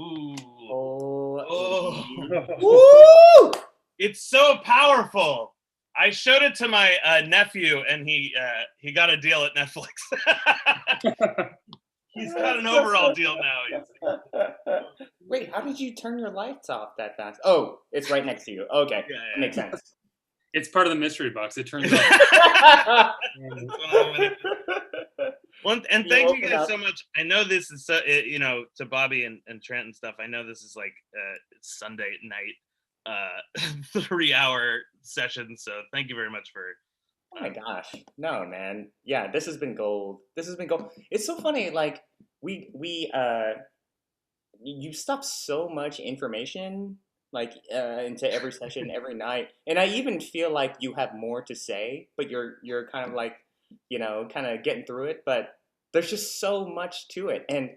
Ooh. Oh. Oh. Woo! It's so powerful. I showed it to my nephew, and he got a deal at Netflix. He's got an overall deal now. Wait, how did you turn your lights off that fast? Oh, it's right next to you. Okay, Yeah. that makes sense. It's part of the mystery box. It turns out. And thank you guys so much. I know this is so, to Bobby and Trent and stuff. I know this is like Sunday night, 3-hour session. So thank you very much for. Oh my gosh, no, man. Yeah, this has been gold. This has been gold. It's so funny. Like you stuff so much information like into every session every night, and I even feel like you have more to say, but you're kind of like kind of getting through it. But there's just so much to it, and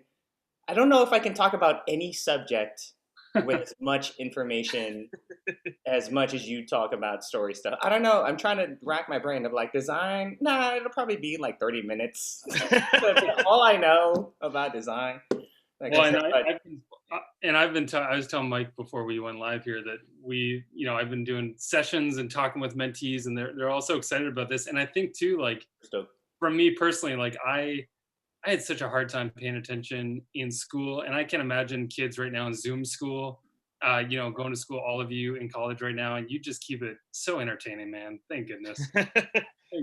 I don't know if I can talk about any subject with as much information as much as you talk about story stuff. I don't know. I'm trying to rack my brain of like design. Nah, it'll probably be like 30 minutes. All I know about design. Like well, I said, I was telling Mike before we went live here that I've been doing sessions and talking with mentees, and they're all so excited about this. And I think too, like for me personally, like I had such a hard time paying attention in school, and I can imagine kids right now in Zoom school, going to school, all of you in college right now, and you just keep it so entertaining, man. Thank goodness. I've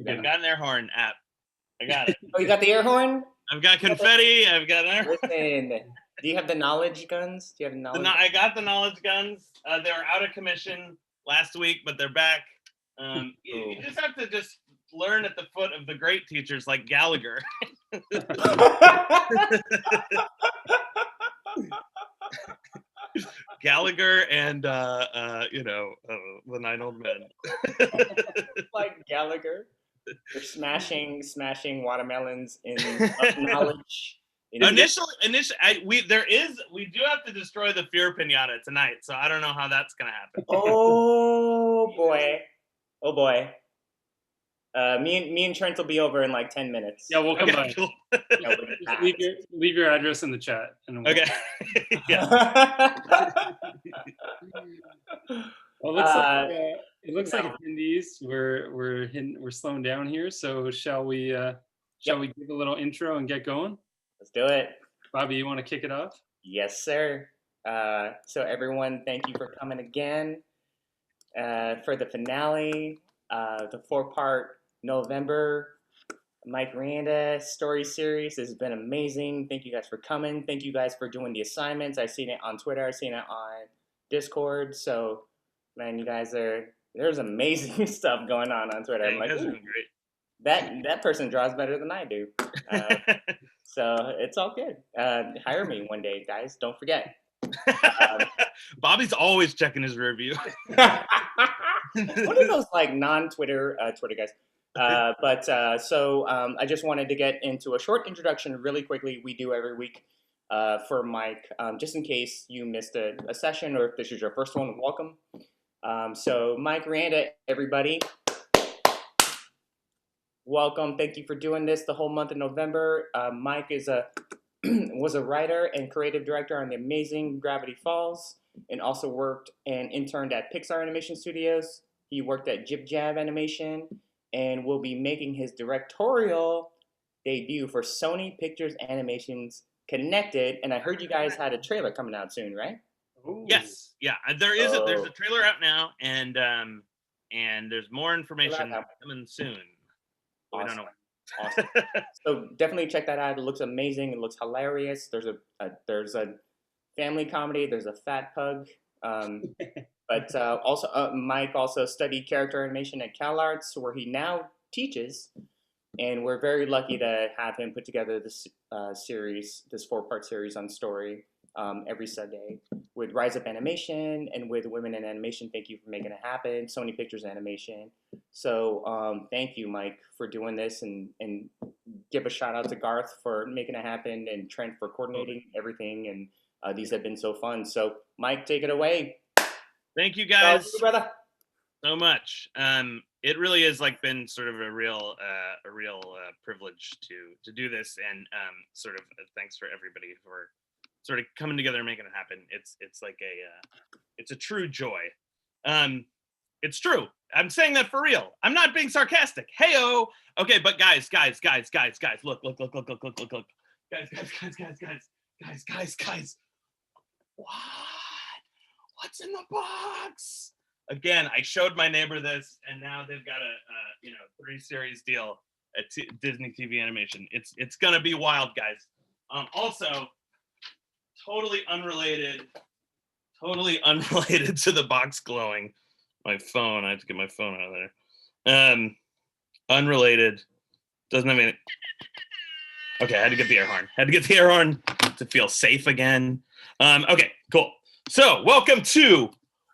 got an air horn app. I got it. Oh, you got the air horn? I've got confetti. I've got an air horn. Listen, do you have the knowledge guns? Do you have the knowledge? I got the knowledge guns. They were out of commission last week, but they're back. You just have to just learn at the foot of the great teachers like Gallagher. Gallagher and the 9 Old Men. Like Gallagher, they're smashing watermelons in knowledge. Initially, we do have to destroy the fear pinata tonight, so I don't know how that's gonna happen. Oh boy. Me and Trent will be over in like 10 minutes. Yeah, we'll come by. Cool. Leave your address in the chat. And okay. Well, it looks like attendees. We're slowing down here. So shall we give a little intro and get going? Let's do it. Bobby, you want to kick it off? Yes, sir. So everyone, thank you for coming again for the finale, the 4-part November Mike Rianda story series. Has been amazing. Thank you guys for coming. Thank you guys for doing the assignments. I've seen it on Twitter. I've seen it on Discord. So, man, you guys there's amazing stuff going on Twitter. I'm like, great. That person draws better than I do. So it's all good. Hire me one day, guys. Don't forget. Bobby's always checking his review. What are those like non-Twitter Twitter guys? So I just wanted to get into a short introduction really quickly. We do every week for Mike, just in case you missed a session or if this is your first one, welcome. So Mike Rianda, everybody. Welcome. Thank you for doing this the whole month of November. Mike is was a writer and creative director on the amazing Gravity Falls, and also worked and interned at Pixar Animation Studios. He worked at Jib Jab Animation and will be making his directorial debut for Sony Pictures Animation's Connected. And I heard you guys had a trailer coming out soon, right? Ooh. Yes. Yeah. There's a trailer out now, and there's more information coming soon. Awesome. We don't know. Awesome. So definitely check that out. It looks amazing. It looks hilarious. There's a family comedy. There's a fat pug. But also Mike also studied character animation at CalArts, where he now teaches. And we're very lucky to have him put together this series, this 4-part series on story every Sunday with Rise Up Animation and with Women in Animation. Thank you for making it happen. Sony Pictures Animation. So thank you, Mike, for doing this, and give a shout out to Garth for making it happen, and Trent for coordinating everything. And these have been so fun. So Mike, take it away. Thank you guys brother. So much. It really has been sort of a real privilege to do this, and sort of thanks for everybody for sort of coming together and making it happen. It's like it's a true joy. It's true. I'm saying that for real. I'm not being sarcastic. Heyo. Okay, but guys, look. Guys. What's in the box? Again, I showed my neighbor this, and now they've got a 3-series deal at Disney TV Animation. It's gonna be wild, guys. Also, totally unrelated to the box glowing. My phone. I have to get my phone out of there. Unrelated. Doesn't have any. Okay, I had to get the air horn to feel safe again. Okay, cool. So, welcome to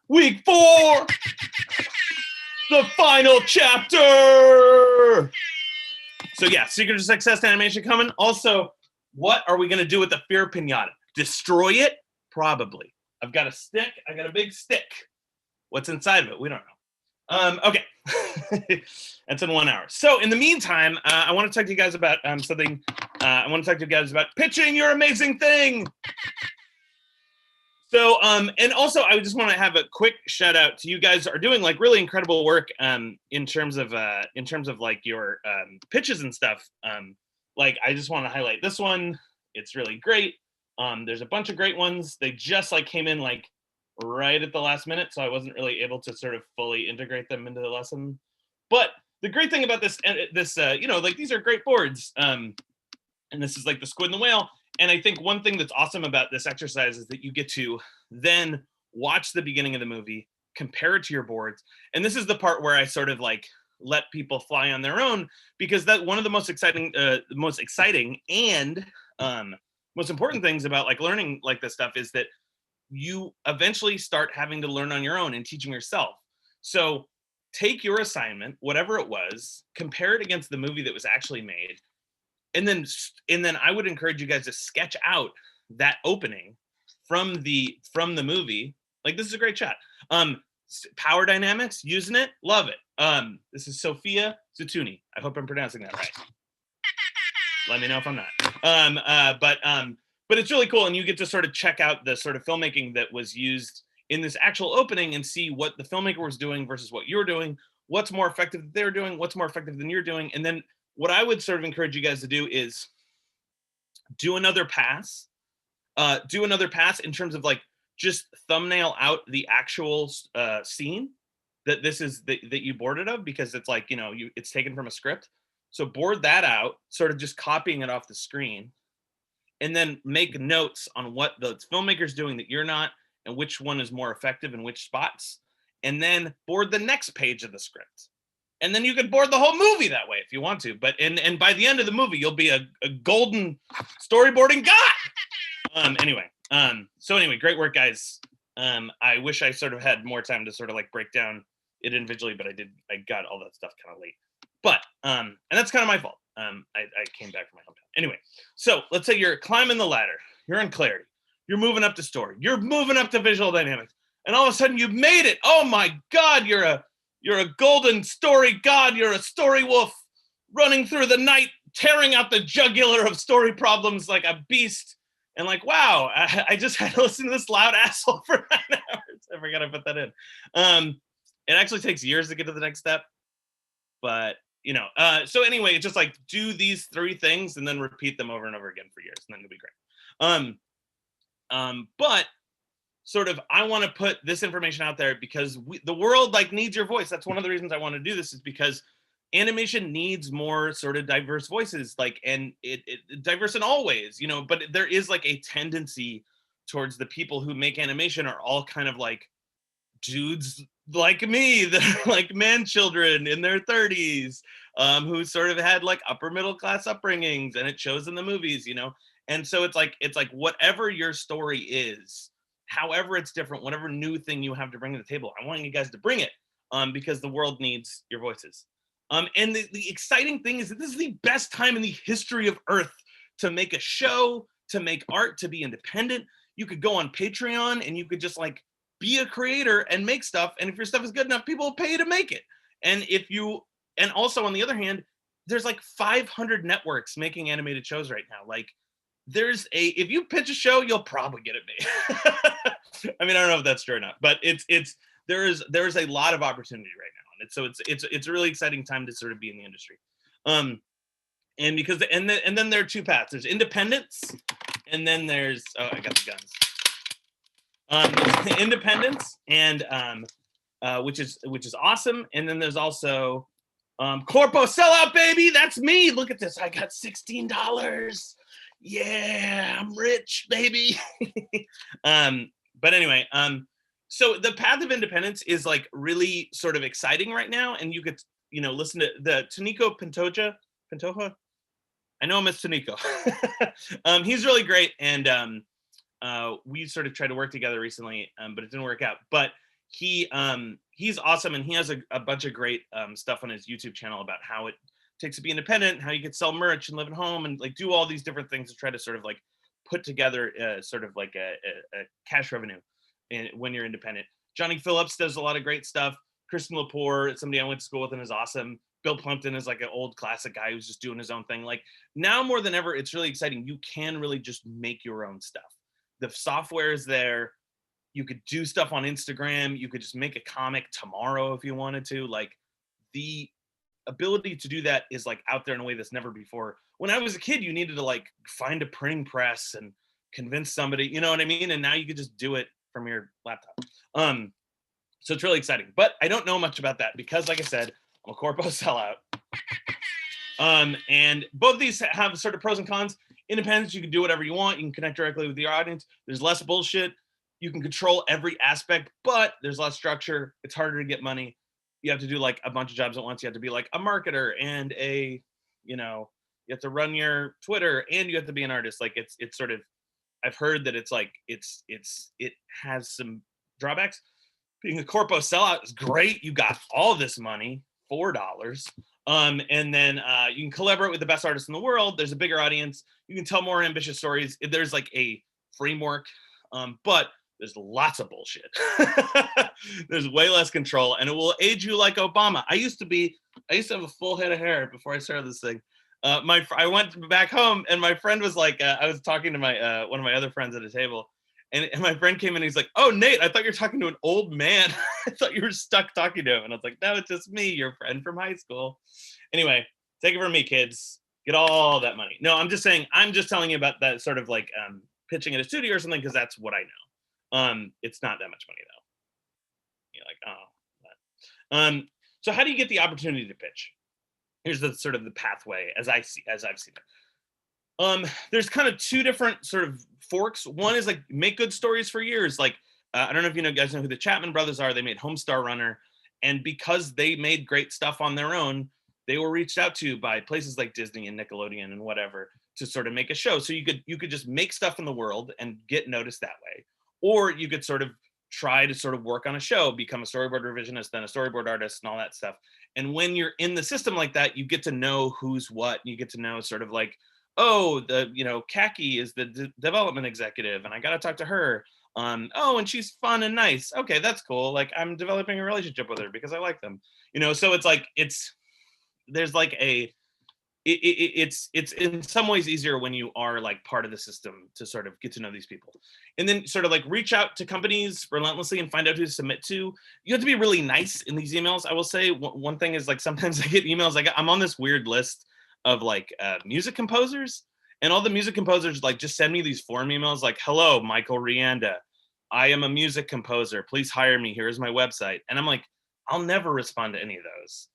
week 4, the final chapter. So yeah, Secret of Success animation coming. Also, what are we gonna do with the Fear Pinata? Destroy it? Probably. I've got a stick. I got a big stick. What's inside of it? We don't know. Okay. That's in 1 hour. So in the meantime, I want to talk to you guys about something. I want to talk to you guys about pitching your amazing thing. So, and also I just want to have a quick shout out to you guys who are doing like really incredible work in terms of like your pitches and stuff. Like I just want to highlight this one. It's really great. There's a bunch of great ones. They just like came in like right at the last minute, so I wasn't really able to sort of fully integrate them into the lesson. But the great thing about this like these are great boards, and this is like the squid and the whale. And I think one thing that's awesome about this exercise is that you get to then watch the beginning of the movie, compare it to your boards, and this is the part where I sort of like let people fly on their own, because that one of the most exciting and most important things about like learning like this stuff is that you eventually start having to learn on your own and teaching yourself. So take your assignment, whatever it was, compare it against the movie that was actually made. And then I would encourage you guys to sketch out that opening from the movie. Like, this is a great chat. Power dynamics, using it, love it. This is Sophia Zutuni. I hope I'm pronouncing that right. Let me know if I'm not. But it's really cool, and you get to sort of check out the sort of filmmaking that was used in this actual opening and see what the filmmaker was doing versus what you're doing, what's more effective that they're doing, what's more effective than you're doing. And then what I would sort of encourage you guys to do is do another pass in terms of like just thumbnail out the actual scene that this is that you boarded of, because it's like, it's taken from a script. So board that out, sort of just copying it off the screen, and then make notes on what the filmmaker's doing that you're not, and which one is more effective in which spots, and then board the next page of the script. And then you can board the whole movie that way if you want to. But and by the end of the movie, you'll be a golden storyboarding god. So anyway, great work, guys. I wish I sort of had more time to sort of like break down it individually, but I got all that stuff kind of late. But and that's kind of my fault. I came back from my hometown. Anyway, so let's say you're climbing the ladder, you're in clarity, you're moving up to story, you're moving up to visual dynamics, and all of a sudden you've made it. Oh my God, you're a golden story god, you're a story wolf running through the night, tearing out the jugular of story problems like a beast. And like, wow, I just had to listen to this loud asshole for 9 hours. I forgot I put that in. It actually takes years to get to the next step, but so anyway, it's just like do these 3 things and then repeat them over and over again for years, and then it'll be great. But sort of, I want to put this information out there because the world like needs your voice. That's one of the reasons I want to do this, is because animation needs more sort of diverse voices, like, and it diverse in all ways, but there is like a tendency towards the people who make animation are all kind of like dudes like me that are like man children in their 30s, who sort of had like upper middle class upbringings, and it shows in the movies, and so it's like whatever your story is, however it's different, whatever new thing you have to bring to the table, I want you guys to bring it, because the world needs your voices. And the exciting thing is that this is the best time in the history of Earth to make a show, to make art, to be independent. You could go on Patreon and you could just like be a creator and make stuff. And if your stuff is good enough, people will pay you to make it. And also on the other hand, there's like 500 networks making animated shows right now. Like, if you pitch a show, you'll probably get it made. I mean, I don't know if that's true or not, but there is a lot of opportunity right now, and it's a really exciting time to sort of be in the industry. And because and then there are two paths. There's independence, and then there's I got the guns. Independence, and which is awesome, and then there's also Corpo Sellout, baby. That's me. Look at this. I got $16. Yeah, I'm rich, baby. But anyway, so the path of independence is like really sort of exciting right now, and you could listen to the Tanico Pantoja. I know him as Tanico. He's really great, and we sort of tried to work together recently, but it didn't work out. But he's awesome, and he has a bunch of great stuff on his YouTube channel about how it takes to be independent, how you could sell merch and live at home, and like do all these different things to try to sort of like put together sort of like a cash revenue when you're independent. Johnny Phillips does a lot of great stuff. Kristen Lepore, somebody I went to school with, and is awesome. Bill Plumpton is like an old classic guy who's just doing his own thing. Like now more than ever, it's really exciting. You can really just make your own stuff. The software is there. You could do stuff on Instagram. You could just make a comic tomorrow if you wanted to. Like the ability to do that is like out there in a way that's never before. When I was a kid, you needed to like find a printing press and convince somebody, you know what I mean? And now you could just do it from your laptop. So it's really exciting, but I don't know much about that because like I said, I'm a Corpo Sellout. And both of these have sort of pros and cons. Independence, you can do whatever you want. You can connect directly with your audience. There's less bullshit. You can control every aspect, but there's less structure. It's harder to get money. You have to do like a bunch of jobs at once. You have to be like a marketer and you have to run your Twitter and you have to be an artist. Like it's sort of, I've heard that it's like, it has some drawbacks. Being a Corpo Sellout is great. You got all this money, $4. And then you can collaborate with the best artists in the world. There's a bigger audience. You can tell more ambitious stories. There's like a framework, but there's lots of bullshit. There's way less control, and it will age you like Obama. I used to have a full head of hair before I started this thing. I went back home, and my friend was like, I was talking to my one of my other friends at a table, and my friend came in, and he's like, "Oh, Nate, I thought you were talking to an old man. I thought you were stuck talking to him." And I was like, "No, it's just me, your friend from high school." Anyway, take it from me, kids. Get all that money. No, I'm just telling you about that sort of like pitching at a studio or something because that's what I know. It's not that much money though. You're like, oh. So how do you get the opportunity to pitch? Here's the sort of the pathway as I've seen it. There's kind of two different sort of forks. One is like make good stories for years. Like I don't know if you guys know who the Chapman brothers are. They made Homestar Runner, and because they made great stuff on their own, they were reached out to by places like Disney and Nickelodeon and whatever to sort of make a show. So you could just make stuff in the world and get noticed that way, or you could sort of try to sort of work on a show, become a storyboard revisionist, then a storyboard artist and all that stuff. And when you're in the system like that, you get to know who's what. You get to know sort of like, oh, Khaki is the development executive, and I got to talk to her. Oh, and she's fun and nice. Okay, that's cool. Like I'm developing a relationship with her because I like them. So it's like there's like it's in some ways easier when you are like part of the system to sort of get to know these people, and then sort of like reach out to companies relentlessly and find out who to submit to. You have to be really nice in these emails. I will say one thing is like sometimes I get emails like I'm on this weird list of like music composers, and all the music composers like just send me these form emails like, "Hello, Michael Rianda. I am a music composer. Please hire me. Here's my website." And I'm like, I'll never respond to any of those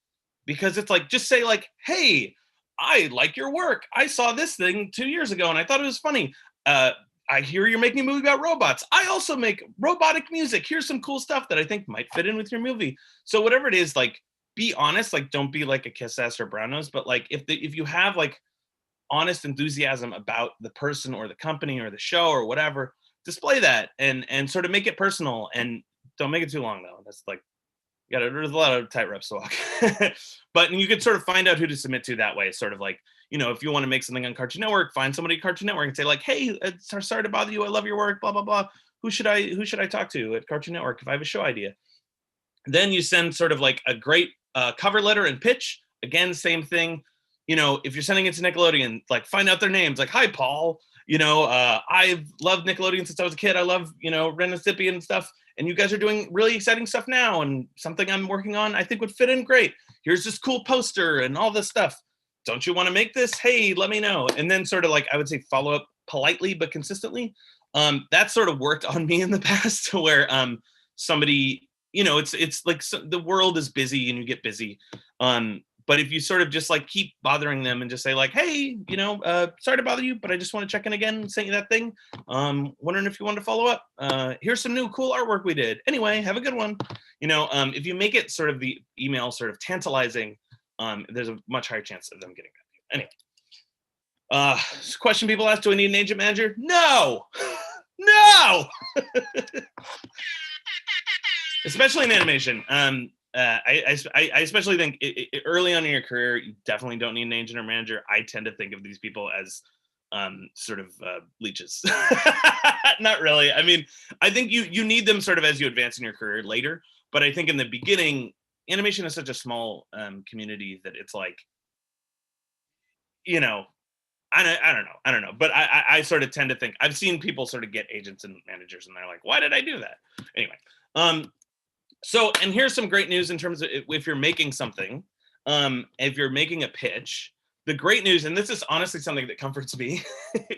because it's like, just say like, "Hey, I like your work. I saw this thing 2 years ago and I thought it was funny. I hear you're making a movie about robots. I also make robotic music. Here's some cool stuff that I think might fit in with your movie." So whatever it is, like be honest, like don't be like a kiss ass or brown nose, but like if you have like honest enthusiasm about the person or the company or the show or whatever, display that and sort of make it personal, and don't make it too long though. That's like, there's a lot of tightrope to walk. But you could sort of find out who to submit to that way. Sort of like, if you want to make something on Cartoon Network, find somebody at Cartoon Network and say like, "Hey, sorry to bother you. I love your work, blah, blah, blah. Who should I talk to at Cartoon Network if I have a show idea?" Then you send sort of like a great cover letter and pitch. Again, same thing. If you're sending it to Nickelodeon, like find out their names, like, "Hi, Paul. you know, I've loved Nickelodeon since I was a kid. I love, you know, Ren and Stimpy and stuff. And you guys are doing really exciting stuff now, and something I'm working on I think would fit in great. Here's this cool poster and all this stuff. Don't you want to make this? Hey, let me know. And then sort of like, I would say, follow up politely but consistently. That sort of worked on me in the past, where somebody, you know, it's like the world is busy and you get busy. But if you sort of just like keep bothering them and just say like, hey, you know, sorry to bother you, but I just want to check in again, sent you that thing. Wondering if you wanted to follow up. Here's some new cool artwork we did. Anyway, have a good one. You know, if you make it sort of the email sort of tantalizing, there's a much higher chance of them getting back to you. Anyway, question people ask, do I need an agent manager? No, no. Especially in animation. I especially think early on in your career, you definitely don't need an agent or manager. I tend to think of these people as sort of leeches. Not really. I mean, I think you need them sort of as you advance in your career later. But I think in the beginning, animation is such a small community that it's like, you know, I don't know. But I sort of tend to think, I've seen people sort of get agents and managers and they're like, why did I do that? Anyway, so, and here's some great news in terms of if you're making something, if you're making a pitch, the great news, and this is honestly something that comforts me,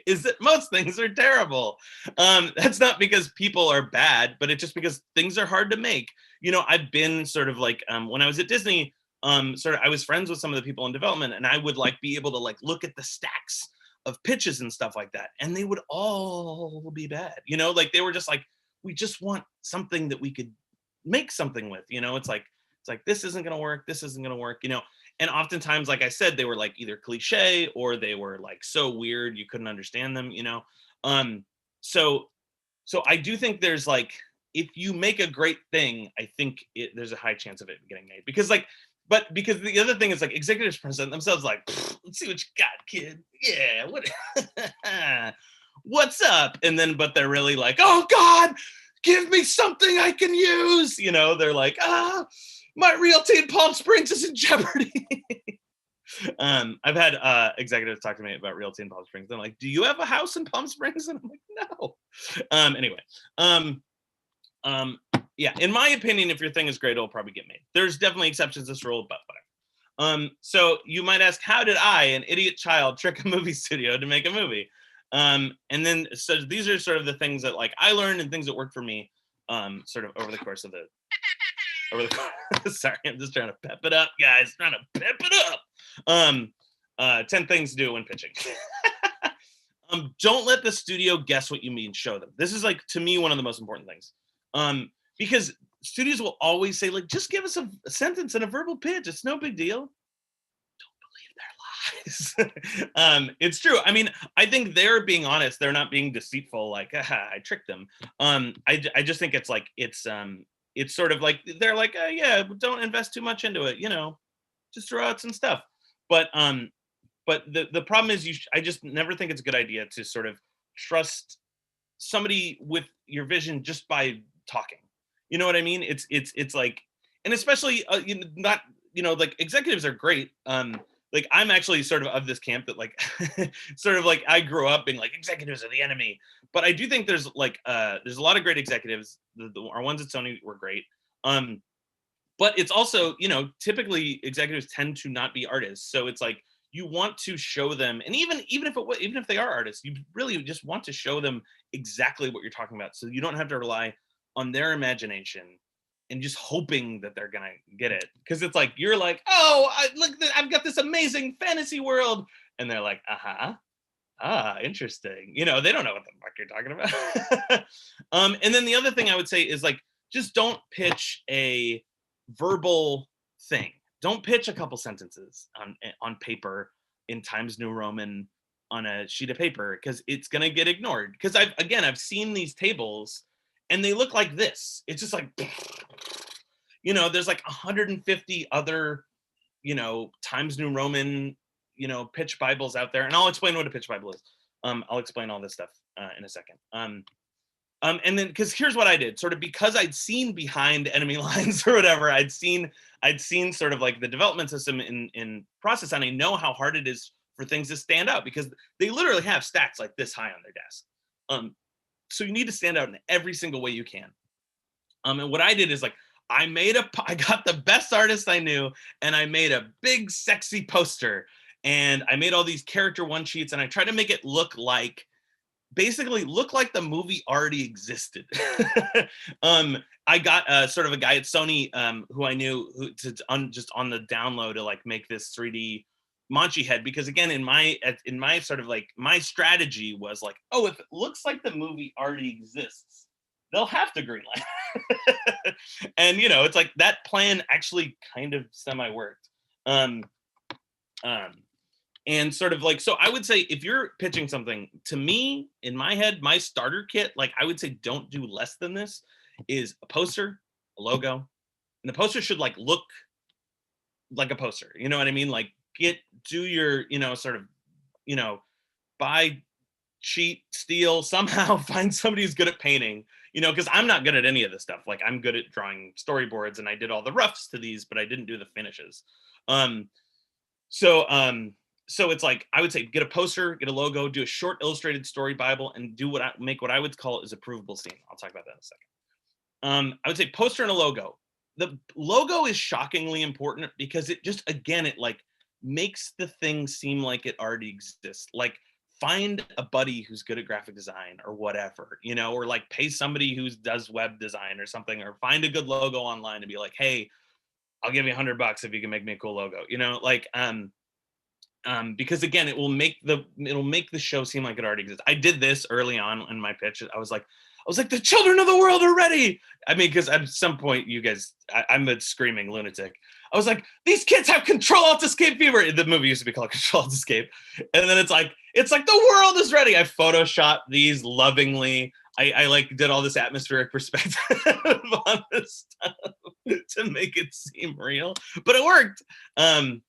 is that most things are terrible. That's not because people are bad, but it's just because things are hard to make. You know, I've been sort of like, when I was at Disney, sort of, I was friends with some of the people in development, and I would like be able to like look at the stacks of pitches and stuff like that, and they would all be bad. You know, like they were just like, we just want something that we could make something with, you know. It's like this isn't gonna work, this isn't gonna work, you know. And oftentimes, like I said, they were like either cliche or they were like so weird you couldn't understand them, you know. So I do think there's like, if you make a great thing, I think there's a high chance of it getting made, because like, but because the other thing is like executives present themselves like, let's see what you got, kid. Yeah, what what's up? And then but they're really like, oh God, give me something I can use. You know, they're like, my realty in Palm Springs is in jeopardy. I've had executives talk to me about realty in Palm Springs. They're like, do you have a house in Palm Springs? And I'm like, no. Anyway, yeah, in my opinion, if your thing is great, it'll probably get made. There's definitely exceptions to this rule, but whatever. So you might ask, how did I, an idiot child, trick a movie studio to make a movie? And then, so these are sort of the things that like I learned and things that worked for me, sort of over the course of sorry, I'm just trying to pep it up, guys. Trying to pep it up. 10 things to do when pitching. Don't let the studio guess what you mean. Show them. This is like, to me, one of the most important things. Because studios will always say like, just give us a sentence and a verbal pitch. It's no big deal. It's true. I mean, I think they're being honest. They're not being deceitful. Like, I tricked them. I just think it's like, it's sort of like, they're like, yeah, don't invest too much into it. You know, just throw out some stuff. But the problem is I just never think it's a good idea to sort of trust somebody with your vision just by talking. You know what I mean? It's like, and especially, not, you know, like executives are great. Like I'm actually sort of this camp that like sort of like I grew up being like executives are the enemy, but I do think there's like there's a lot of great executives. Our ones at Sony were great, but it's also, you know, typically executives tend to not be artists, so it's like you want to show them, and even if they are artists, you really just want to show them exactly what you're talking about, so you don't have to rely on their imagination and just hoping that they're gonna get it. Because it's like, you're like, oh, look, I've got this amazing fantasy world. And they're like, interesting. You know, they don't know what the fuck you're talking about. And then the other thing I would say is like, just don't pitch a verbal thing. Don't pitch a couple sentences on paper in Times New Roman on a sheet of paper, because it's gonna get ignored. Because I've seen these tables and they look like this. It's just like, you know, there's like 150 other, you know, Times New Roman, you know, pitch Bibles out there. And I'll explain what a pitch Bible is. I'll explain all this stuff in a second. And then, because here's what I did, sort of because I'd seen behind enemy lines or whatever, I'd seen sort of like the development system in process, and I know how hard it is for things to stand out because they literally have stacks like this high on their desk. So you need to stand out in every single way you can. And what I did is like, I got the best artist I knew, and I made a big sexy poster, and I made all these character one sheets, and I tried to make it basically look like the movie already existed. I got sort of a guy at Sony who I knew just on the download to like make this 3D Manchi head, because again, in my sort of like my strategy was like, oh, if it looks like the movie already exists, they'll have to greenlight. And it's like that plan actually kind of semi worked. And sort of like, so I would say if you're pitching something to me, in my head, my starter kit, like I would say don't do less than this, is a poster, a logo, and the poster should like look like a poster. You know what I mean? Like do your, sort of, buy, cheat, steal, somehow find somebody who's good at painting, because I'm not good at any of this stuff. Like I'm good at drawing storyboards and I did all the roughs to these, but I didn't do the finishes. So it's like, I would say get a poster, get a logo, do a short illustrated story Bible, and make what I would call is a provable scene. I'll talk about that in a second. I would say poster and a logo. The logo is shockingly important because it just, again, it like makes the thing seem like it already exists. Like find a buddy who's good at graphic design or whatever, or like pay somebody who does web design or something, or find a good logo online and be like, hey, I'll give you $100 if you can make me a cool logo, because again, it'll make the show seem like it already exists. I did this early on in my pitch. I was like, the children of the world are ready. I mean, because at some point, you guys, I'm a screaming lunatic. I was like, these kids have Control Alt Escape fever. The movie used to be called Control Alt Escape, and then it's like the world is ready. I photoshopped these lovingly. I like did all this atmospheric perspective on this stuff to make it seem real, but it worked. And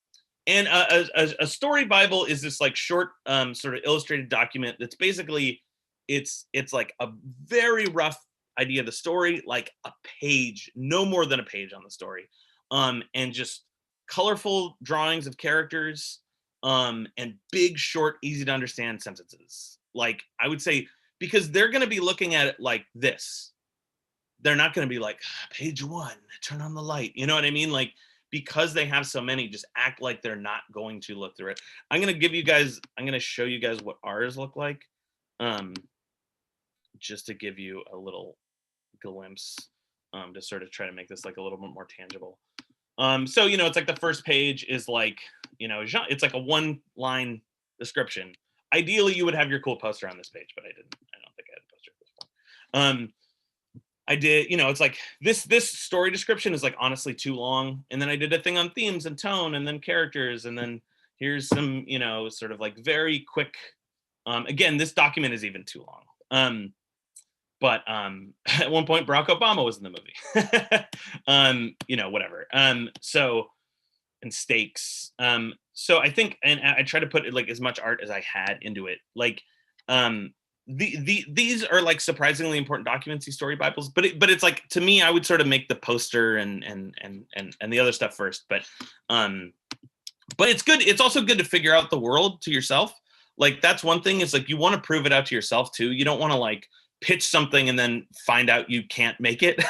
a story Bible is this like short sort of illustrated document that's basically it's like a very rough idea of the story, like a page, no more than a page on the story, and just colorful drawings of characters, and big, short, easy to understand sentences. Like I would say, because they're going to be looking at it like this. They're not going to be like, page 1, turn on the light. You know what I mean? Like, because they have so many, just act like they're not going to look through it. I'm going to show you guys what ours look like, just to give you a little glimpse, to sort of try to make this like a little bit more tangible. So, it's like the first page is like, it's like a 1-line description. Ideally, you would have your cool poster on this page, but I didn't. I don't think I had a poster at this point. I did, it's like this story description is like honestly too long. And then I did a thing on themes and tone and then characters. And then here's some, sort of like very quick, again, this document is even too long. But at one point, Barack Obama was in the movie, whatever. So, and stakes. So I think, and I try to put like as much art as I had into it. Like, these are like surprisingly important documents, these story Bibles, but it's like, to me, I would sort of make the poster and the other stuff first, but it's good. It's also good to figure out the world to yourself. Like that's one thing, is like, you want to prove it out to yourself too. You don't want to like pitch something and then find out you can't make it.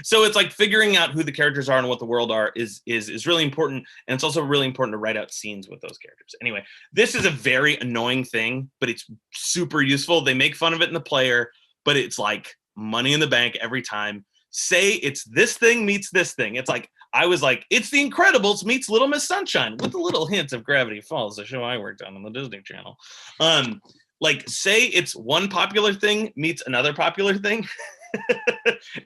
So it's like figuring out who the characters are and what the world are is really important. And it's also really important to write out scenes with those characters. Anyway, this is a very annoying thing, but it's super useful. They make fun of it in the player, but it's like money in the bank every time. Say it's this thing meets this thing. It's like, I was like, it's The Incredibles meets Little Miss Sunshine with a little hint of Gravity Falls, the show I worked on the Disney Channel. Like say it's one popular thing meets another popular thing,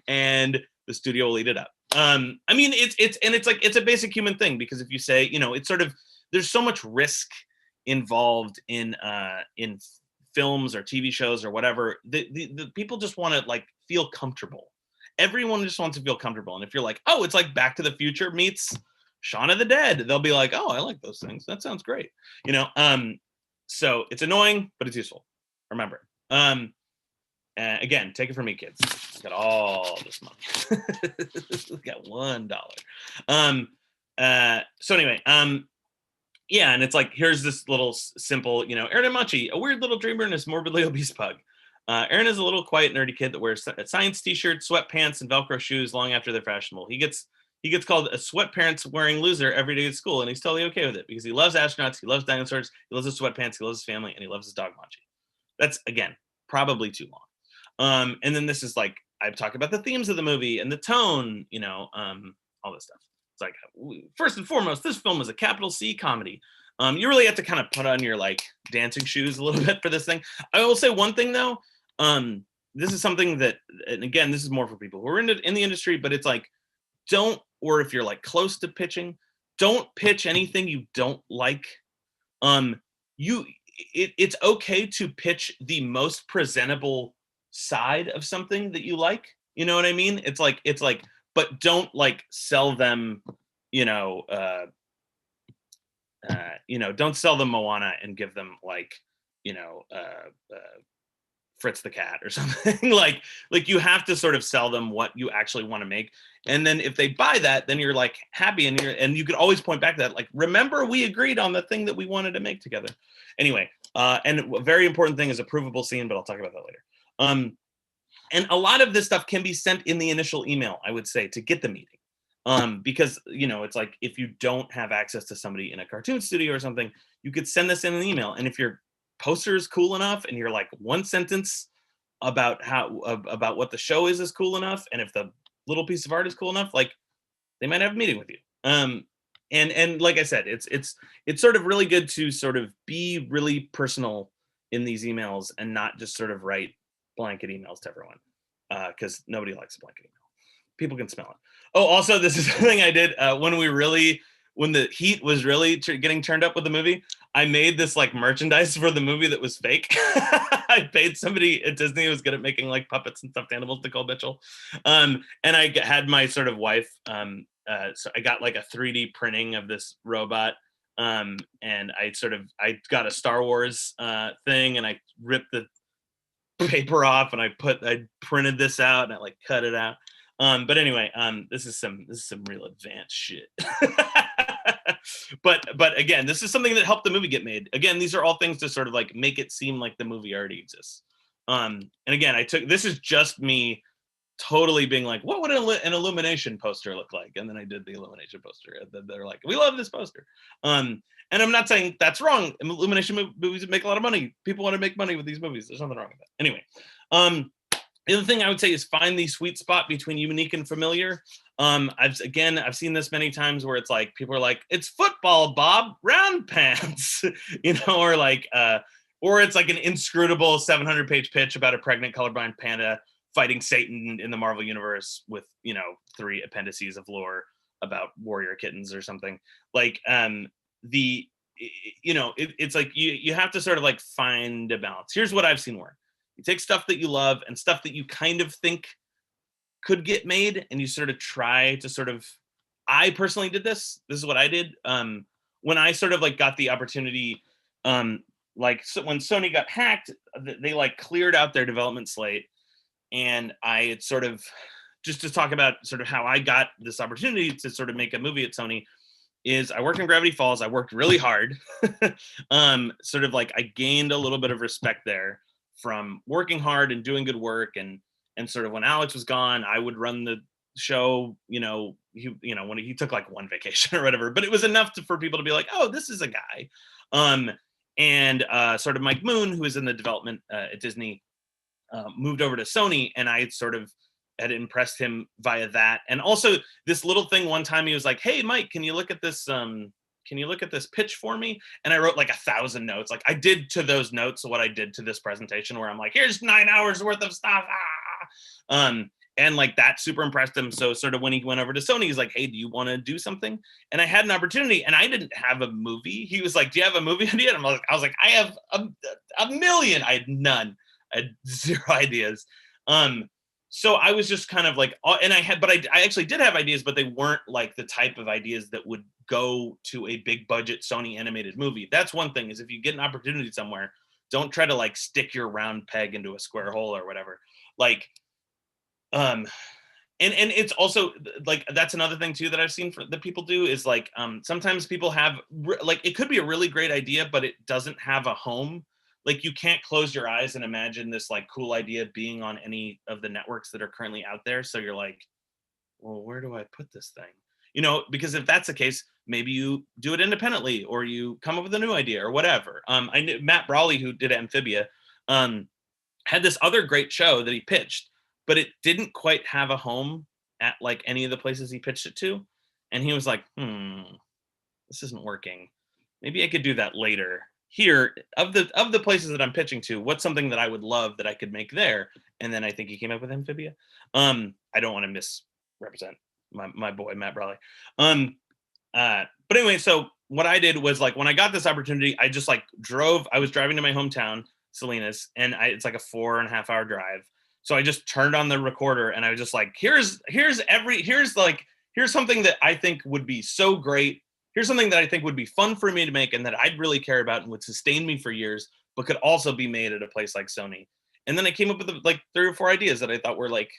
and the studio will eat it up. I mean, it's a basic human thing, because if you say, it's sort of, there's so much risk involved in films or TV shows or whatever. The people just want to like feel comfortable. Everyone just wants to feel comfortable. And if you're like, oh, it's like Back to the Future meets Shaun of the Dead, they'll be like, oh, I like those things. That sounds great. So it's annoying, but it's useful. Remember it. Again, take it from me, kids. Got all this money. Got $1. So anyway, Yeah, and it's like, here's this little simple, Aaron Amachi, a weird little dreamer and his morbidly obese pug. Aaron is a little quiet, nerdy kid that wears science t-shirts, sweatpants, and Velcro shoes long after they're fashionable. He gets called a sweatpants wearing loser every day at school, and he's totally okay with it because he loves astronauts, he loves dinosaurs, he loves his sweatpants, he loves his family, and he loves his dog Machi. That's again probably too long. And then this is like I've talked about the themes of the movie and the tone, all this stuff. It's like first and foremost, this film is a capital C comedy. You really have to kind of put on your like dancing shoes a little bit for this thing. I will say one thing though. This is something that, and again, this is more for people who are in the industry, but it's like, or if you're like close to pitching, don't pitch anything you don't like. It's okay to pitch the most presentable side of something that you like. You know what I mean? It's like, but don't like sell them, don't sell them Moana and give them like, Fritz the Cat or something. like you have to sort of sell them what you actually want to make. And then if they buy that, then you're like happy and you could always point back to that. Like, remember we agreed on the thing that we wanted to make together. Anyway, and a very important thing is a provable scene, but I'll talk about that later. And a lot of this stuff can be sent in the initial email, I would say, to get the meeting. Because, it's like if you don't have access to somebody in a cartoon studio or something, you could send this in an email. And if your poster is cool enough and you're like one sentence about about what the show is cool enough, and if the little piece of art is cool enough, like they might have a meeting with you. And like I said, it's sort of really good to sort of be really personal in these emails and not just sort of write blanket emails to everyone, because nobody likes a blanket email. People can smell it. Oh, also, this is something I did when the heat was really getting turned up with the movie. I made this like merchandise for the movie that was fake. I paid somebody at Disney who was good at making like puppets and stuffed animals, Nicole Mitchell. And I had my sort of wife. So I got like a 3D printing of this robot. And I got a Star Wars thing, and I ripped the paper off, and I printed this out, and I like cut it out. But anyway, this is some real advanced shit. But again, this is something that helped the movie get made. Again, these are all things to sort of like make it seem like the movie already exists. And again, this is just me totally being like, what would an Illumination poster look like? And then I did the Illumination poster, and they're like, we love this poster. And I'm not saying that's wrong. Illumination movies make a lot of money. People want to make money with these movies. There's nothing wrong with that. Anyway, the other thing I would say is find the sweet spot between unique and familiar. I've seen this many times where it's like people are like, it's football, Bob, round pants, or like, or it's like an inscrutable 700-page pitch about a pregnant colorblind panda fighting Satan in the Marvel universe with 3 appendices of lore about warrior kittens or something. Like it's like you have to sort of like find a balance. Here's what I've seen work. You take stuff that you love and stuff that you kind of think could get made, and you sort of try to I personally did this. This is what I did. When I sort of like got the opportunity, when Sony got hacked, they like cleared out their development slate. And I had sort of, just to talk about sort of how I got this opportunity to sort of make a movie at Sony, is I worked in Gravity Falls. I worked really hard. Sort of like I gained a little bit of respect there from working hard and doing good work. And sort of when Alex was gone, I would run the show, when he took like one vacation or whatever, but it was enough for people to be like, oh, this is a guy. And sort of Mike Moon, who was in the development at Disney, moved over to Sony, and I sort of had impressed him via that. And also this little thing one time, he was like, hey, Mike, can you look at this pitch for me? And I wrote like 1,000 notes. Like I did to those notes what I did to this presentation, where I'm like, here's 9 hours worth of stuff. And like that super impressed him. So sort of when he went over to Sony, he's like, hey, do you want to do something? And I had an opportunity, and I didn't have a movie. He was like, do you have a movie idea? And I was like, I have a million. I had none. I had 0 ideas. So I was just kind of like, and I actually did have ideas, but they weren't like the type of ideas that would go to a big budget Sony animated movie. That's one thing, is if you get an opportunity somewhere, don't try to like stick your round peg into a square hole or whatever. Like, and it's also like, that's another thing too that I've seen that people do is like, sometimes people have like, it could be a really great idea, but it doesn't have a home. Like, you can't close your eyes and imagine this like cool idea being on any of the networks that are currently out there. So you're like, well, where do I put this thing? You know, because if that's the case, maybe you do it independently or you come up with a new idea or whatever. I knew Matt Brawley, who did Amphibia, um, had this other great show that he pitched, but it didn't quite have a home at like any of the places he pitched it to. And he was like, this isn't working. Maybe I could do that later. Here, of the places that I'm pitching to, what's something that I would love that I could make there? And then I think he came up with Amphibia. I don't want to misrepresent my boy Matt Brawley. But anyway, so what I did was like, when I got this opportunity, I just like I was driving to my hometown, Salinas, and it's like a 4.5 hour drive. So I just turned on the recorder and I was just like, here's something that I think would be so great. Here's something that I think would be fun for me to make and that I'd really care about and would sustain me for years, but could also be made at a place like Sony. And then I came up with like 3 or 4 ideas that I thought were like,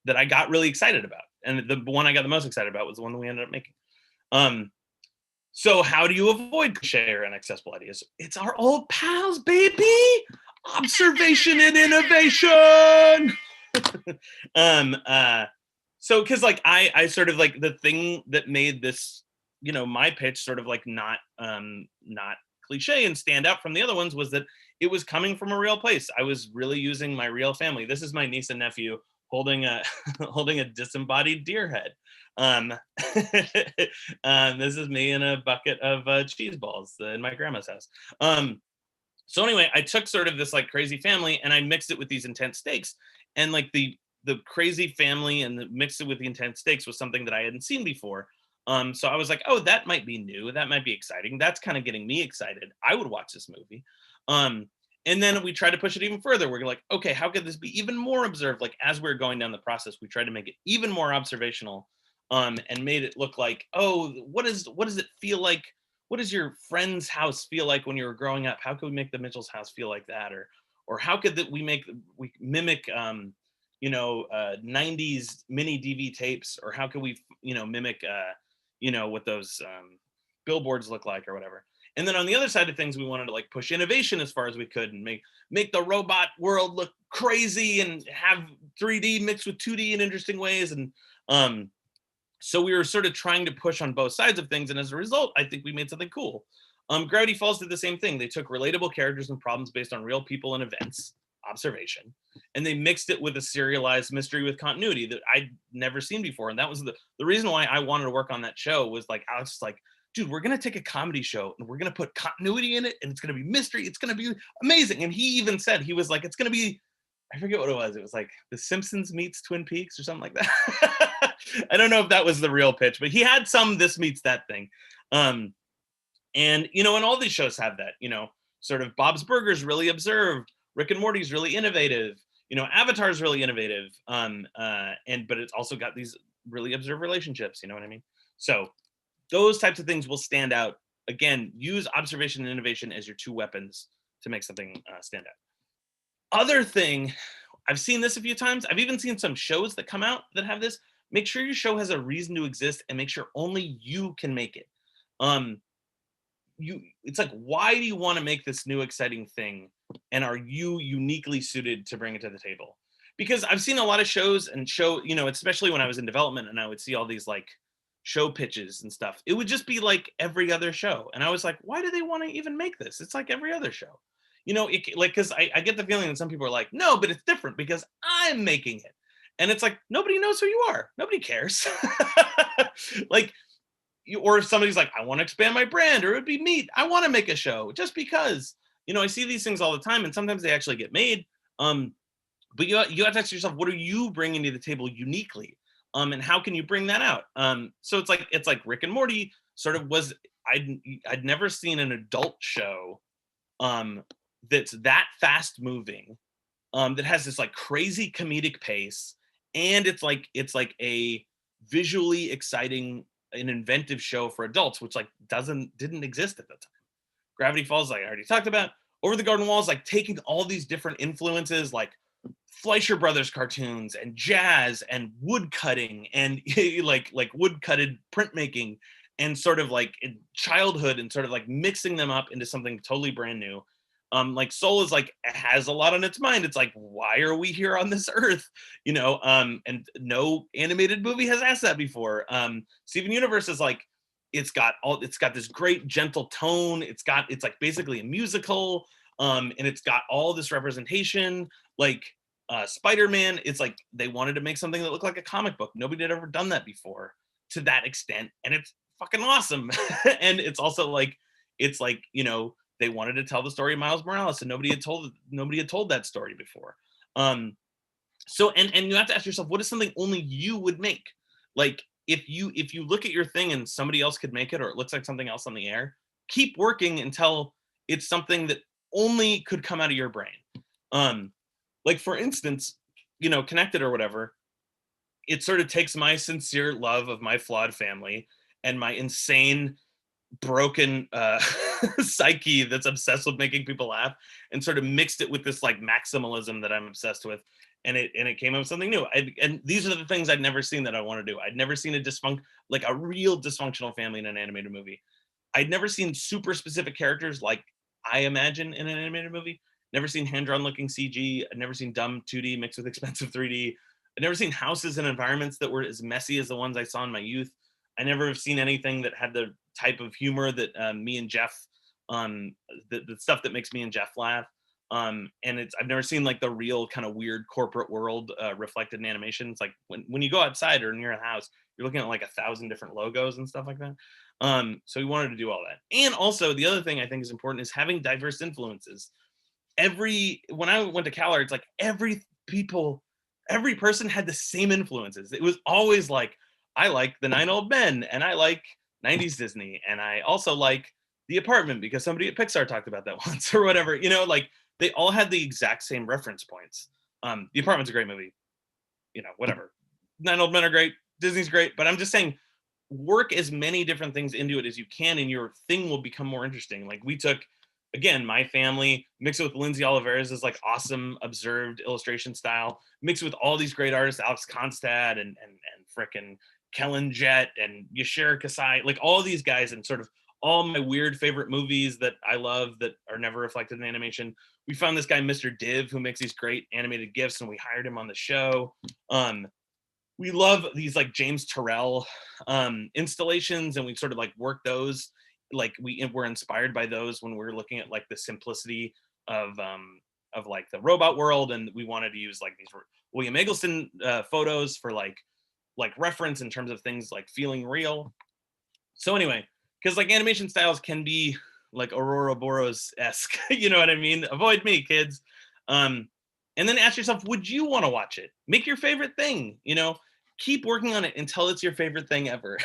that I got really excited about. And the one I got the most excited about was the one that we ended up making. So how do you avoid cliche or inaccessible ideas? It's our old pals, baby. Observation and innovation. So because like I sort of like, the thing that made this, you know, my pitch sort of like not cliche and stand out from the other ones was that it was coming from a real place. I was really using my real family. This is my niece and nephew holding a holding a disembodied deer head. This is me in a bucket of cheese balls in my grandma's house. So anyway, I took sort of this like crazy family and I mixed it with these intense stakes, and like the crazy family and mixed it with the intense stakes was something that I hadn't seen before. So I was like, oh, that might be new. That might be exciting. That's kind of getting me excited. I would watch this movie. And then we tried to push it even further. We're like, okay, how could this be even more observed? Like as we we're going down the process, we tried to make it even more observational, and made it look like, oh, what does it feel like? What does your friend's house feel like when you were growing up? How could we make the Mitchell's house feel like that? Or how could we mimic, 90s mini DV tapes? Or how could we, mimic, what those billboards look like or whatever. And then on the other side of things, we wanted to like push innovation as far as we could and make the robot world look crazy and have 3D mixed with 2D in interesting ways. And so we were sort of trying to push on both sides of things. And as a result, I think we made something cool. Gravity Falls did the same thing. They took relatable characters and problems based on real people and events, observation, and they mixed it with a serialized mystery with continuity that I'd never seen before. And that was the reason why I wanted to work on that show. Was like, I was just like, dude, we're going to take a comedy show and we're going to put continuity in it, and it's going to be mystery. It's going to be amazing. And he even said, he was like, it's going to be, I forget what it was. It was like The Simpsons meets Twin Peaks or something like that. I don't know if that was the real pitch, but he had some this meets that thing. And, and all these shows have that, sort of Bob's Burgers really observed, Rick and Morty's really innovative, Avatar's really innovative. But it's also got these really observed relationships, you know what I mean? So those types of things will stand out. Again, use observation and innovation as your two weapons to make something stand out. Other thing, I've seen this a few times. I've even seen some shows that come out that have this. Make sure your show has a reason to exist, and make sure only you can make it. It's like, why do you want to make this new exciting thing, and are you uniquely suited to bring it to the table? Because I've seen a lot of shows and especially when I was in development and I would see all these like show pitches and stuff, it would just be like every other show, and I was like, why do they want to even make this? It's like every other show, because I get the feeling that some people are like, no, but it's different because I'm making it. And it's like, nobody knows who you are. Nobody cares. Or if somebody's like, I want to expand my brand, or it would be neat, I want to make a show just because, I see these things all the time, and sometimes they actually get made. But you have to ask yourself, what are you bringing to the table uniquely? And how can you bring that out? So it's like Rick and Morty sort of was, I'd never seen an adult show that's that fast moving, that has this like crazy comedic pace, and it's like a visually exciting and inventive show for adults, which like didn't exist at the time. Gravity Falls, like I already talked about. Over the Garden Wall is like taking all these different influences, like Fleischer Brothers cartoons and jazz and wood cutting and like wood cutted printmaking and sort of like in childhood and sort of like mixing them up into something totally brand new. Like Soul is like has a lot on its mind. It's like, why are we here on this earth? You know, and no animated movie has asked that before. Steven Universe is like, it's got this great gentle tone. It's like basically a musical, and it's got all this representation. Like Spider-Man, it's like they wanted to make something that looked like a comic book. Nobody had ever done that before to that extent, and it's fucking awesome. And it's also like, it's like, you know, they wanted to tell the story of Miles Morales, and nobody had told that story before. So and you have to ask yourself, what is something only you would make? Like if you look at your thing and somebody else could make it, or it looks like something else on the air, keep working until it's something that only could come out of your brain. Like for instance, you know, Connected or whatever, it sort of takes my sincere love of my flawed family and my insane broken psyche that's obsessed with making people laugh, and sort of mixed it with this like maximalism that I'm obsessed with, and it came up with something new. And these are the things I'd never seen that I want to do. I'd never seen like a real dysfunctional family in an animated movie. I'd never seen super specific characters like I imagine in an animated movie. Never seen hand-drawn looking CG. I'd never seen dumb 2D mixed with expensive 3D. I'd never seen houses and environments that were as messy as the ones I saw in my youth. I never have seen anything that had the type of humor that me and Jeff, the stuff that makes me and Jeff laugh. And I've never seen like the real kind of weird corporate world reflected in animation. It's like when you go outside or near a house, you're looking at like 1,000 different logos and stuff like that. So we wanted to do all that. And also the other thing I think is important is having diverse influences. When I went to CalArts, like every person had the same influences. It was always like, I like The 9 Old Men, and I like 90s Disney, and I also like The Apartment because somebody at Pixar talked about that once or whatever. You know, like they all had the exact same reference points. The Apartment's a great movie. You know, whatever. 9 Old Men are great. Disney's great. But I'm just saying, work as many different things into it as you can, and your thing will become more interesting. Like we took, again, my family, mixed it with Lindsay Olivares' like awesome observed illustration style, mixed with all these great artists, Alex Konstad and frickin' Kellen Jett and Yashir Kasai, like all these guys, and sort of all my weird favorite movies that I love that are never reflected in animation. We found this guy, Mr. Div, who makes these great animated GIFs, and we hired him on the show. We love these like James Turrell installations, and we sort of like work those. Like we're inspired by those when we're looking at like the simplicity of like the robot world, and we wanted to use like these William Eggleston photos for like reference in terms of things like feeling real. So anyway, because like animation styles can be like Aurora Boros-esque, you know what I mean? Avoid me, kids. And then ask yourself, would you want to watch it? Make your favorite thing, you know? Keep working on it until it's your favorite thing ever.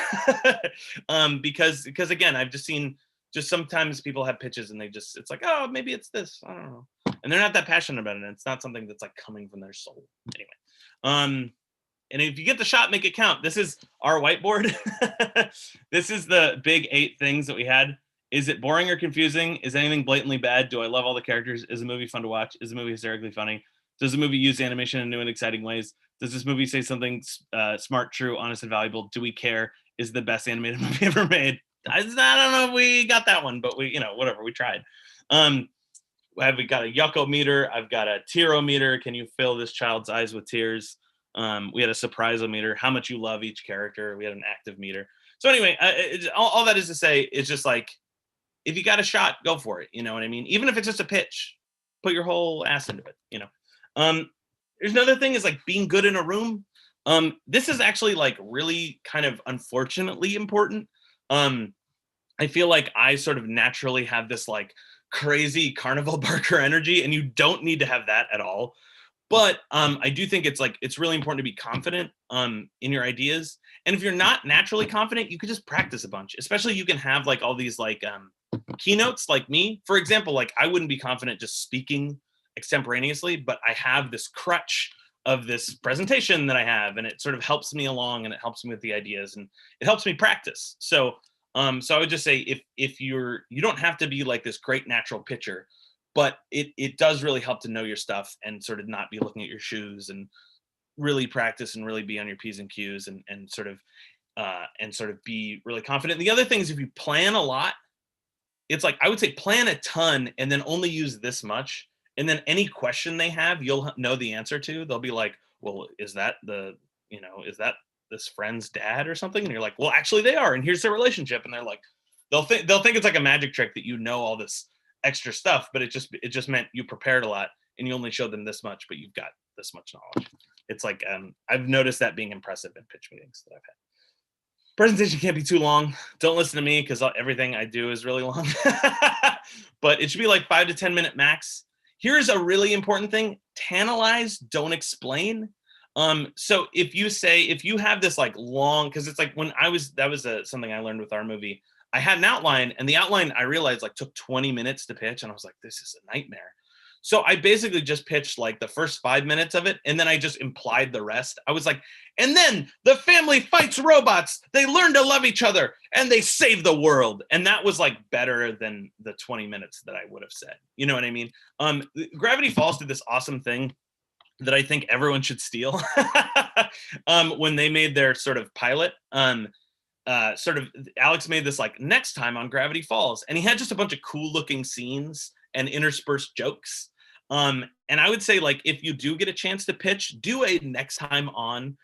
Because again, I've just seen sometimes people have pitches and it's like, oh, maybe it's this, I don't know. And they're not that passionate about it. And it's not something that's like coming from their soul. Anyway. And if you get the shot, make it count. This is our whiteboard. This is the big 8 things that we had. Is it boring or confusing? Is anything blatantly bad? Do I love all the characters? Is the movie fun to watch? Is the movie hysterically funny? Does the movie use animation in new and exciting ways? Does this movie say something smart, true, honest, and valuable? Do we care? Is the best animated movie ever made? I don't know if we got that one, but we, whatever, we tried. We got a Yucko meter. I've got a Tearo meter. Can you fill this child's eyes with tears? We had a surprise meter, how much you love each character. We had an active meter. So anyway, all that is to say, it's just like, if you got a shot, go for it. You know what I mean? Even if it's just a pitch, put your whole ass into it, you know? There's another thing is like being good in a room. This is actually like really kind of unfortunately important. I feel like I sort of naturally have this like crazy carnival barker energy, and you don't need to have that at all. But I do think it's really important to be confident in your ideas. And if you're not naturally confident, you could just practice a bunch. Especially you can have like all these like keynotes like me. For example, like I wouldn't be confident just speaking extemporaneously, but I have this crutch of this presentation that I have, and it sort of helps me along, and it helps me with the ideas, and it helps me practice. So I would just say if you don't have to be like this great natural pitcher, but it does really help to know your stuff and sort of not be looking at your shoes, and really practice and really be on your P's and Q's, and sort of be really confident. The other thing is, if you plan a lot, it's like, I would say plan a ton and then only use this much. And then any question they have, you'll know the answer to. They'll be like, well, is that this friend's dad or something? And you're like, well, actually they are. And here's their relationship. And they're like, they'll think it's like a magic trick that you know all this extra stuff, but it just meant you prepared a lot and you only showed them this much, but you've got this much knowledge. It's like, I've noticed that being impressive in pitch meetings that I've had. Presentation can't be too long. Don't listen to me, because everything I do is really long. But it should be like 5 to 10 minute max. Here's a really important thing: tantalize, don't explain. So if you have this like long, because it's like that was something I learned with our movie. I had an outline, and the outline I realized like took 20 minutes to pitch, and I was like, this is a nightmare. So I basically just pitched like the first 5 minutes of it, and then I just implied the rest. I was like, and then the family fights robots, they learn to love each other, and they save the world. And that was like better than the 20 minutes that I would have said. You know what I mean? Gravity Falls did this awesome thing that I think everyone should steal. When they made their sort of pilot, Alex made this like next time on Gravity Falls, and he had just a bunch of cool looking scenes and interspersed jokes. And I would say, like, if you do get a chance to pitch, do a next time on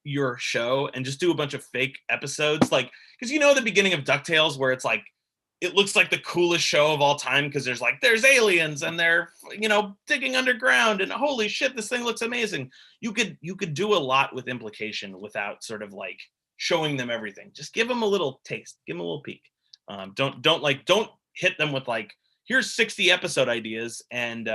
your show and just do a bunch of fake episodes. Like, because the beginning of DuckTales, where it's like, it looks like the coolest show of all time, because there's aliens and they're, digging underground, and holy shit, this thing looks amazing. You could do a lot with implication without sort of like showing them everything. Just give them a little taste, give them a little peek. Don't hit them with like, here's 60 episode ideas, and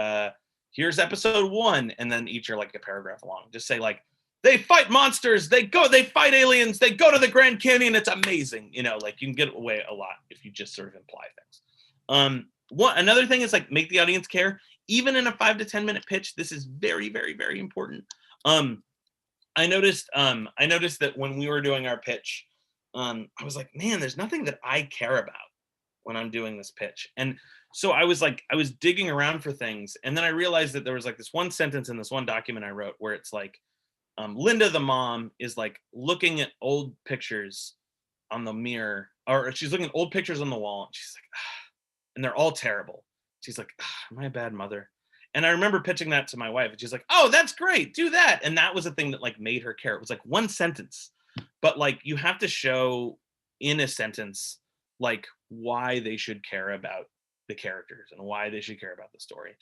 here's episode 1, and then each are like a paragraph long. Just say like, they fight monsters, they fight aliens, they go to the Grand Canyon, it's amazing. Like, you can get away a lot if you just sort of imply things. Another thing is, like, make the audience care. Even in a 5 to 10 minute pitch, this is very, very, very important. I noticed that when we were doing our pitch, I was like, man, there's nothing that I care about when I'm doing this pitch. And so I was digging around for things, and then I realized that there was like this one sentence in this one document I wrote where it's like, Linda, the mom, is like looking at old pictures on the mirror, or she's looking at old pictures on the wall, and she's like, and they're all terrible. She's like, am I a bad mother? And I remember pitching that to my wife, and she's like, oh, that's great, do that. And that was the thing that like made her care. It was like one sentence, but like, you have to show in a sentence like why they should care about the characters and why they should care about the story.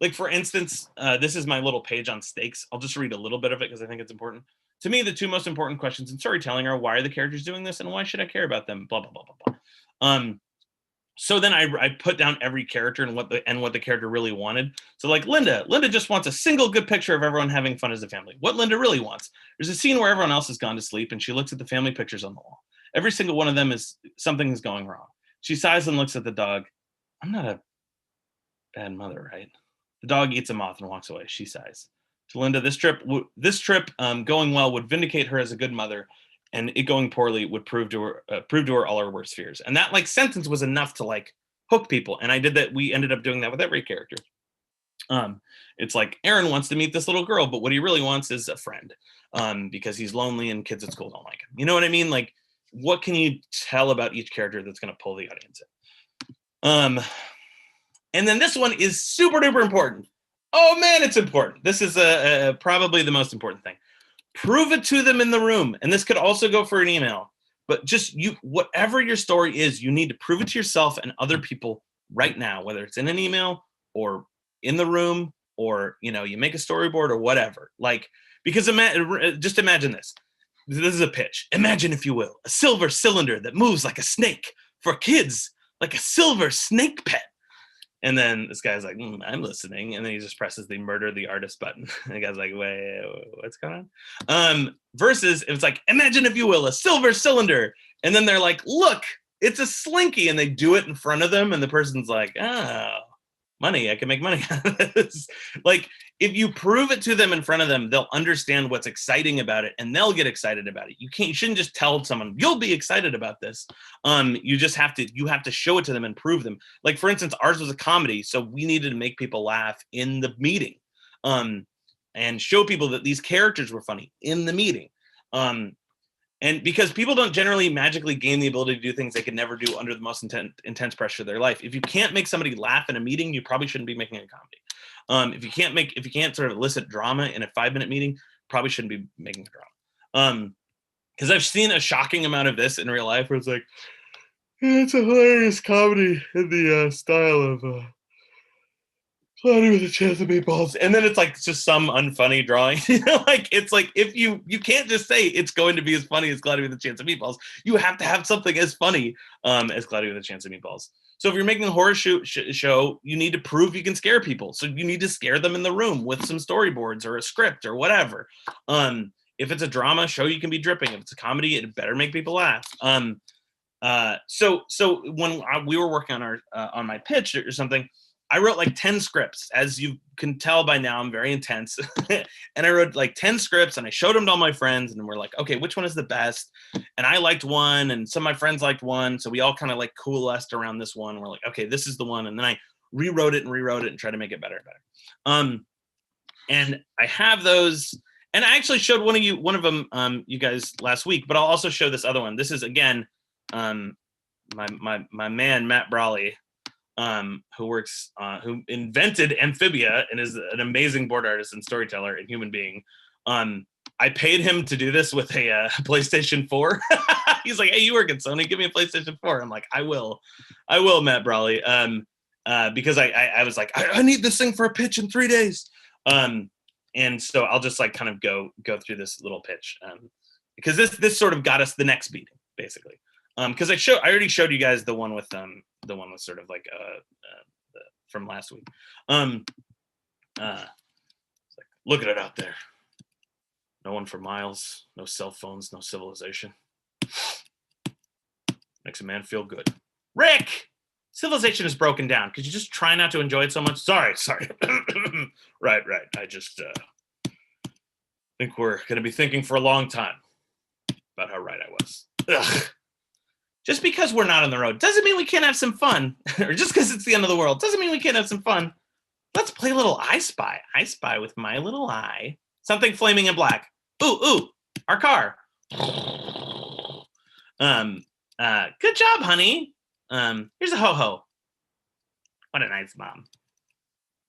Like, for instance, this is my little page on stakes. I'll just read a little bit of it because I think it's important. To me, the two most important questions in storytelling are, why are the characters doing this, and why should I care about them? Blah, blah, blah, blah, blah. So then I put down every character and what the character really wanted. So like Linda just wants a single good picture of everyone having fun as a family. What Linda really wants: there's a scene where everyone else has gone to sleep, and she looks at the family pictures on the wall. Every single one of them is something is going wrong. She sighs and looks at the dog. I'm not a bad mother, right? The dog eats a moth and walks away. She sighs. To Linda, this trip going well would vindicate her as a good mother, and it going poorly would prove to her all her worst fears. And that like sentence was enough to like hook people. And I did that. We ended up doing that with every character. It's like, Aaron wants to meet this little girl, but what he really wants is a friend, because he's lonely and kids at school don't like him. You know what I mean? Like, what can you tell about each character that's going to pull the audience in? And then this one is super duper important. Oh man, it's important. This is probably the most important thing. Prove it to them in the room. And this could also go for an email, but just whatever your story is, you need to prove it to yourself and other people right now, whether it's in an email or in the room, or, you make a storyboard or whatever. Like, because just imagine this. This is a pitch. Imagine, if you will, a silver cylinder that moves like a snake for kids, like a silver snake pet. And then this guy's like, I'm listening. And then he just presses the murder the artist button. And the guy's like, wait, what's going on? Versus, it's like, imagine, if you will, a silver cylinder. And then they're like, look, it's a slinky. And they do it in front of them. And the person's like, oh, money. I can make money out of this. Like, if you prove it to them in front of them, they'll understand what's exciting about it and they'll get excited about it. You shouldn't just tell someone you'll be excited about this. You just have to show it to them and prove them. Like, for instance, ours was a comedy, so we needed to make people laugh in the meeting, and show people that these characters were funny in the meeting. And because people don't generally magically gain the ability to do things they could never do under the most intense pressure of their life. If you can't make somebody laugh in a meeting, you probably shouldn't be making a comedy. If you can't sort of elicit drama in a 5-minute meeting, probably shouldn't be making a drama. Because I've seen a shocking amount of this in real life where it's like, it's a hilarious comedy in the style of Cloudy with a Chance of Meatballs, and then it's like just some unfunny drawing. Like, it's like, if you can't just say it's going to be as funny as Cloudy with a Chance of Meatballs, you have to have something as funny as Cloudy with a Chance of Meatballs. So if you're making a horror show, you need to prove you can scare people. So you need to scare them in the room with some storyboards or a script or whatever. If it's a drama show, you can be dripping. If it's a comedy, it better make people laugh. So when we were working on on my pitch or something, I wrote like 10 scripts. As you can tell by now, I'm very intense. And I wrote like 10 scripts and I showed them to all my friends and we're like, okay, which one is the best? And I liked one and some of my friends liked one. So we all kind of like coalesced around this one. We're like, okay, this is the one. And then I rewrote it and tried to make it better and better. And I have those, and I actually showed one of them, you guys last week, but I'll also show this other one. This is, again, my man, Matt Brawley, who invented Amphibia and is an amazing board artist and storyteller and human being. I paid him to do this with a PlayStation 4. He's like, hey, you work at Sony, give me a PlayStation 4. I'm like, I will, Matt Brawley. Because I was like, I need this thing for a pitch in 3 days. And so I'll just like kind of go through this little pitch. Because this sort of got us the next meeting, basically. Because I already showed you guys the one with sort of like from last week. It's like, look at it out there. No one for miles, no cell phones, no civilization. Makes a man feel good. Rick, civilization is broken down. Could you just try not to enjoy it so much? Sorry. Right. I just think we're going to be thinking for a long time about how right I was. Ugh. Just because we're not on the road doesn't mean we can't have some fun. Or just because it's the end of the world doesn't mean we can't have some fun. Let's play a little I Spy. I Spy with my little eye. Something flaming and black. Ooh, our car. Good job, honey. Here's a ho-ho. What a nice mom.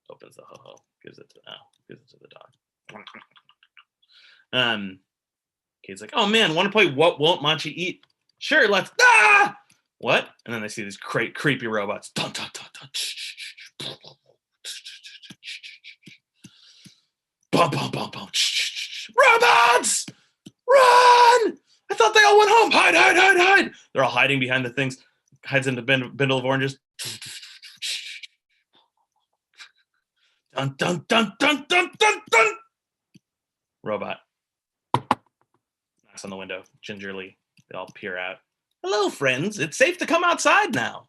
Opens the ho-ho. Gives it to the dog. Kid's like, oh man, want to play What Won't Machi Eat? Sure, let's. Ah! What? And then they see these creepy robots. Dun, dun, dun, dun. Bum, bum, bum, bum. Robots! Run! I thought they all went home. Hide. They're all hiding behind the things. Hides in the bundle of oranges. Dun, dun, dun, dun, dun, dun, dun. Robot. Knocks on the window gingerly. They all peer out. Hello, friends. It's safe to come outside now.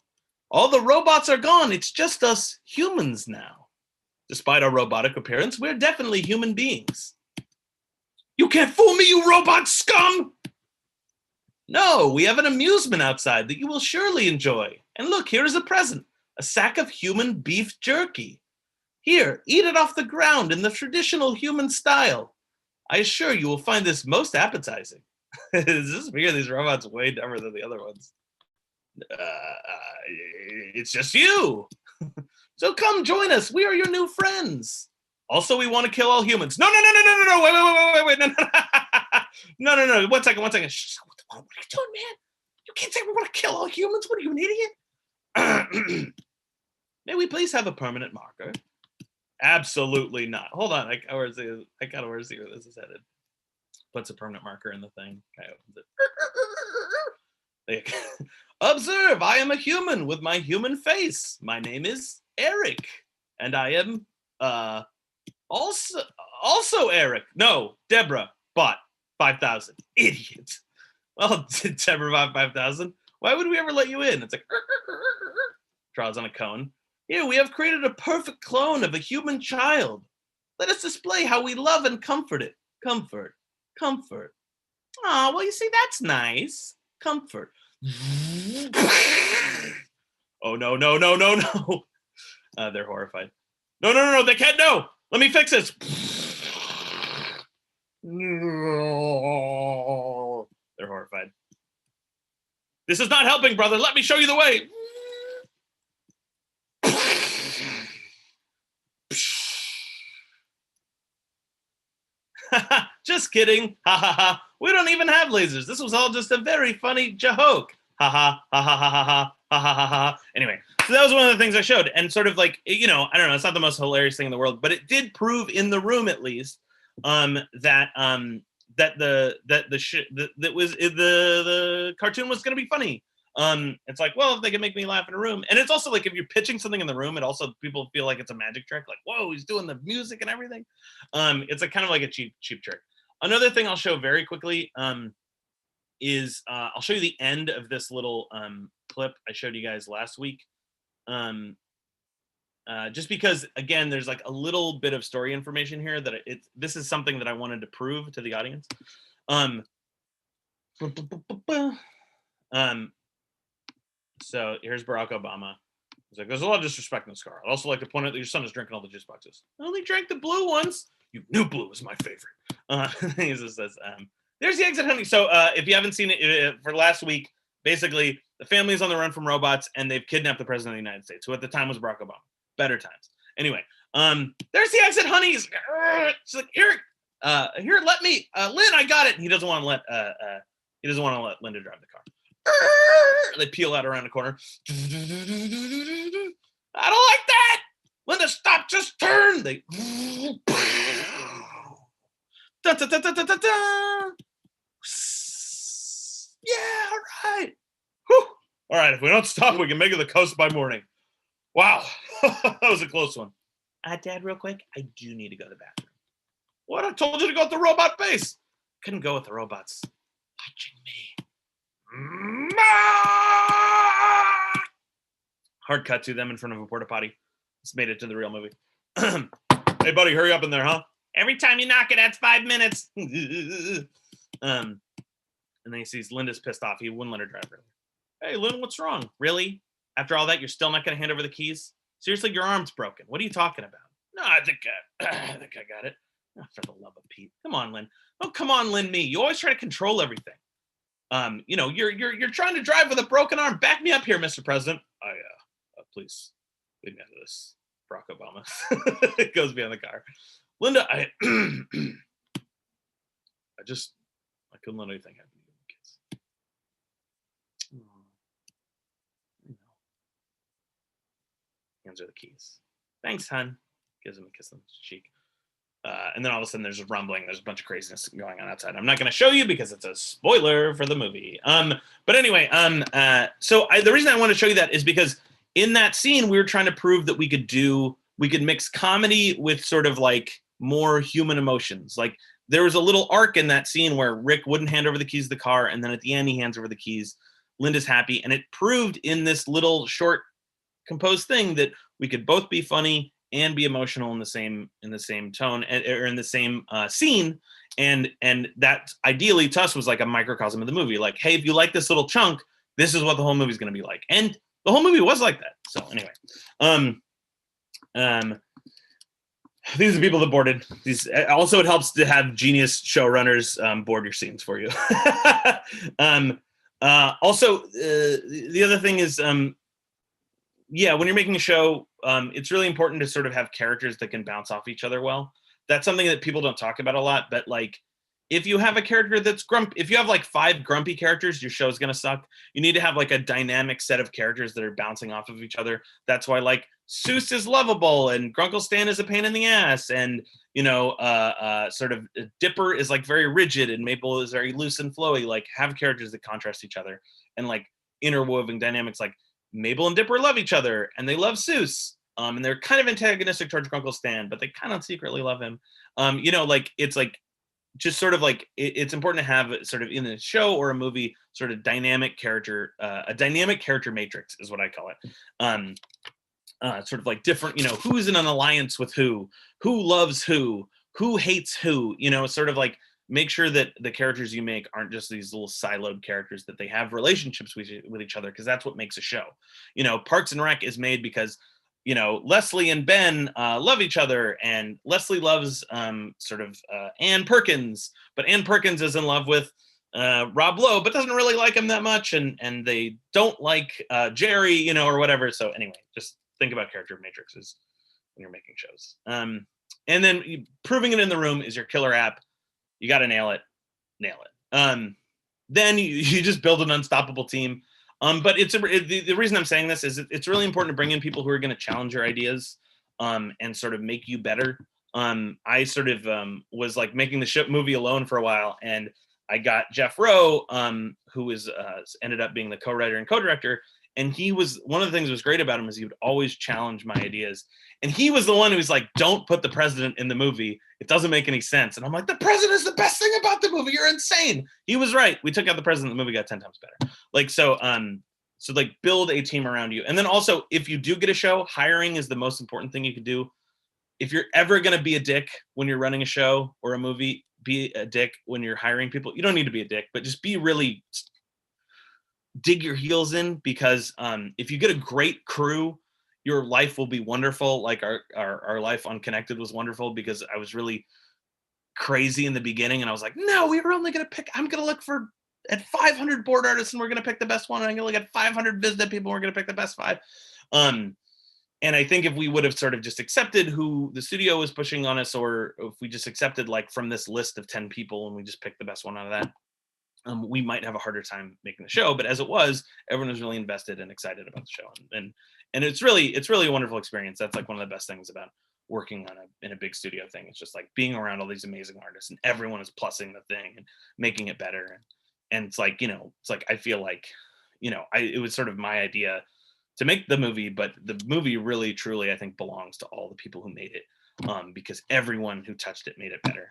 All the robots are gone. It's just us humans now. Despite our robotic appearance, we're definitely human beings. You can't fool me, you robot scum! No, we have an amusement outside that you will surely enjoy. And look, here is a present. A sack of human beef jerky. Here, eat it off the ground in the traditional human style. I assure you will find this most appetizing. Is this weird? These robots are way dumber than the other ones. It's just you. So come join us. We are your new friends. Also, we want to kill all humans. No. Wait. No. One second. Shh, what are you doing, man? You can't say we want to kill all humans. What are you, an idiot? May we please have a permanent marker? Absolutely not. Hold on. I kind of want to see where this is headed. Puts a permanent marker in the thing. I opens it. Observe, I am a human with my human face. My name is Eric, and I am also Eric. No, Deborah bought 5,000. Idiot. Well, Deborah bought 5,000. Why would we ever let you in? It's like draws on a cone. Here we have created a perfect clone of a human child. Let us display how we love and comfort it. Comfort, comfort. Oh, well, you see, that's nice. Comfort. Oh, no, no, no, no, no. They're horrified. No, no, no, no, they can't. No, let me fix this. They're horrified. This is not helping, brother. Let me show you the way. Just kidding. Ha ha ha. We don't even have lasers. This was all just a very funny joke. Ha ha ha ha ha ha ha ha ha ha ha. Anyway, so that was one of the things I showed, and sort of like, you know, I don't know, it's not the most hilarious thing in the world, but it did prove in the room at least that the cartoon was going to be funny. It's like, well, if they can make me laugh in a room, and it's also like if you're pitching something in the room, it also people feel like it's a magic trick, like, whoa, he's doing the music and everything. It's like kind of like a cheap trick. Another thing I'll show very quickly is I'll show you the end of this little clip I showed you guys last week. Just because, again, there's like a little bit of story information here that this is something that I wanted to prove to the audience. So here's Barack Obama. He's like, there's a lot of disrespect in this car. I'd also like to point out that your son is drinking all the juice boxes. I only drank the blue ones. You knew blue was my favorite. He just says, there's the exit, honey. So if you haven't seen it for last week, basically the family is on the run from robots and they've kidnapped the president of the United States, who at the time was Barack Obama. Better times. Anyway, there's the exit, honey. She's like, here, let me, Lynn, I got it. And he doesn't want to let Linda drive the car. They peel out around the corner. I don't like that. Linda, stop, just turn. They da, da, da, da, da, da. Yeah, all right. Whew. All right, if we don't stop, we can make it to the coast by morning. Wow, that was a close one. Dad, real quick, I do need to go to the bathroom. What? I told you to go with the robot base. Couldn't go with the robots. Watching me. Hard cut to them in front of a porta potty. It's made it to the real movie. Hey, buddy, hurry up in there, huh? Every time you knock it, that's 5 minutes. And then he sees Linda's pissed off. He wouldn't let her drive her. Hey, Lynn, what's wrong? Really? After all that, you're still not going to hand over the keys? Seriously, your arm's broken. What are you talking about? No, I think I got it. Oh, for the love of Pete. Come on, Lynn. Oh, come on, Lynn, me. You always try to control everything. You know, you're trying to drive with a broken arm. Back me up here, Mr. President. Please leave me out of this, Barack Obama. It goes behind the car. Linda, I couldn't let anything happen to you kids. Hands her the keys. Thanks, hon. Gives him a kiss on the cheek. And then all of a sudden there's a rumbling. There's a bunch of craziness going on outside. I'm not going to show you because it's a spoiler for the movie. But anyway, so the reason I want to show you that is because in that scene, we were trying to prove that we could mix comedy with sort of like more human emotions. Like there was a little arc in that scene where Rick wouldn't hand over the keys to the car. And then at the end, he hands over the keys. Linda's happy. And it proved in this little short composed thing that we could both be funny and be emotional in the same tone or in the same scene, and that ideally to us was like a microcosm of the movie. Like, hey, if you like this little chunk, this is what the whole movie's going to be like, and the whole movie was like that. So anyway, these are the people that boarded these. Also, it helps to have genius showrunners board your scenes for you. Also, the other thing is, yeah, when you're making a show, it's really important to sort of have characters that can bounce off each other well. That's something that people don't talk about a lot, but like if you have a character that's grumpy, if you have like 5 grumpy characters, your show's going to suck. You need to have like a dynamic set of characters that are bouncing off of each other. That's why like Seuss is lovable and Grunkle Stan is a pain in the ass. And, you know, sort of Dipper is like very rigid and Maple is very loose and flowy. Like have characters that contrast each other and like interwoven dynamics. Like Mabel and Dipper love each other and they love Seuss. And they're kind of antagonistic towards Grunkle Stan, but they kind of secretly love him. You know, like it's like just sort of like it's important to have sort of in a show or a movie sort of dynamic character, a dynamic character matrix is what I call it. sort of like different, who's in an alliance with who loves who hates who, sort of like make sure that the characters you make aren't just these little siloed characters, that they have relationships with each other, because that's what makes a show. Parks and Rec is made because Leslie and Ben love each other, and Leslie loves Ann Perkins, but Ann Perkins is in love with Rob Lowe, but doesn't really like him that much, and they don't like Jerry, or whatever. So anyway, just think about character matrices when you're making shows. And then proving it in the room is your killer app. You got to nail it. Then you just build an unstoppable team. But the reason I'm saying this is it's really important to bring in people who are going to challenge your ideas and sort of make you better. I sort of was like making the movie alone for a while, and I got Jeff Rowe, who ended up being the co-writer and co-director. And one of the things that was great about him is he would always challenge my ideas. And he was the one who was like, don't put the president in the movie. It doesn't make any sense. And I'm like, the president is the best thing about the movie. You're insane. He was right. We took out the president. The movie got 10 times better. Like, so like build a team around you. And then also, if you do get a show, hiring is the most important thing you can do. If you're ever going to be a dick when you're running a show or a movie, be a dick when you're hiring people. You don't need to be a dick, but just be really dig your heels in, because if you get a great crew, your life will be wonderful. Like our life on Connected was wonderful, because I was really crazy in the beginning, and I was like, no, we were only going to pick, I'm going to look at 500 board artists, and we're going to pick the best one. And I'm going to look at 500 Vizda people, and we're going to pick the best 5. And I think if we would have sort of just accepted who the studio was pushing on us, or if we just accepted like from this list of 10 people and we just picked the best one out of that, we might have a harder time making the show. But as it was, everyone was really invested and excited about the show. And it's really a wonderful experience. That's like one of the best things about working in a big studio thing. It's just like being around all these amazing artists, and everyone is plussing the thing and making it better. And it's like, I feel like, it was sort of my idea to make the movie, but the movie really, truly, I think, belongs to all the people who made it, because everyone who touched it made it better.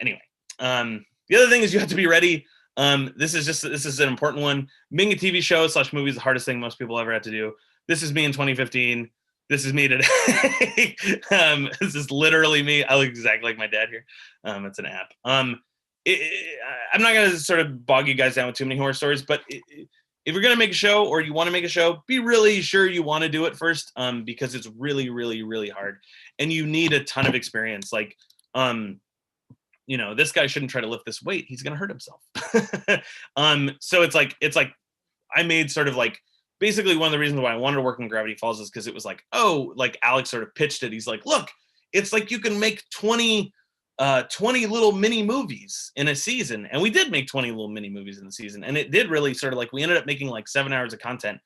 Anyway, the other thing is you have to be ready. This is an important one. Being a TV show / movie is the hardest thing most people ever had to do. This is me in 2015. This is me today. This is literally me. I look exactly like my dad here. It's an app. I'm not going to sort of bog you guys down with too many horror stories, but if you're going to make a show, or you want to make a show, be really sure you want to do it first, because it's really, really, really hard, and you need a ton of experience. Like, this guy shouldn't try to lift this weight. He's going to hurt himself. So it's like I made sort of like, basically one of the reasons why I wanted to work on Gravity Falls is because it was like, like Alex sort of pitched it. He's like, look, it's like you can make 20 little mini movies in a season. And we did make 20 little mini movies in the season. And it did really sort of like, we ended up making like 7 hours of content.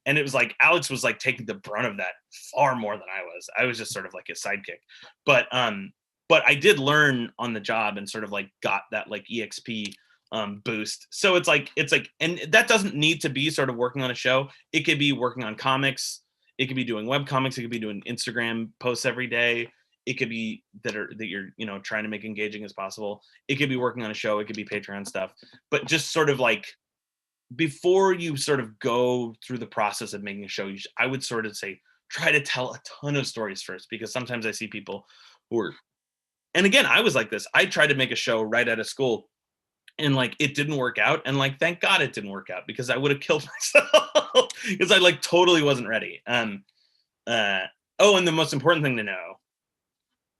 And it was like, Alex was like taking the brunt of that far more than I was. I was just sort of like his sidekick. But I did learn on the job and sort of like got that like EXP boost. So it's like, and that doesn't need to be sort of working on a show. It could be working on comics. It could be doing web comics. It could be doing Instagram posts every day. It could be that you're, trying to make engaging as possible. It could be working on a show. It could be Patreon stuff, but just sort of like, before you sort of go through the process of making a show, I would sort of say, try to tell a ton of stories first, because sometimes I see people who are, and again, I was like this. I tried to make a show right out of school, and like, it didn't work out. And like, thank God it didn't work out, because I would have killed myself because I like totally wasn't ready. And the most important thing to know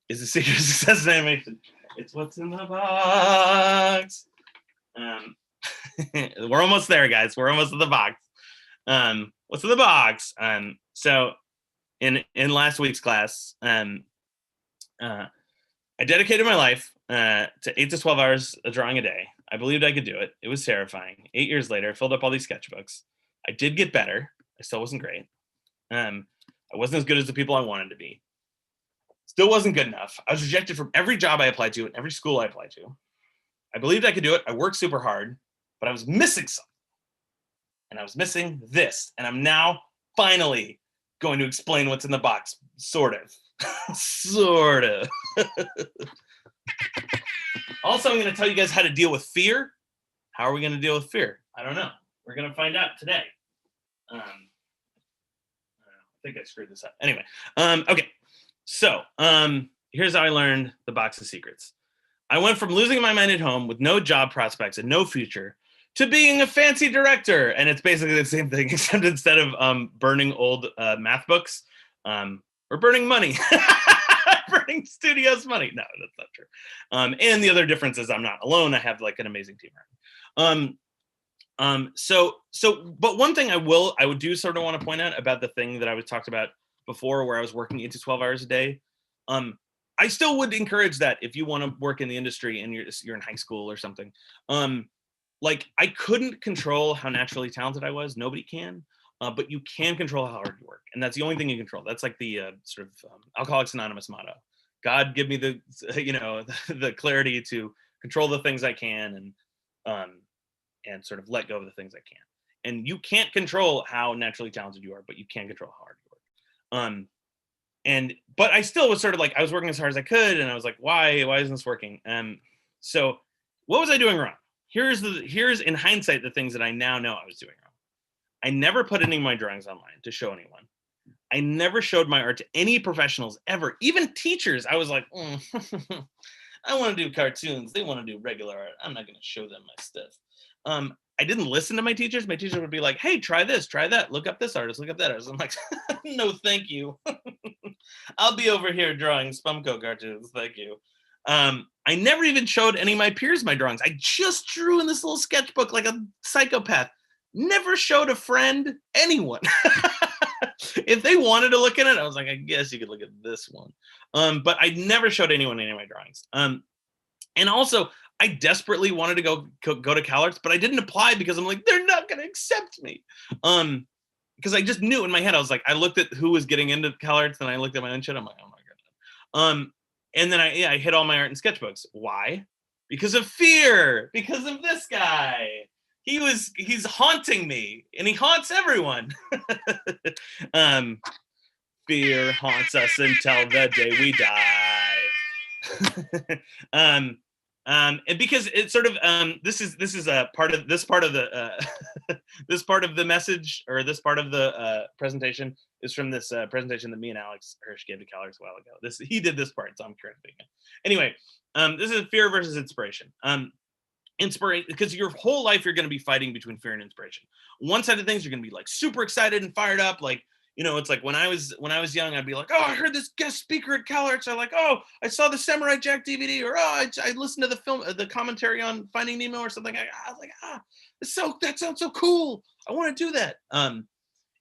is the secret of success in animation. It's what's in the box. We're almost there, guys. We're almost at the box. What's in the box? So in last week's class, I dedicated my life to 8 to 12 hours of drawing a day. I believed I could do it. It was terrifying. 8 years later, I filled up all these sketchbooks. I did get better. I still wasn't great. I wasn't as good as the people I wanted to be. Still wasn't good enough. I was rejected from every job I applied to and every school I applied to. I believed I could do it. I worked super hard, but I was missing something. And I was missing this. And I'm now finally going to explain what's in the box. Sort of. Sort of. Also, I'm going to tell you guys how to deal with fear. How are we going to deal with fear? I don't know. We're going to find out today. think I screwed this up. Anyway, okay. So here's how I learned the box of secrets. I went from losing my mind at home with no job prospects and no future to being a fancy director. And it's basically the same thing, except instead of burning old math books, we're burning money. Burning studios money. No, that's not true. And the other difference is I'm not alone. I have like an amazing team around me. But one thing I would do sort of want to point out about the thing that I was talked about before, where I was working 8 to 12 hours a day. I still would encourage that if you want to work in the industry and you're in high school or something. Like I couldn't control how naturally talented I was. Nobody can. But you can control how hard you work, and that's the only thing you control. That's like the sort of Alcoholics Anonymous motto: God, give me the the clarity to control the things I can, and sort of let go of the things I can't. And you can't control how naturally talented you are, but you can control how hard you work. But I still was sort of like, I was working as hard as I could, and I was like, why isn't this working? So what was I doing wrong? Here's in hindsight the things that I now know I was doing wrong. I never put any of my drawings online to show anyone. I never showed my art to any professionals ever, even teachers. I was like, I want to do cartoons. They want to do regular art. I'm not going to show them my stuff. I didn't listen to my teachers. My teachers would be like, hey, try this, try that. Look up this artist, look up that artist. I'm like, no, thank you. I'll be over here drawing Spumco cartoons. Thank you. I never even showed any of my peers my drawings. I just drew in this little sketchbook like a psychopath. Never showed a friend, anyone. If they wanted to look at it, I was like, I guess you could look at this one. But I never showed anyone any of my drawings. And also, I desperately wanted to go to CalArts, but I didn't apply because I'm like, they're not going to accept me. Because I just knew in my head, I was like, I looked at who was getting into CalArts, and I looked at my own shit. I'm like, oh my god. And then I hit all my art in sketchbooks. Why? Because of fear. Because of this guy. He's haunting me, and he haunts everyone. Fear haunts us until the day we die. And because it's sort of this is a part of the this part of the message, or this part of the presentation is from this presentation that me and Alex Hirsch gave to CalArts a while ago. He did this part, so I'm correcting it. Anyway, this is fear versus inspiration. Inspiration, because your whole life you're going to be fighting between fear and inspiration. One side of things, you're going to be like super excited and fired up, like, you know, it's like when I was young, I'd be like, oh, I heard this guest speaker at CalArts. I'm like, oh, I saw the Samurai Jack DVD, or oh, I listened to the film, the commentary on Finding Nemo or something. I was like, that sounds so cool. I want to do that. And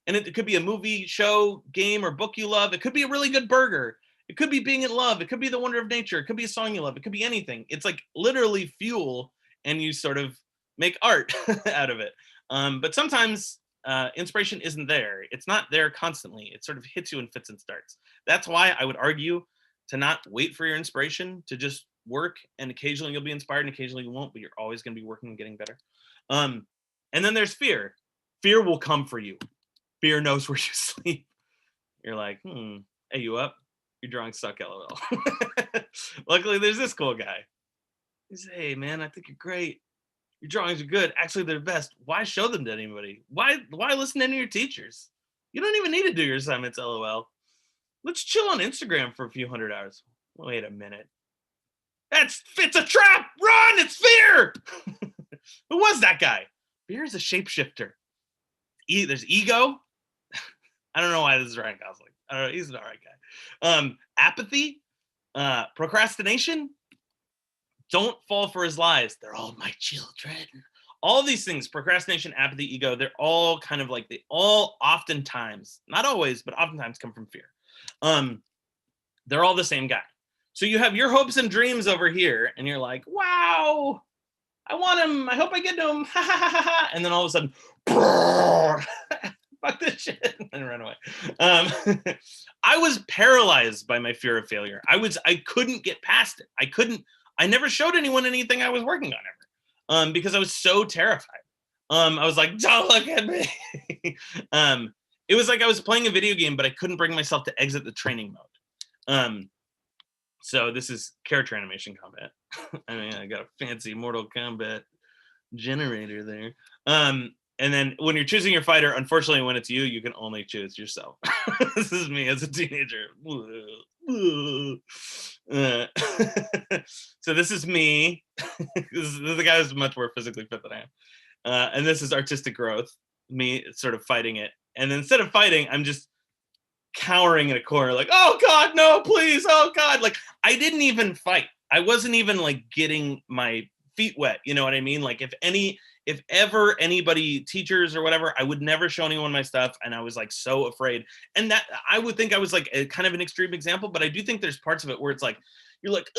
it could be a movie, show, game, or book you love. It could be a really good burger. It could be being in love. It could be the wonder of nature. It could be a song you love. It could be anything. It's like literally fuel, and you sort of make art out of it. But sometimes inspiration isn't there. It's not there constantly. It sort of hits you in fits and starts. That's why I would argue to not wait for your inspiration, to just work, and occasionally you'll be inspired and occasionally you won't, but you're always going to be working and getting better. And then there's fear. Fear will come for you. Fear knows where you sleep. You're like, hey, you up? Your drawings suck, LOL. Luckily, there's this cool guy. He says, hey, man, I think you're great. Your drawings are good. Actually, they're best. Why show them to anybody? Why listen to any of your teachers? You don't even need to do your assignments, LOL. Let's chill on Instagram for a few hundred hours. Wait a minute. It's a trap. Run, it's fear. Who was that guy? Fear is a shapeshifter. There's ego. I don't know why this is Ryan Gosling. I don't know. He's an all right guy. Apathy, procrastination. Don't fall for his lies. They're all my children. All these things, procrastination, apathy, ego, they're all kind of like, they all oftentimes, not always, but oftentimes come from fear. They're all the same guy. So you have your hopes and dreams over here, and you're like, wow, I want him. I hope I get to him. Ha ha ha ha ha. And then all of a sudden, fuck this shit, and run away. I was paralyzed by my fear of failure. I couldn't get past it. I never showed anyone anything I was working on ever, because I was so terrified. I was like, don't look at me. It was like I was playing a video game, but I couldn't bring myself to exit the training mode. So this is character animation combat. I mean, I got a fancy Mortal Kombat generator there. And then when you're choosing your fighter, unfortunately, when it's you, you can only choose yourself. This is me as a teenager. So this is me. This is the guy who's much more physically fit than I am. And this is artistic growth, me sort of fighting it. And then instead of fighting, I'm just cowering in a corner, like, oh God, no, please, oh God. Like, I didn't even fight. I wasn't even like getting my feet wet. You know what I mean? Like, if ever anybody, teachers or whatever, I would never show anyone my stuff. And I was like so afraid. And that I would think I was like a kind of an extreme example, but I do think there's parts of it where it's like, you're like,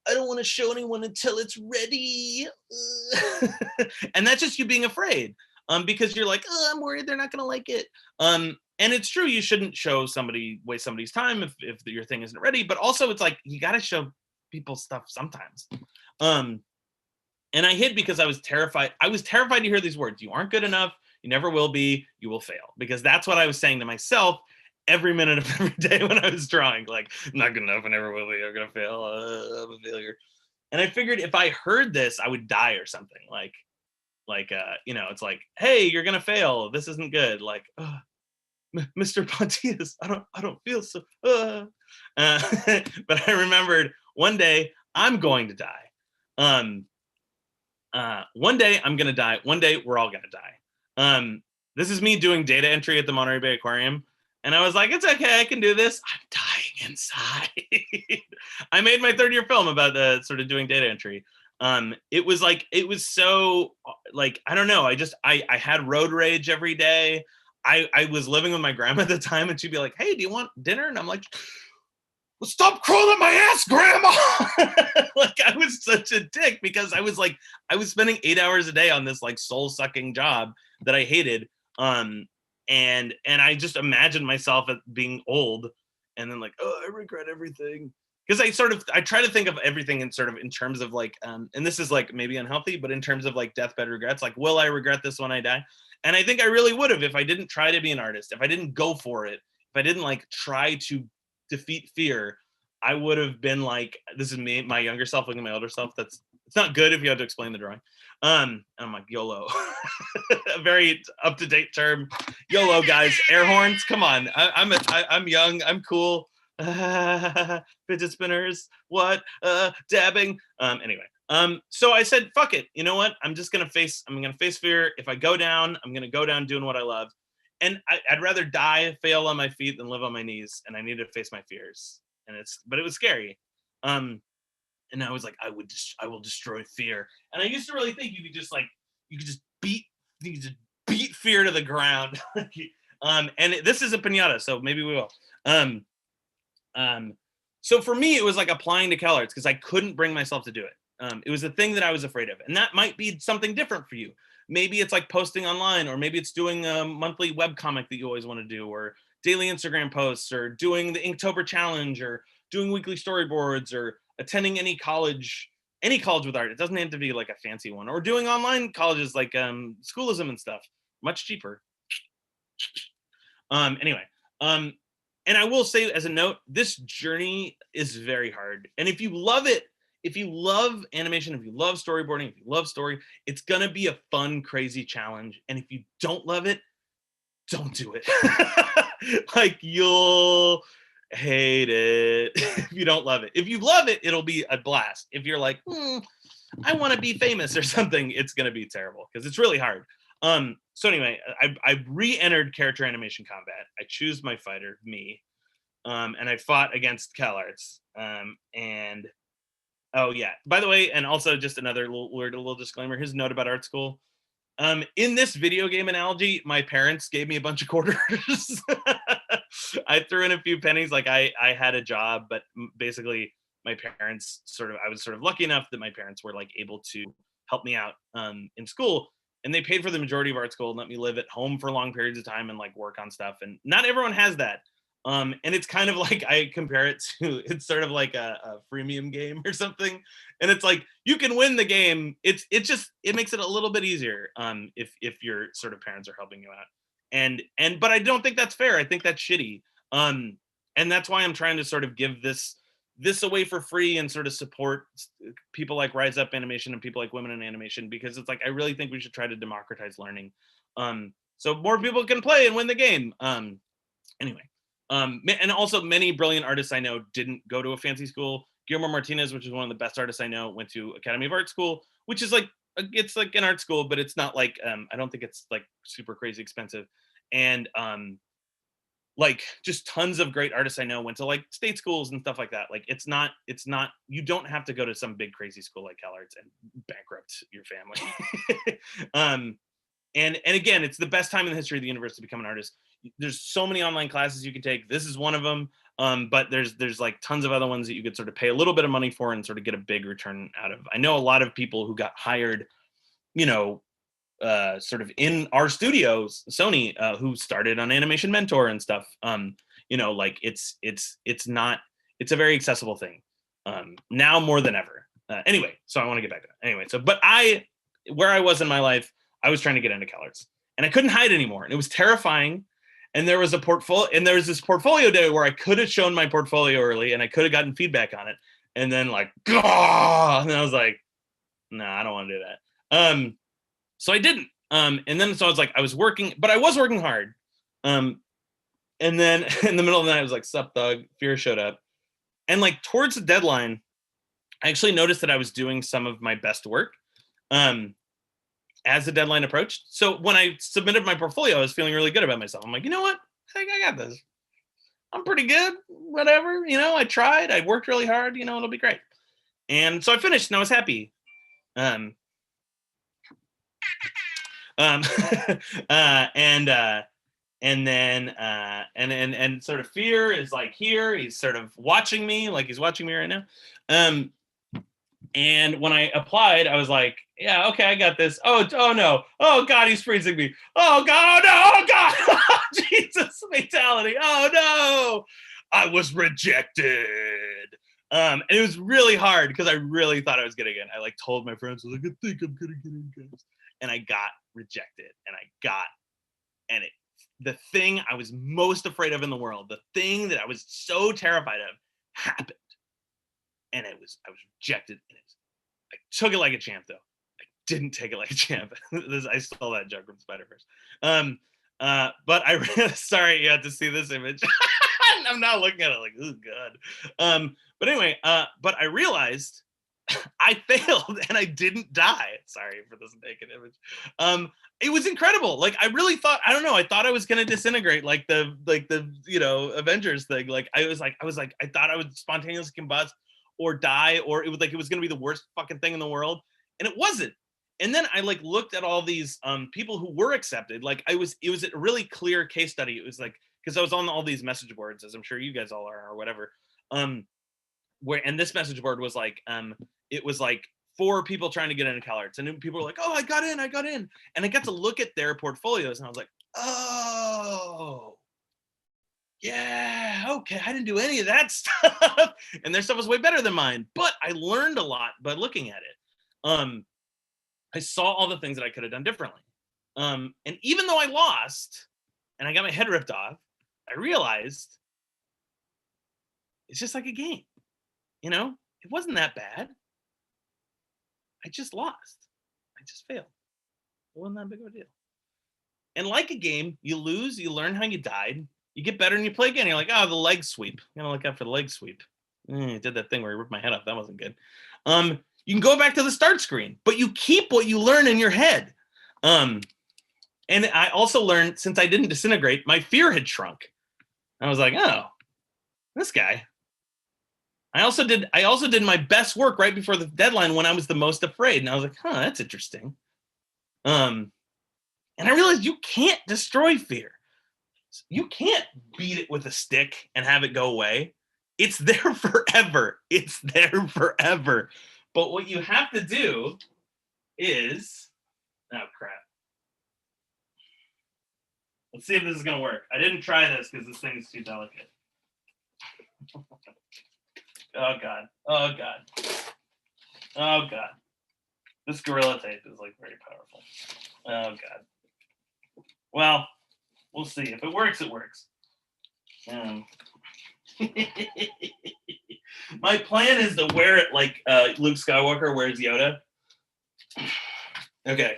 I don't want to show anyone until it's ready. And that's just you being afraid. Because you're like, oh, I'm worried they're not gonna like it. And it's true, you shouldn't waste somebody's time if your thing isn't ready. But also, it's like you got to show people stuff sometimes. And I hid because I was terrified. I was terrified to hear these words: "You aren't good enough. You never will be. You will fail." Because that's what I was saying to myself every minute of every day when I was drawing. Like, I'm not good enough. I never will be. I'm gonna fail. I'm a failure. And I figured if I heard this, I would die or something. Like it's like, hey, you're gonna fail, this isn't good. Like, Mr. Pontius, I don't feel so but I remembered one day I'm going to die. One day I'm gonna die, one day we're all gonna die. This is me doing data entry at the Monterey Bay Aquarium, and I was like, it's okay, I can do this. I'm dying inside. I made my 3rd year film about sort of doing data entry. It was so like, I don't know. I had road rage every day. I was living with my grandma at the time, and she'd be like, hey, do you want dinner? And I'm like, well, stop crawling my ass, grandma. Like, I was such a dick because I was spending 8 hours a day on this like soul sucking job that I hated. And I just imagined myself as being old and then like, oh, I regret everything. Because I try to think of everything in terms of like, and this is like maybe unhealthy, but in terms of like deathbed regrets, like, will I regret this when I die? And I think I really would have if I didn't try to be an artist, if I didn't go for it, if I didn't like try to defeat fear, I would have been like, this is me, my younger self looking at my older self. It's not good if you have to explain the drawing. And I'm like, YOLO. A very up-to-date term. YOLO, guys. Air horns, come on. I'm young, I'm cool. Fidget spinners, what? Dabbing. Anyway, so I said, fuck it. You know what? I'm gonna face fear. If I go down, I'm gonna go down doing what I love. And I'd rather die, fail on my feet than live on my knees. And I needed to face my fears. But it was scary. And I was like, I will destroy fear. And I used to really think you could just beat fear to the ground. And this is a pinata, so maybe we will. So for me, it was like applying to CalArts because I couldn't bring myself to do it. It was a thing that I was afraid of. And that might be something different for you. Maybe it's like posting online, or maybe it's doing a monthly webcomic that you always want to do, or daily Instagram posts, or doing the Inktober challenge, or doing weekly storyboards, or attending any college with art. It doesn't have to be like a fancy one, or doing online colleges like Schoolism and stuff, much cheaper. Anyway, and I will say as a note, this journey is very hard. And if you love it, if you love animation, if you love storyboarding, if you love story, it's gonna be a fun, crazy challenge. And if you don't love it, don't do it. Like, you'll hate it if you don't love it. If you love it, it'll be a blast. If you're like, I want to be famous or something, it's gonna be terrible because it's really hard. So anyway, I re-entered character animation combat. I choose my fighter, me, and I fought against CalArts. And oh yeah, by the way, and also just another little disclaimer. Here's a note about art school. In this video game analogy, my parents gave me a bunch of quarters. I threw in a few pennies. Like I had a job, but basically my parents I was sort of lucky enough that my parents were like able to help me out in school. And they paid for the majority of art school and let me live at home for long periods of time and like work on stuff. And not everyone has that. And it's kind of like, I compare it to, it's sort of like a freemium game or something. And it's like, you can win the game. It makes it a little bit easier if your sort of parents are helping you out. But I don't think that's fair. I think that's shitty. And that's why I'm trying to sort of give this away for free and sort of support people like Rise Up Animation and people like Women in Animation, because it's like, I really think we should try to democratize learning. So more people can play and win the game. Anyway, and also many brilliant artists I know didn't go to a fancy school. Guillermo Martinez, which is one of the best artists I know, went to Academy of Art School, which is like, it's like an art school, but it's not like, I don't think it's like super crazy expensive. And like just tons of great artists I know went to like state schools and stuff like that. Like it's not, you don't have to go to some big crazy school like CalArts and bankrupt your family. And again, it's the best time in the history of the universe to become an artist. There's so many online classes you can take. This is one of them. But there's like tons of other ones that you could sort of pay a little bit of money for and sort of get a big return out of. I know a lot of people who got hired, you know, sort of in our studios, Sony, who started on Animation Mentor and stuff. You know, like it's a very accessible thing now more than ever. Anyway, so I want to get back to that. Anyway, so but where I was in my life, I was trying to get into CalArts and I couldn't hide anymore, and it was terrifying. And there was this portfolio day where I could have shown my portfolio early and I could have gotten feedback on it. And then like, Gah! And I was like, no, I don't want to do that. So I didn't. And then, so I was like, I was working, but I was working hard. And then in the middle of the night, I was like, sup, thug, Fear showed up. And like towards the deadline, I actually noticed that I was doing some of my best work as the deadline approached. So when I submitted my portfolio, I was feeling really good about myself. I'm like, you know what? I think I got this. I'm pretty good, whatever. You know, I tried, I worked really hard, you know, it'll be great. And so I finished and I was happy. And then sort of Fear is like here, he's sort of watching me, like he's watching me right now. And when I applied, I was like, yeah, okay, I got this. Oh no. Oh God, he's freezing me. Oh God, oh no, oh God. Jesus, fatality. Oh no. I was rejected. And it was really hard because I really thought I was getting in. I like told my friends, I was like, I think I'm gonna get in, guys. And I got rejected. And the thing I was most afraid of in the world, the thing that I was so terrified of happened. And I was rejected. And I took it like a champ, though. I didn't take it like a champ. I stole that joke from Spider-Verse. But I sorry you had to see this image. I'm now looking at it like, oh God. But anyway, but I realized I failed and I didn't die. Sorry for this naked image. It was incredible. Like I really thought, I don't know, I thought I was gonna disintegrate like the you know Avengers thing. Like I thought I would spontaneously combust or die, or it was gonna be the worst fucking thing in the world, and it wasn't. And then I like looked at all these people who were accepted. Like it was a really clear case study. It was like, because I was on all these message boards, as I'm sure you guys all are or whatever. And this message board was like, it was like 4 people trying to get into CalArts, and people were like, oh, I got in, and I got to look at their portfolios, and I was like, oh. Yeah, okay, I didn't do any of that stuff. And their stuff was way better than mine, but I learned a lot by looking at it. I saw all the things that I could have done differently. And even though I lost and I got my head ripped off, I realized it's just like a game, you know? It wasn't that bad. I just lost. I just failed. It wasn't that big of a deal. And like a game, you lose, you learn how you died, you get better and you play again. You're like, oh, the leg sweep. You gotta look out for the leg sweep. I did that thing where I ripped my head off. That wasn't good. You can go back to the start screen, but you keep what you learn in your head. And I also learned, since I didn't disintegrate, my fear had shrunk. I was like, oh, this guy. I also did my best work right before the deadline when I was the most afraid. And I was like, huh, that's interesting. And I realized you can't destroy fear. You can't beat it with a stick and have it go away. It's there forever. It's there forever. But what you have to do is, oh crap. Let's see if this is gonna work. I didn't try this because this thing is too delicate. Oh God. Oh God. Oh God. This Gorilla Tape is like very powerful. Oh God. Well, we'll see. If it works, it works. My plan is to wear it like Luke Skywalker wears Yoda. Okay,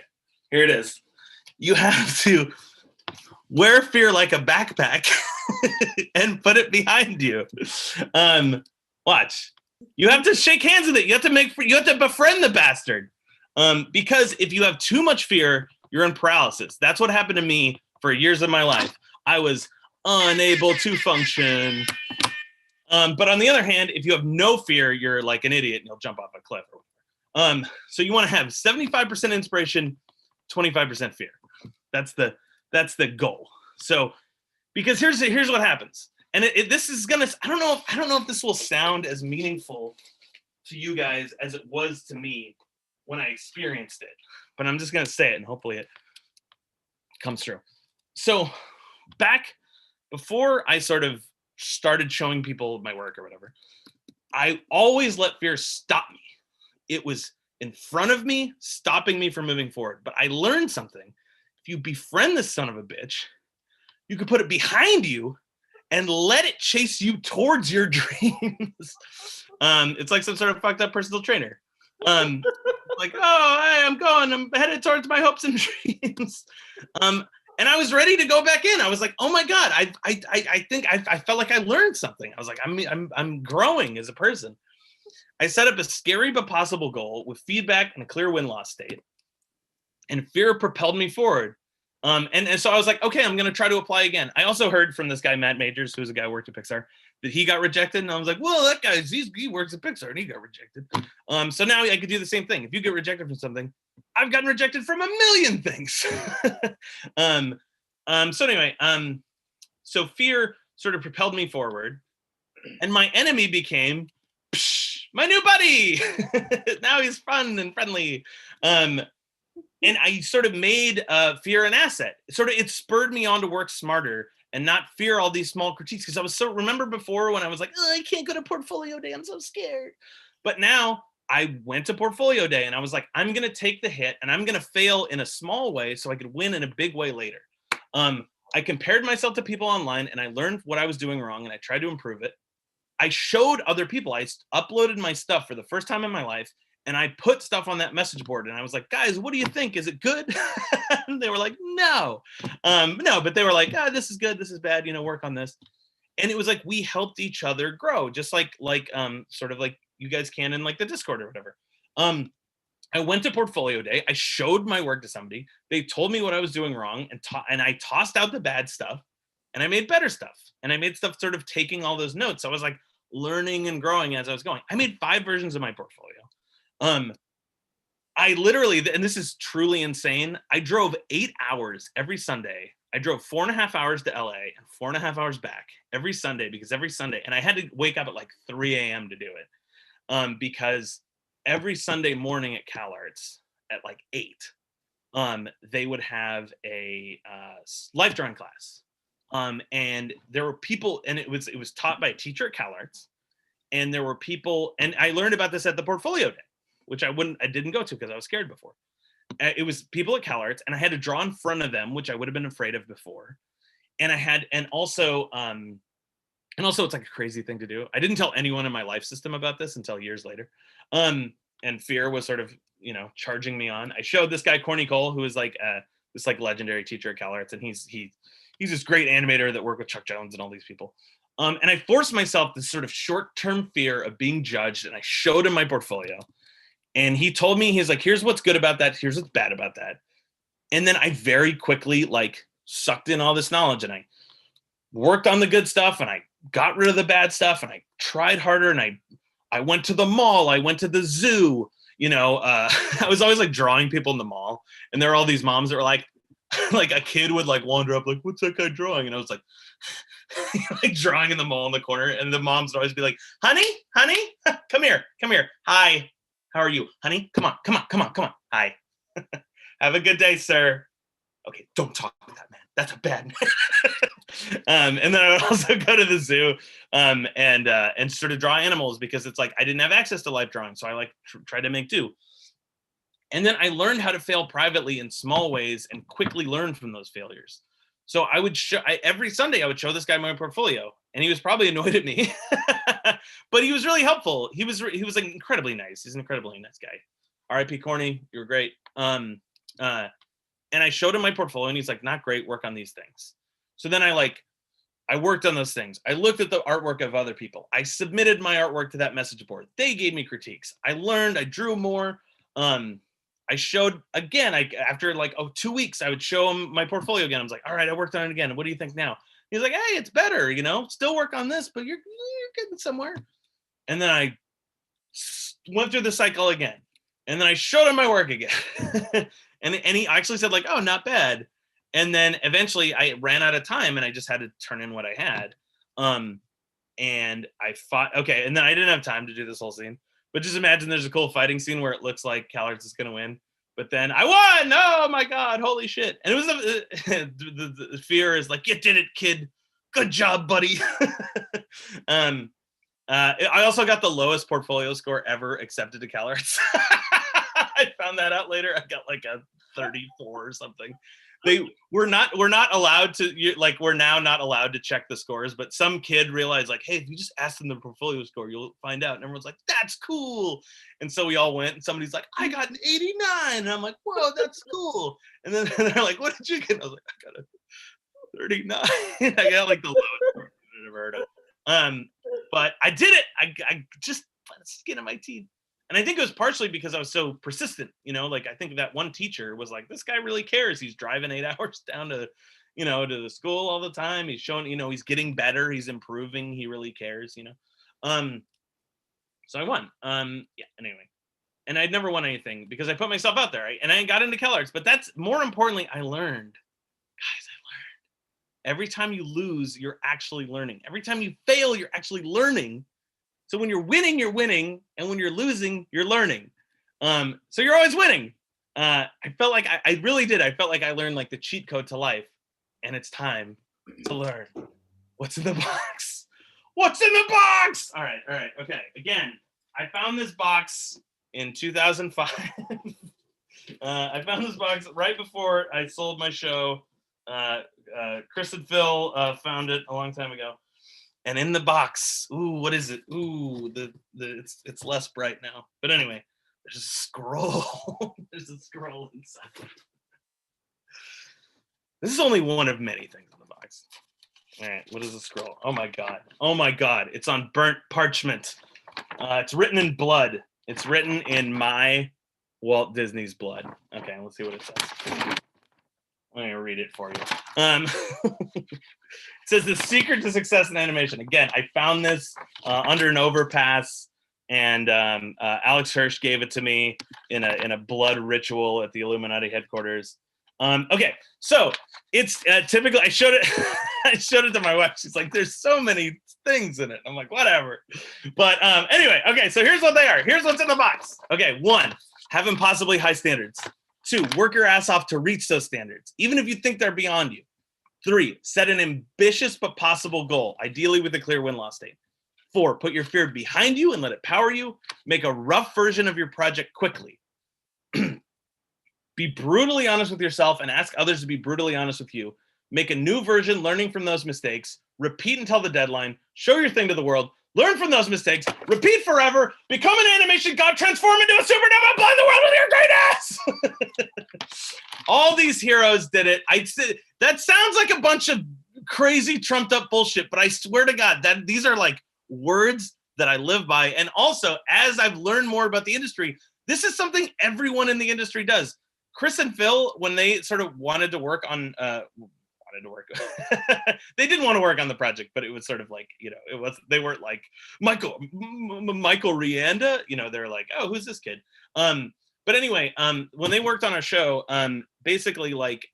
here it is. you have to wear fear like a backpack and put it behind you. Watch. You have to shake hands with it. You have to befriend the bastard. Because if you have too much fear, you're in paralysis. That's what happened to me for years of my life. I was unable to function. But on the other hand, if you have no fear, you're like an idiot and you'll jump off a cliff. So you want to have 75% inspiration, 25% fear. That's the goal. So, because here's what happens, and this is gonna. I don't know if this will sound as meaningful to you guys as it was to me when I experienced it, but I'm just gonna say it and hopefully it comes through. So, back before I sort of started showing people my work or whatever, I always let fear stop me. It was in front of me, stopping me from moving forward. But I learned something. If you befriend this son of a bitch, you can put it behind you and let it chase you towards your dreams. It's like some sort of fucked up personal trainer. Like, oh, hey, I'm headed towards my hopes and dreams. And I was ready to go back in. I was like, oh my God, I think I felt like I learned something. I was like, I'm growing as a person. I set up a scary but possible goal with feedback and a clear win-loss state. And fear propelled me forward. And so I was like, okay, I'm going to try to apply again. I also heard from this guy, Matt Majors, who's a guy who worked at Pixar, that he got rejected. And I was like, well, that guy, he works at Pixar and he got rejected. So now I could do the same thing. If you get rejected from something, I've gotten rejected from a million things. So anyway, so fear sort of propelled me forward. And my enemy became my new buddy. Now he's fun and friendly. And I sort of made fear an asset. It spurred me on to work smarter and not fear all these small critiques. Because I was remember before when I was like, oh, I can't go to portfolio day, I'm so scared. But now I went to portfolio day and I was like, I'm going to take the hit and I'm going to fail in a small way so I could win in a big way later. I compared myself to people online and I learned what I was doing wrong and I tried to improve it. I showed other people. I uploaded my stuff for the first time in my life. And I put stuff on that message board and I was like, guys, what do you think? Is it good? And they were like, no, but they were like, this is good. This is bad. Work on this. And it was like, we helped each other grow, just like sort of like you guys can in like the Discord or whatever. I went to portfolio day. I showed my work to somebody. They told me what I was doing wrong and I tossed out the bad stuff and I made better stuff. And I made stuff sort of taking all those notes. So I was like learning and growing as I was going. I made 5 versions of my portfolio. I literally, and this is truly insane, I drove 8 hours every Sunday. I drove 4.5 hours to LA and 4.5 hours back every Sunday because every Sunday, and I had to wake up at like 3 a.m. to do it. Because every Sunday morning at CalArts at like 8, they would have a life drawing class. And there were people, and it was taught by a teacher at CalArts. And there were people, and I learned about this at the portfolio day, which I didn't go to because I was scared before. It was people at CalArts, and I had to draw in front of them, which I would have been afraid of before. And also it's like a crazy thing to do. I didn't tell anyone in my life system about this until years later. And fear was sort of, charging me on. I showed this guy, Corny Cole, who is like this like legendary teacher at CalArts, and he's this great animator that worked with Chuck Jones and all these people. And I forced myself this sort of short-term fear of being judged, and I showed him my portfolio. And he told me, he's like, here's what's good about that. Here's what's bad about that. And then I very quickly like sucked in all this knowledge and I worked on the good stuff and I got rid of the bad stuff and I tried harder and I went to the mall. I went to the zoo, I was always like drawing people in the mall. And there were all these moms that were like a kid would like wander up like, what's that guy drawing? And I was like, like drawing in the mall in the corner. And the moms would always be like, honey, come here. Hi. How are you, honey? Come on. Hi. Have a good day, sir. Okay, don't talk to that man. That's a bad man. And then I would also go to the zoo and sort of draw animals because it's like I didn't have access to life drawing. So I like tried to make do. And then I learned how to fail privately in small ways and quickly learn from those failures. So I would every Sunday I would show this guy my portfolio, and he was probably annoyed at me, but he was really helpful. He was like incredibly nice. He's an incredibly nice guy. R.I.P. Corny, you were great. And And I showed him my portfolio and he's like, not great, work on these things. So then I worked on those things. I looked at the artwork of other people. I submitted my artwork to that message board. They gave me critiques. I learned, I drew more. I showed again, after like 2 weeks, I would show him my portfolio again. I was like, all right, I worked on it again. What do you think now? He's like, hey, it's better, you know, still work on this, but you're getting somewhere. And then I went through the cycle again. And then I showed him my work again. and he actually said like, oh, not bad. And then eventually I ran out of time and I just had to turn in what I had. And I fought, okay. And then I didn't have time to do this whole scene, but just imagine there's a cool fighting scene where it looks like CalArts is going to win, but then I won. Oh my God, holy shit. And it was the fear is like, you did it, kid. Good job, buddy. I also got the lowest portfolio score ever accepted to CalArts. I found that out later. I got like a 34 or something. We're not allowed to, like, we're now not allowed to check the scores, but some kid realized like, hey, if you just ask them the portfolio score, you'll find out. And everyone's like, that's cool. And so we all went and somebody's like, I got an 89. And I'm like, whoa, that's cool. And then they're like, what did you get? I was like, I got a 39. I got like the lowest I've ever heard of. But I did it. I just put the skin of my teeth. And I think it was partially because I was so persistent, you know, like I think that one teacher was like, this guy really cares. He's driving 8 hours down to, you know, to the school all the time. He's showing, you know, he's getting better. He's improving. He really cares, you know? So I won. Yeah, anyway. And I'd never won anything because I put myself out there, right? And I got into CalArts, but that's more importantly, I learned. Guys, I learned. Every time you lose, you're actually learning. Every time you fail, you're actually learning. So when you're winning, and when you're losing, you're learning. So you're always winning. I felt like I really did. I felt like I learned like the cheat code to life, and it's time to learn what's in the box. What's in the box? All right, okay. Again, I found this box in 2005. I found this box right before I sold my show. Chris and Phil found it a long time ago. And in the box, ooh, what is it? Ooh, it's less bright now. But anyway, there's a scroll. There's a scroll inside. This is only one of many things in the box. All right, what is the scroll? Oh my God. Oh my God. It's on burnt parchment. It's written in blood. It's written in my Walt Disney's blood. Okay, let's see what it says. Let me read it for you. It says the secret to success in animation. Again, I found this under an overpass, and Alex Hirsch gave it to me in a blood ritual at the Illuminati headquarters. Okay, so it's typically I showed it. I showed it to my wife. She's like, "There's so many things in it." I'm like, "Whatever." But anyway, okay. So here's what they are. Here's what's in the box. Okay, 1, have impossibly high standards. 2, work your ass off to reach those standards, even if you think they're beyond you. 3, set an ambitious but possible goal, ideally with a clear win-loss state. 4, put your fear behind you and let it power you. Make a rough version of your project quickly. Be brutally honest with yourself and ask others to be brutally honest with you. Make a new version, learning from those mistakes. Repeat until the deadline. Show your thing to the world. Learn from those mistakes. Repeat forever. Become an animation god. Transform into a supernova. Blind the world with your great ass. All these heroes did it. That sounds like a bunch of crazy trumped up bullshit, but I swear to God that these are like words that I live by. And also, as I've learned more about the industry, this is something everyone in the industry does. Chris and Phil, when they sort of wanted to work on, they didn't want to work on the project, but it was sort of like, you know, they weren't like Michael Rianda, you know, they're like, oh, who's this kid? But anyway, when they worked on our show, basically like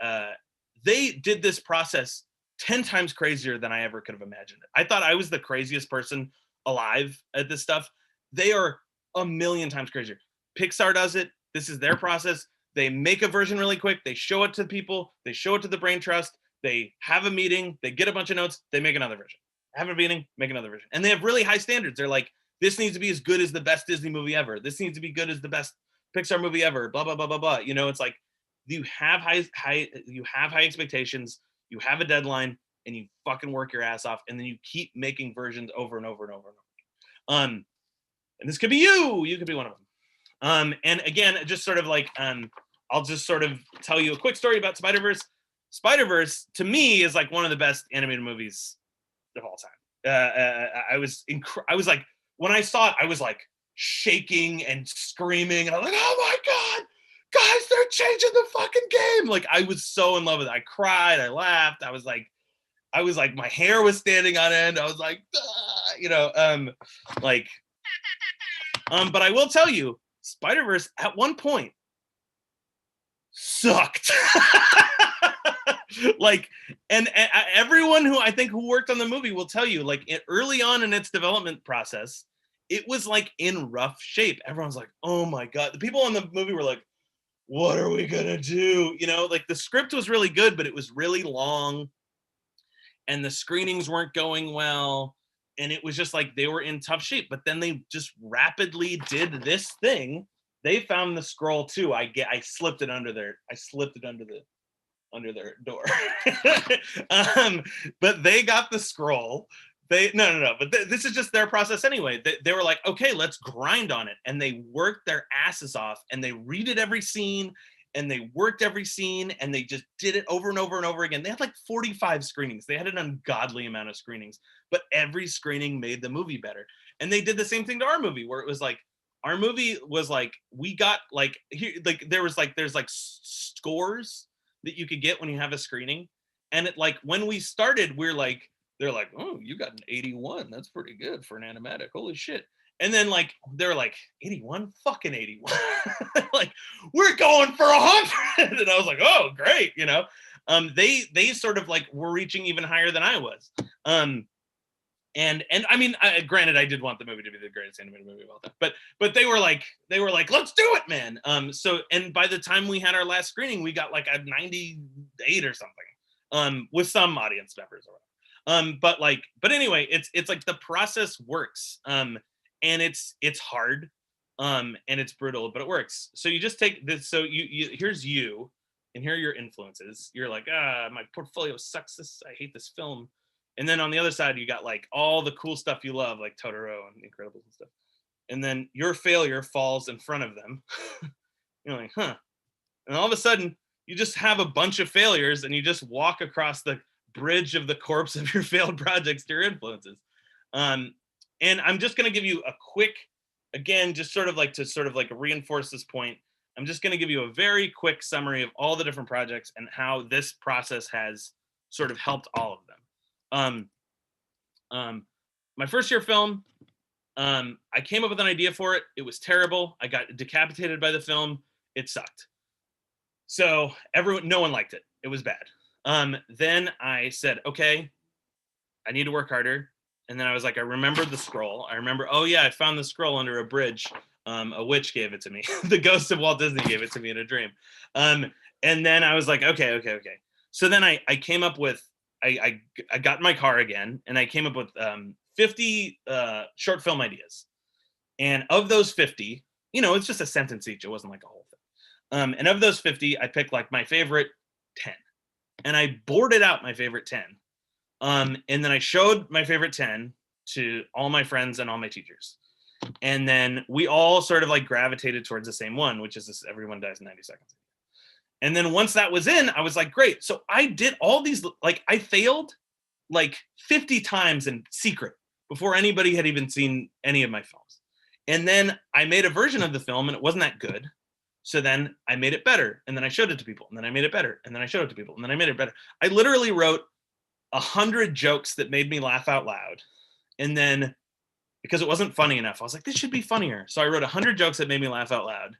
they did this process 10 times crazier than I ever could have imagined it. I thought I was the craziest person alive at this stuff. They are a million times crazier. Pixar does it. This is their process. They make a version really quick. They show it to people. They show it to the Brain Trust. They have a meeting. They get a bunch of notes. They make another version. Have a meeting. Make another version. And they have really high standards. They're like, this needs to be as good as the best Disney movie ever. This needs to be good as the best Pixar movie ever. Blah blah blah blah blah. You know, it's like you have high expectations. You have a deadline, and you fucking work your ass off, and then you keep making versions over and over and over and over. And this could be you. You could be one of them. And again, just sort of like I'll just sort of tell you a quick story about Spider-Verse. Spider-Verse to me is like one of the best animated movies of all time. I was like, when I saw it, I was like shaking and screaming, and I'm like, oh my God, guys, they're changing the fucking game. Like, I was so in love with it. I cried, I laughed, I was like, my hair was standing on end. I was like, but I will tell you, Spider-Verse at one point sucked. Like, and everyone who I think who worked on the movie will tell you, like, early on in its development process, it was like in rough shape. Everyone's like, oh my God. The people in the movie were like, what are we gonna do? Like, the script was really good, but it was really long, and the screenings weren't going well, and it was just like they were in tough shape. But then they just rapidly did this thing. They found the scroll too. I slipped it under their door. But they got the scroll. No. But this is just their process anyway. They were like, okay, let's grind on it. And they worked their asses off, and they redid every scene, and they worked every scene, and they just did it over and over and over again. They had like 45 screenings. They had an ungodly amount of screenings, but every screening made the movie better. And they did the same thing to our movie, where it was like, our movie was like, we got like, here, like there's like scores that you could get when you have a screening. And it, like, when we started, they're like, oh, you got an 81. That's pretty good for an animatic. Holy shit. And then, like, they're like, 81? Fucking 81. Like, we're going for 100. And I was like, oh, great. They sort of like were reaching even higher than I was. And I mean, granted, I did want the movie to be the greatest animated movie of all time, but they were like, let's do it, man. So, and by the time we had our last screening, we got like a 98 or something, with some audience members or whatever. But anyway, it's like the process works, and it's hard, and it's brutal, but it works. So you just take this. So here's you, and here are your influences. You're like, my portfolio sucks. I hate this film. And then on the other side, you got like all the cool stuff you love, like Totoro and Incredibles and stuff. And then your failure falls in front of them. You're like, huh. And all of a sudden, you just have a bunch of failures, and you just walk across the bridge of the corpse of your failed projects to your influences. And I'm just going to give you a quick, again, just sort of like reinforce this point. I'm just going to give you a very quick summary of all the different projects and how this process has sort of helped all of them. My first year film, I came up with an idea for it. It was terrible. I got decapitated by the film. It sucked. So no one liked it. It was bad. Then I said, okay, I need to work harder. And then I was like, I remembered the scroll. I remember, oh yeah, I found the scroll under a bridge. A witch gave it to me. The ghost of Walt Disney gave it to me in a dream. And then I was like, okay. So then I came up with, I got in my car again, and I came up with 50 short film ideas. And of those 50, it's just a sentence each. It wasn't like a whole thing. And of those 50, I picked like my favorite 10. And I boarded out my favorite 10. And then I showed my favorite 10 to all my friends and all my teachers. And then we all sort of like gravitated towards the same one, which is this Everyone Dies in 90 Seconds. And then once that was in, I was like, great. So I did all these, like, I failed like 50 times in secret before anybody had even seen any of my films. And then I made a version of the film, and it wasn't that good. So then I made it better, and then I showed it to people, and then I made it better, and then I showed it to people, and then I made it better. I literally wrote 100 jokes that made me laugh out loud. And then, because it wasn't funny enough, I was like, this should be funnier. So I wrote 100 jokes that made me laugh out loud.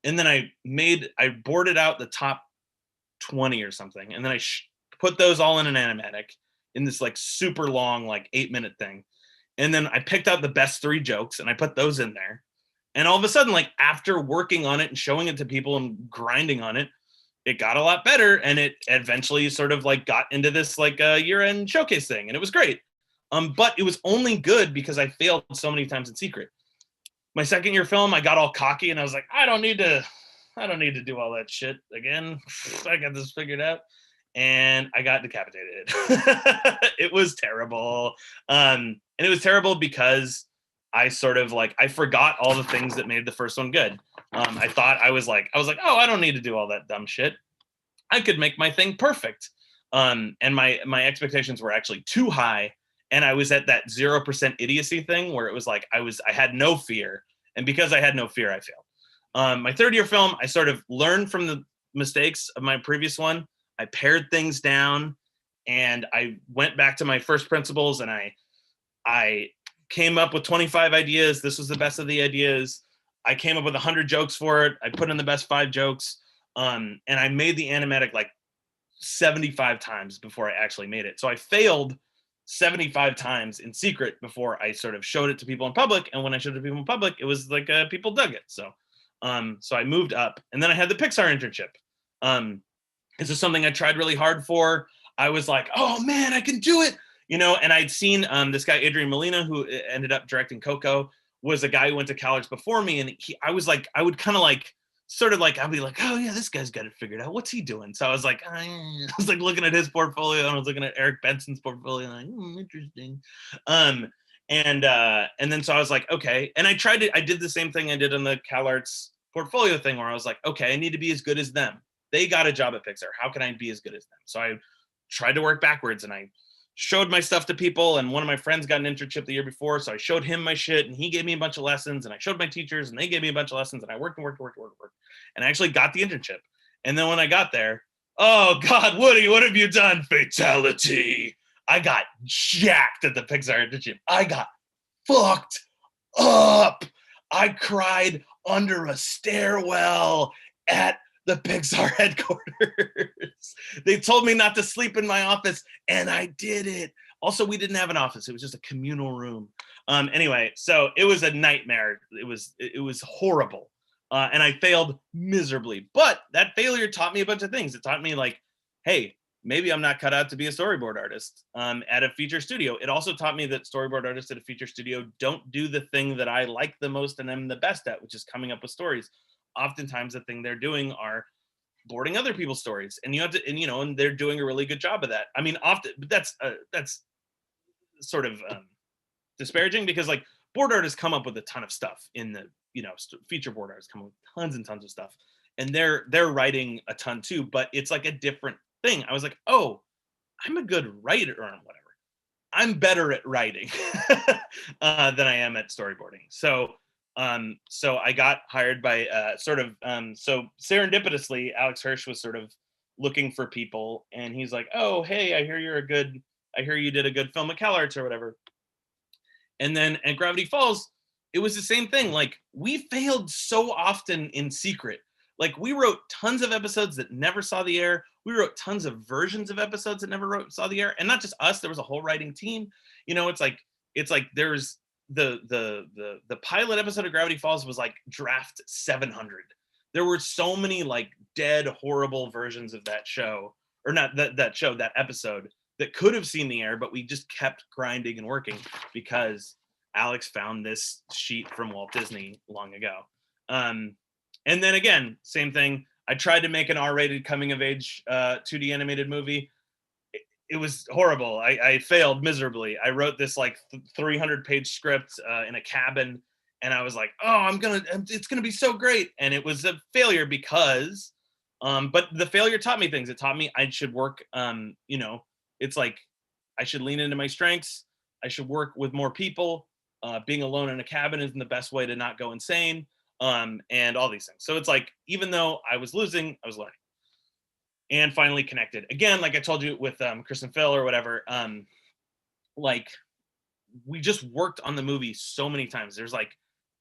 And then I boarded out the top 20 or something. And then I put those all in an animatic in this like super long, like 8-minute thing. And then I picked out the best 3 jokes, and I put those in there. And all of a sudden, like, after working on it and showing it to people and grinding on it, it got a lot better. And it eventually sort of like got into this like year-end showcase thing. And it was great. But it was only good because I failed so many times in secret. My second year film, I got all cocky, and I was like, I don't need to do all that shit again. I got this figured out. And I got decapitated. It was terrible. And it was terrible because I sort of like, I forgot all the things that made the first one good. I thought I was like, oh, I don't need to do all that dumb shit. I could make my thing perfect. And my expectations were actually too high. And I was at that 0% idiocy thing where it was like, I had no fear. And because I had no fear, I failed. My third year film, I sort of learned from the mistakes of my previous one. I pared things down and I went back to my first principles, and I came up with 25 ideas. This was the best of the ideas. I came up with 100 jokes for it. I put in the best 5 jokes. And I made the animatic like 75 times before I actually made it. So I failed 75 times in secret before I sort of showed it to people in public. And when I showed it to people in public, it was like people dug it. So I moved up, and then I had the Pixar internship. This is something I tried really hard for. I was like, oh man, I can do it. You know, and I'd seen this guy, Adrian Molina, who ended up directing Coco, was a guy who went to college before me. And I would be like, oh yeah, this guy's got it figured out. What's he doing? So I was like looking at his portfolio, and I was looking at Eric Benson's portfolio, and like, interesting. And then so I was like, okay. And I did the same thing I did on the CalArts portfolio thing, where I was like, okay, I need to be as good as them. They got a job at Pixar. How can I be as good as them? So I tried to work backwards, and I showed my stuff to people. And one of my friends got an internship the year before, so I showed him my shit, and he gave me a bunch of lessons, and I showed my teachers, and they gave me a bunch of lessons, and I worked, and I actually got the internship. And then when I got there, oh God, Woody, what have you done? Fatality. I got jacked at the Pixar internship. I got fucked up. I cried under a stairwell at the Pixar headquarters. They told me not to sleep in my office, and I did it. Also, we didn't have an office. It was just a communal room. Anyway, so it was a nightmare. It was horrible. And I failed miserably. But that failure taught me a bunch of things. It taught me like, hey, maybe I'm not cut out to be a storyboard artist at a feature studio. It also taught me that storyboard artists at a feature studio don't do the thing that I like the most and am the best at, which is coming up with stories. Oftentimes the thing they're doing are boarding other people's stories, and and they're doing a really good job of that. I mean, often, but that's sort of disparaging, because like board artists come up with a ton of stuff in the, feature board artists come up with tons and tons of stuff, and they're writing a ton too, but it's like a different thing. I was like, oh, I'm a good writer or whatever. I'm better at writing than I am at storyboarding. So I got hired by so serendipitously, Alex Hirsch was sort of looking for people, and he's like, oh, hey, I hear you did a good film at CalArts or whatever. And then at Gravity Falls, it was the same thing. Like, we failed so often in secret. Like, we wrote tons of episodes that never saw the air. We wrote tons of versions of episodes that never saw the air. And not just us, there was a whole writing team. It's like there's the pilot episode of Gravity Falls was like draft 700. There were so many like dead, horrible versions of that show, or not that episode, that could have seen the air, but we just kept grinding and working because Alex found this sheet from Walt Disney long ago. And then again, same thing. I tried to make an R-rated coming of age 2D animated movie. It was horrible. I failed miserably. I wrote this like 300-page script in a cabin, and I was like, oh, it's gonna be so great. And it was a failure because, but the failure taught me things. It taught me I should work, it's like, I should lean into my strengths. I should work with more people. Being alone in a cabin isn't the best way to not go insane. And all these things. So it's like, even though I was losing, I was learning. And finally connected. Again, like I told you with Chris and Phil or whatever, like, we just worked on the movie so many times. There's like,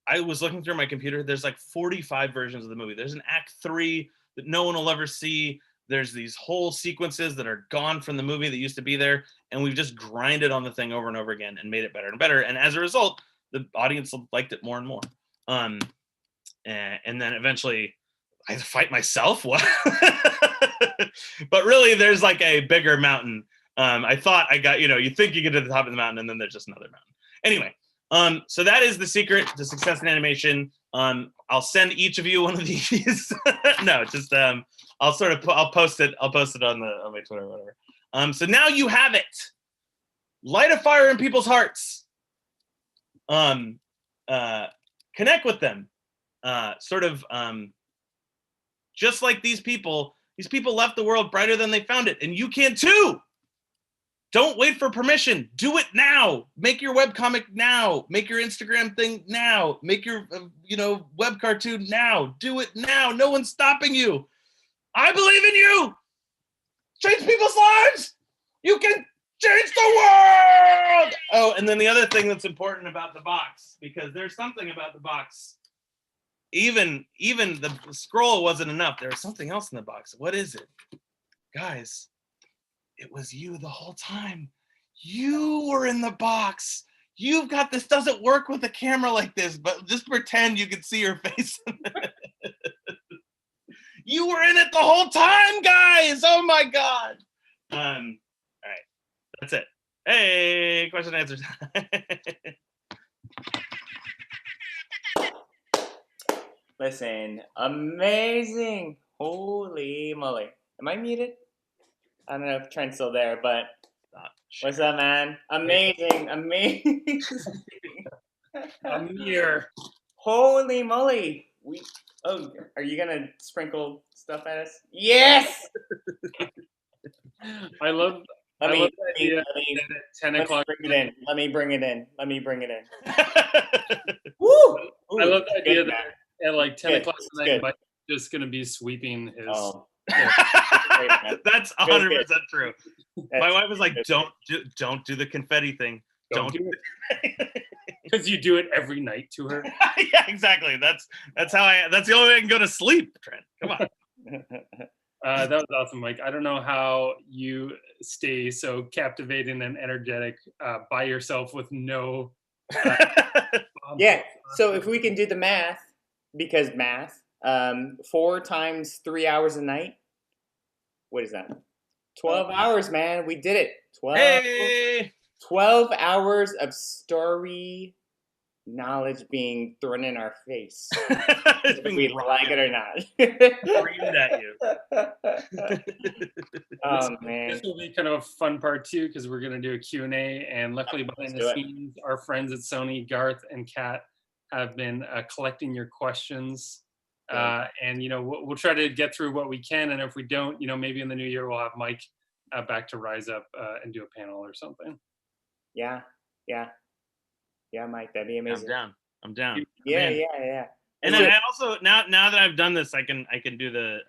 I was looking through my computer, there's like 45 versions of the movie. There's an act 3 that no one will ever see. There's these whole sequences that are gone from the movie that used to be there. And we've just grinded on the thing over and over again and made it better and better. And as a result, the audience liked it more and more. And then eventually I had to fight myself. What? But really, there's like a bigger mountain. I thought I got, you think you get to the top of the mountain, and then there's just another mountain. Anyway, so that is the secret to success in animation. I'll send each of you one of these. No, just I'll post it on my Twitter or whatever. So now you have it. Light a fire in people's hearts. connect with them. Sort of just like these people left the world brighter than they found it, and you can too. Don't wait for permission. Do it now. Make your webcomic now. Make your Instagram thing now. Make your web cartoon now. Do it now. No one's stopping you. I believe in you. Change people's lives. You can change the world. Oh, and then the other thing that's important about the box, because there's something about the box. Even the scroll wasn't enough. There was something else in the box. What is it? Guys, it was you the whole time. You were in the box. You've got this. Doesn't work with a camera like this, but just pretend you can see your face. You were in it the whole time, guys. Oh my God. All right. That's it. Hey, question and answers. Listen, amazing. Holy moly. Am I muted? I don't know if Trent's still there, but what's up, man? Amazing. I'm here. Holy moly. Are you gonna sprinkle stuff at us? Yes! I love the idea that at 10 o'clock. Let me bring it in. Woo! Ooh, I love the idea that at like 10 o'clock tonight, Mike's just going to be sweeping his. Oh. That's 100% true. My wife was like, don't do the confetti thing. Don't do it. Because you do it every night to her. Yeah, exactly. That's the only way I can go to sleep, Trent. Come on. That was awesome, Mike. I don't know how you stay so captivating and energetic by yourself with no. Yeah. So if we can do the math, because math, 4 times 3 hours a night. What is that? 12 hours, man. We did it. 12 hours of story knowledge being thrown in our face. If we like it or not. Screamed at you. Oh, man. This will be kind of a fun part too, because we're going to do a Q&A, and luckily behind the scenes, our friends at Sony, Garth and Kat, have been collecting your questions. And, we'll try to get through what we can. And if we don't, maybe in the new year, we'll have Mike back to Rise Up and do a panel or something. Yeah, Mike, that'd be amazing. I'm down. Yeah. And then I also now that I've done this, I can do the.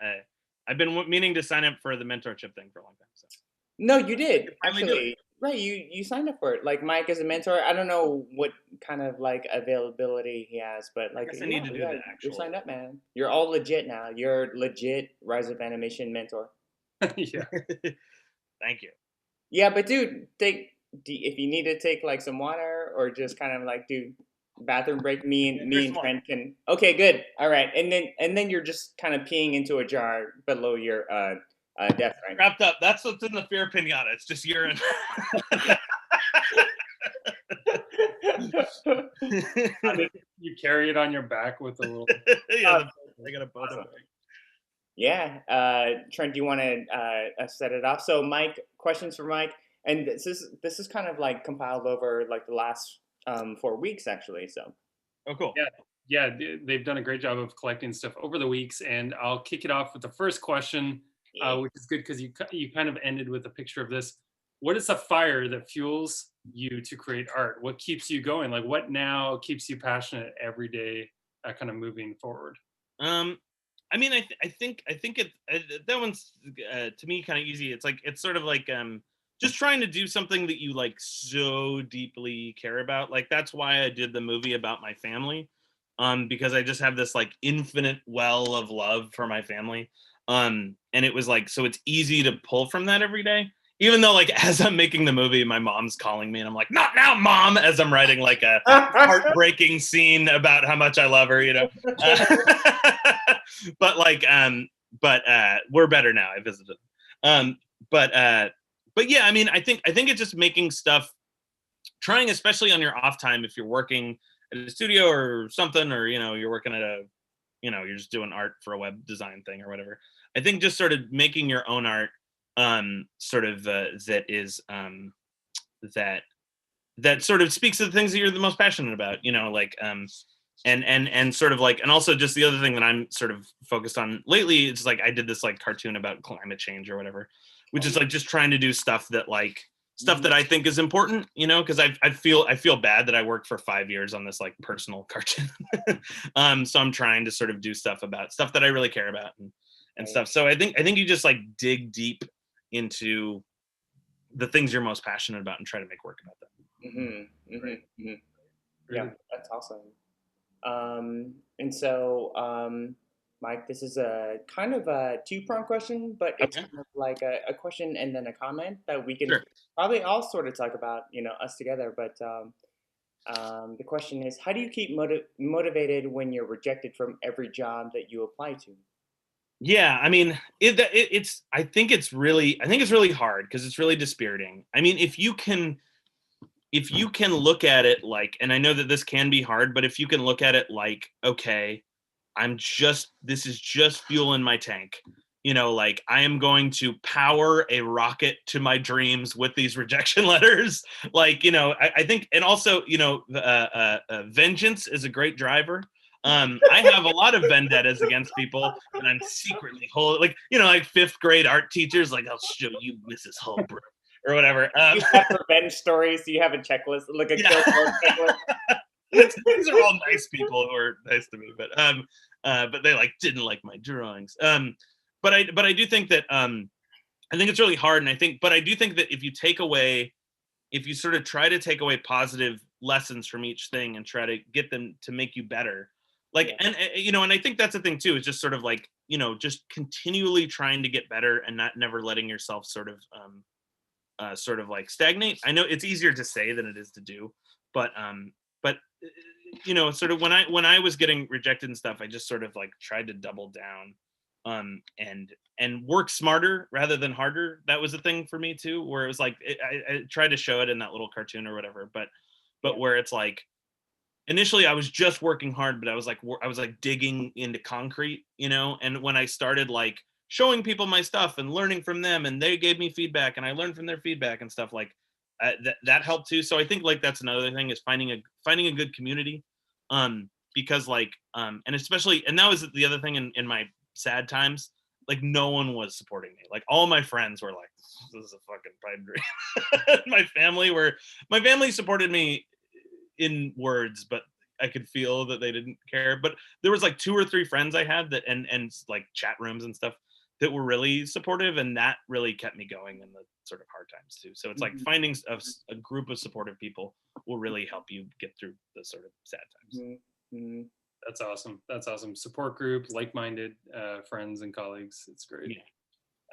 I've been meaning to sign up for the mentorship thing for a long time. So. No, you did actually. Right, you signed up for it. Like Mike as a mentor. I don't know what kind of like availability he has, but like I need to do the actual. You're signed up, man. You're all legit now. You're legit Rise Up Animation mentor. Yeah. Thank you. Yeah, but dude, if you need to take like some water or just kind of like do bathroom break, me and Trent can. Okay, good. All right, and then you're just kind of peeing into a jar below your death rank. Wrapped up. That's what's in the fear pinata. It's just urine. You carry it on your back with a little. Yeah, I got a bottom. Awesome. Yeah, Trent, do you want to set it off? So, Mike, questions for Mike, and this is kind of like compiled over like the last 4 weeks actually. So. Oh, cool. Yeah, they've done a great job of collecting stuff over the weeks, and I'll kick it off with the first question, which is good because you kind of ended with a picture of this. What is the fire that fuels you to create art? What keeps you going? Like, what now keeps you passionate every day, kind of moving forward? I mean, I think that one's to me kind of easy. It's sort of like just trying to do something that you like so deeply care about. Like that's why I did the movie about my family, because I just have this like infinite well of love for my family, and it was like so it's easy to pull from that every day. Even though like as I'm making the movie, my mom's calling me and I'm like, not now, Mom, as I'm writing like a heartbreaking scene about how much I love her, but like, we're better now. I visited. But yeah, I mean, I think it's just making stuff, trying, especially on your off time, if you're working at a studio or something, or, you're working at you're just doing art for a web design thing or whatever. I think just sort of making your own art, sort of that is that that sort of speaks to the things that you're the most passionate about, you know, like and sort of like, and also just the other thing that I'm sort of focused on lately, it's like I did this like cartoon about climate change or whatever, which is like just trying to do stuff that like stuff that I think is important, you know, because I feel bad that I worked for 5 years on this like personal cartoon. So I'm trying to sort of do stuff about stuff that I really care about and stuff. So I think you just like dig deep into the things you're most passionate about and try to make work about them. Yeah, that's awesome. And so, Mike, this is a kind of a two-pronged question, but it's kind of like a question and then a comment that we can probably all sort of talk about, you know, us together. But the question is, how do you keep motivated when you're rejected from every job that you apply to? Yeah, I mean, it's. I think it's really hard because it's really dispiriting. I mean, if you can look at it like, and I know that this can be hard, but if you can look at it like, okay, this is just fuel in my tank. You know, like I am going to power a rocket to my dreams with these rejection letters. Like, you know, I think, and also, you know, vengeance is a great driver. I have a lot of vendettas against people, and I'm secretly like, you know, like 5th grade art teachers, like, I'll show you Mrs. Holbrook or whatever. You have revenge stories. Do you have a checklist, like a checklist? These are all nice people who are nice to me, but they like didn't like my drawings. But I do think that I think it's really hard, and I do think that if you sort of try to take away positive lessons from each thing and try to get them to make you better, like, and you know, and I think that's the thing too, is just sort of like, you know, just continually trying to get better and never letting yourself sort of like stagnate. I know it's easier to say than it is to do, but you know, sort of when I was getting rejected and stuff, I just sort of like tried to double down and work smarter rather than harder. That was a thing for me too, where it was like I tried to show it in that little cartoon or whatever, but where it's like initially I was just working hard, but I was like digging into concrete, you know. And when I started like showing people my stuff and learning from them, and they gave me feedback and I learned from their feedback and stuff, like that helped too. So I think like that's another thing, is finding a good community, because like and especially, and that was the other thing in my sad times, like no one was supporting me. Like all my friends were like, this is a fucking pipe dream. My family supported me in words, but I could feel that they didn't care. But there was like 2 or 3 friends I had that and like chat rooms and stuff that were really supportive, and that really kept me going in the sort of hard times too. So it's like finding a group of supportive people will really help you get through the sort of sad times. That's awesome. That's awesome. Support group, like-minded friends and colleagues. It's great.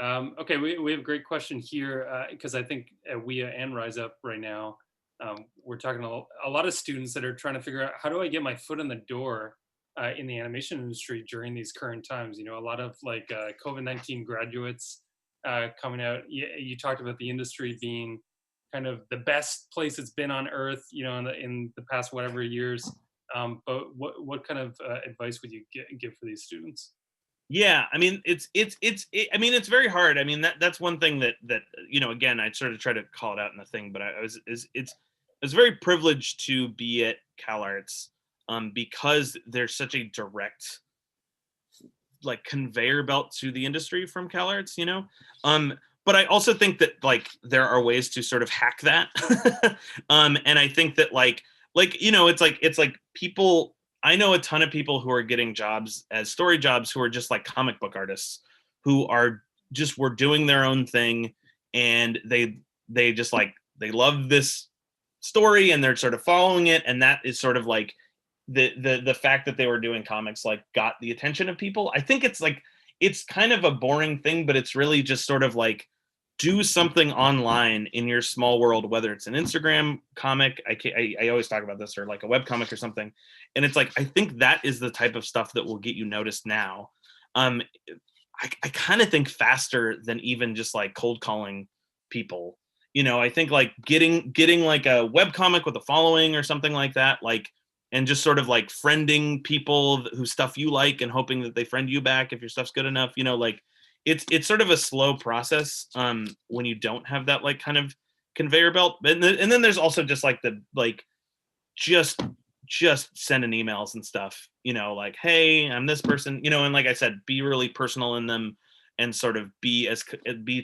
Yeah. Okay, we have a great question here, because I think at WIA and Rise Up right now, we're talking to a lot of students that are trying to figure out, how do I get my foot in the door in the animation industry during these current times? You know, a lot of like COVID-19 graduates coming out. You talked about the industry being kind of the best place it's been on earth, you know, in the past whatever years. But what kind of advice would you give for these students? Yeah, I mean, I mean, it's very hard. I mean, that's one thing that you know, again, I sort of try to call it out in the thing, but I was very privileged to be at CalArts, because there's such a direct like conveyor belt to the industry from CalArts, you know. But I also think that like there are ways to sort of hack that, and I think that like you know, it's like people. I know a ton of people who are getting jobs as story jobs who are just like comic book artists who were doing their own thing, and they just like they love this story and they're sort of following it, and that is sort of like the fact that they were doing comics like got the attention of people. I think it's like it's kind of a boring thing, but it's really just sort of like do something online in your small world, whether it's an Instagram comic, I always talk about this, or like a web comic or something. And it's like, I think that is the type of stuff that will get you noticed now. I kind of think faster than even just like cold calling people. You know, I think like getting like a web comic with a following or something like that, like, and just sort of like friending people whose stuff you like and hoping that they friend you back if your stuff's good enough, you know, like, it's sort of a slow process when you don't have that like kind of conveyor belt. And then there's also just like just sending emails and stuff, like, hey, I'm this person, and like I said, be really personal in them and sort of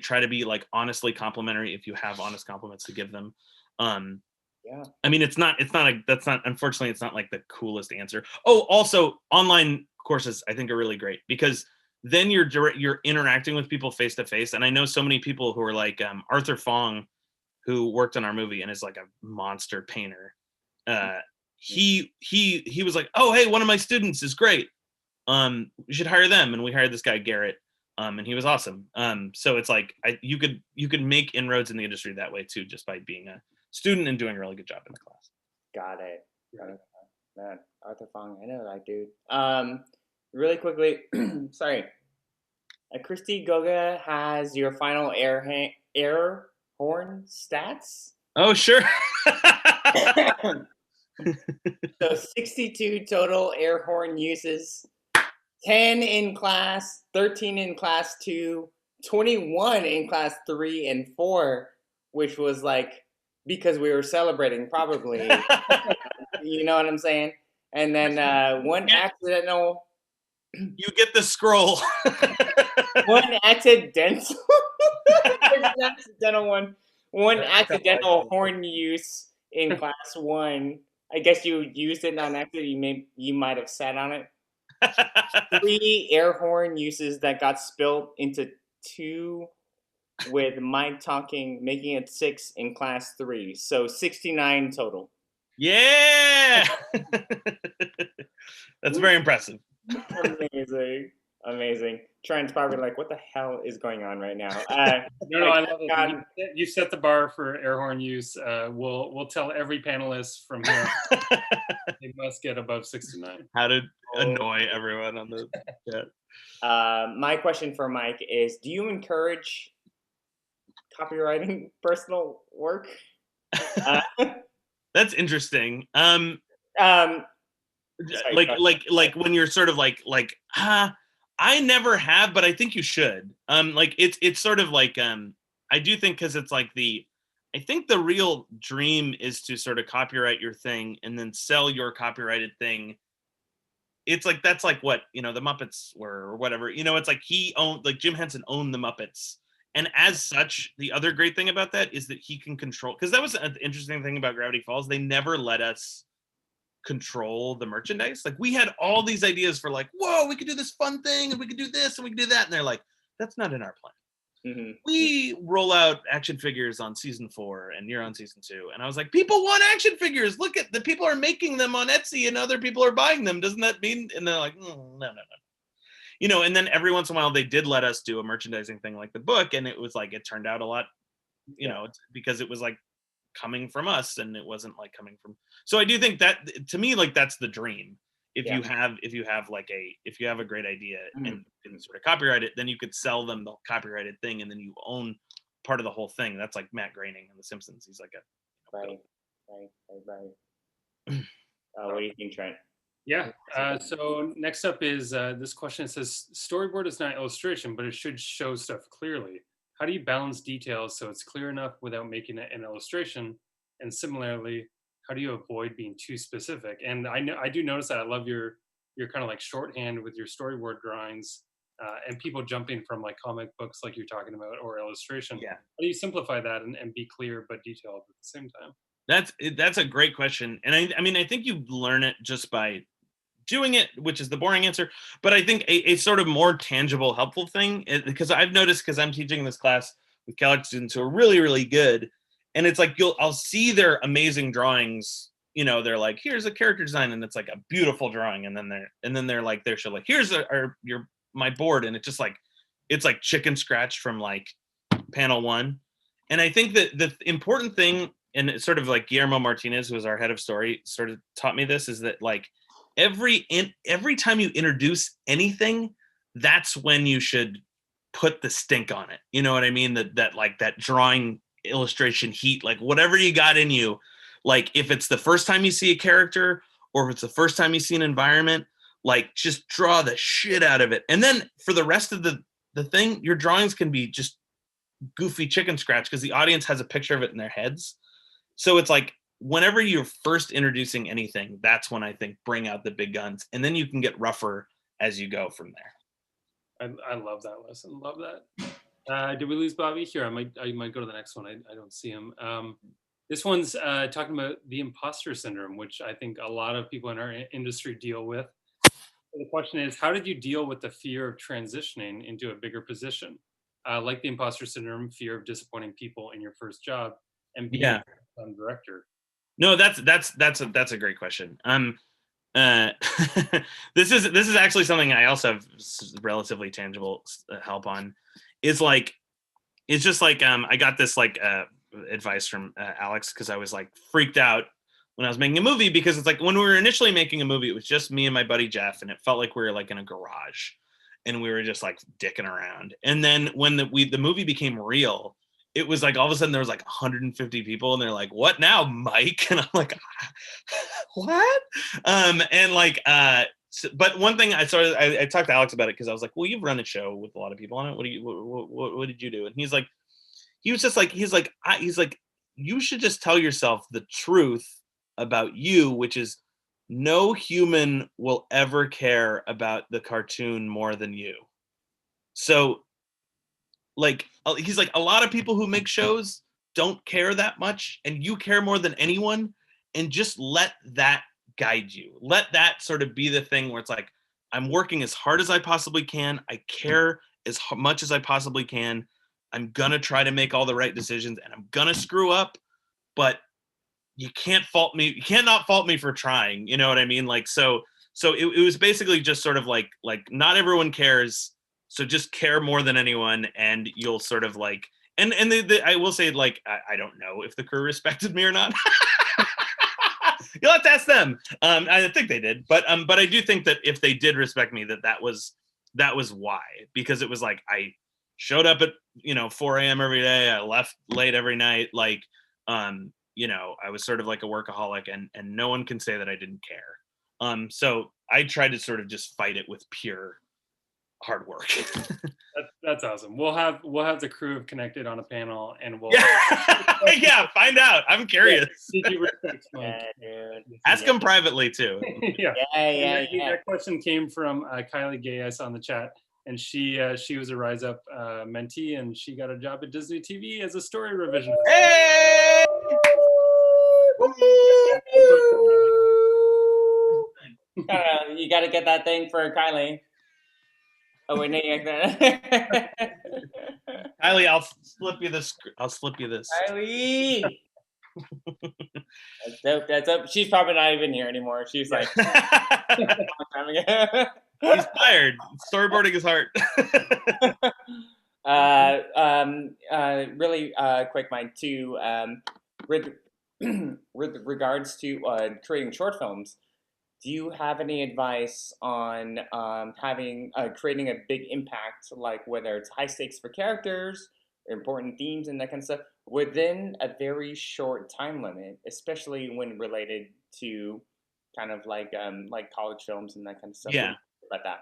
try to be like honestly complimentary if you have honest compliments to give them. Yeah. I mean, unfortunately, it's not like the coolest answer. Oh, also online courses I think are really great because then you're interacting with people face to face. And I know so many people who are like Arthur Fong, who worked on our movie and is like a monster painter. He was like, oh, hey, one of my students is great. We should hire them. And we hired this guy, Garrett. And he was awesome. So it's like, you could make inroads in the industry that way too, just by being a student and doing a really good job in the class. Got it. Man, Arthur Fong, I know that dude. Really quickly, sorry. Christy Goga has your final air horn stats. Oh, sure. So 62 total air horn uses, 10 in class, 13 in class 2, 21 in class 3 and 4, which was like because we were celebrating probably. You know what I'm saying? And then one accidental. You get the scroll. One accidental. One accidental horn use in class 1. I guess you used it on accident. You might have sat on it. 3 air horn uses that got spilled into 2, with Mike talking, making it 6 in class 3. So 69 total. Yeah. That's very impressive. Amazing. Trent's probably like, what the hell is going on right now? No, I love it. You set the bar for air horn use. We'll tell every panelist from here they must get above 69. How to annoy everyone on the chat. My question for Mike is, do you encourage copywriting personal work? That's interesting. Sorry, like when you're sort of like I never have, but I think you should. Like it's sort of like I do think, because it's like I think the real dream is to sort of copyright your thing and then sell your copyrighted thing. It's like, that's like what, the Muppets were or whatever, it's like Jim Henson owned the Muppets. And as such, the other great thing about that is that he can control, because that was an interesting thing about Gravity Falls. They never let us control the merchandise. Like, we had all these ideas for like, whoa, we could do this fun thing and we could do this and we could do that. And they're like, that's not in our plan. Mm-hmm. We roll out action figures on season 4 and you're on season 2. And I was like, people want action figures. Look at the people are making them on Etsy and other people are buying them. Doesn't that mean? And they're like, no. And then every once in a while they did let us do a merchandising thing like the book. And it was like, it turned out a lot, because it was like coming from us and it wasn't like coming from. So I do think that, to me, like, that's the dream. If you have a great idea and sort of copyright it, then you could sell them the copyrighted thing and then you own part of the whole thing. That's like Matt Groening in The Simpsons. He's like right. What do you think, Trent? Yeah. So next up is this question. It says, storyboard is not illustration, but it should show stuff clearly. How do you balance details so it's clear enough without making it an illustration? And similarly, how do you avoid being too specific? And I do notice that I love your kind of like shorthand with your storyboard drawings, and people jumping from like comic books like you're talking about, or illustration. Yeah. How do you simplify that and be clear but detailed at the same time? That's a great question. And I mean, I think you learn it just by doing it, which is the boring answer. But I think a sort of more tangible, helpful thing, because I've noticed, because I'm teaching this class with college students who are really, really good. And it's like, I'll see their amazing drawings. They're like, here's a character design, and it's like a beautiful drawing. And then they're like, here's my board, and it's like chicken scratch from like panel 1. And I think that the important thing, and it's sort of like Guillermo Martinez, who was our head of story, sort of taught me this, is that like every time you introduce anything, that's when you should put the stink on it. You know what I mean? That like that drawing, illustration heat, like whatever you got in you, like if it's the first time you see a character or if it's the first time you see an environment, like just draw the shit out of it. And then for the rest of the thing, your drawings can be just goofy chicken scratch because the audience has a picture of it in their heads. So it's like whenever you're first introducing anything, that's when I think bring out the big guns, and then you can get rougher as you go from there. I love that lesson. Love that. Did we lose Bobby? Here, I might go to the next one. I don't see him. This one's talking about the imposter syndrome, which I think a lot of people in our industry deal with. So the question is, how did you deal with the fear of transitioning into a bigger position? Like the imposter syndrome, fear of disappointing people in your first job, and being a director. No, that's a great question. This is actually something I also have relatively tangible help on. Is like, it's just like I got this like advice from Alex because I was like freaked out when I was making a movie, because it's like when we were initially making a movie, it was just me and my buddy Jeff, and it felt like we were like in a garage, and we were just like dicking around. And then when the movie became real, it was like all of a sudden there was like 150 people, and they're like, "What now, Mike?" And I'm like, "What?" And like, but one thing I talked to Alex about it because I was like, "Well, you've run a show with a lot of people on it. What did you do?" And he's like, you should just tell yourself the truth about you, which is no human will ever care about the cartoon more than you. So like, he's like, a lot of people who make shows don't care that much, and you care more than anyone, and just let that guide you. Let that sort of be the thing where it's like, I'm working as hard as I possibly can. I care as much as I possibly can. I'm gonna try to make all the right decisions, and I'm gonna screw up, but you can't fault me. You cannot fault me for trying. You know what I mean? Like, so it was basically just sort of like not everyone cares. So just care more than anyone, and you'll sort of like, and I will say, like, I don't know if the crew respected me or not. You'll have to ask them. I think they did, but I do think that if they did respect me, that was why, because it was like, I showed up at 4 a.m. every day. I left late every night. Like, I was sort of like a workaholic, and no one can say that I didn't care. So I tried to sort of just fight it with pure hard work. That's awesome. We'll have the crew of Connected on a panel, and we'll yeah, find out. I'm curious. Did you respect Yeah, dude. Ask them privately too. Yeah. Yeah. That question came from Kylie Gay. I saw in the chat, and she was a Rise Up mentee, and she got a job at Disney TV as a story revisionist. Hey! You gotta get that thing for Kylie. Oh wait, no, Kylie, I'll slip you this. Kylie. That's dope. That's dope. She's probably not even here anymore. She's like, He's fired. Storyboarding is hard. Really quick, Mike, too. With regards to creating short films, do you have any advice on creating a big impact, like whether it's high stakes for characters, important themes, and that kind of stuff, within a very short time limit, especially when related to kind of like college films and that kind of stuff? Yeah. About that.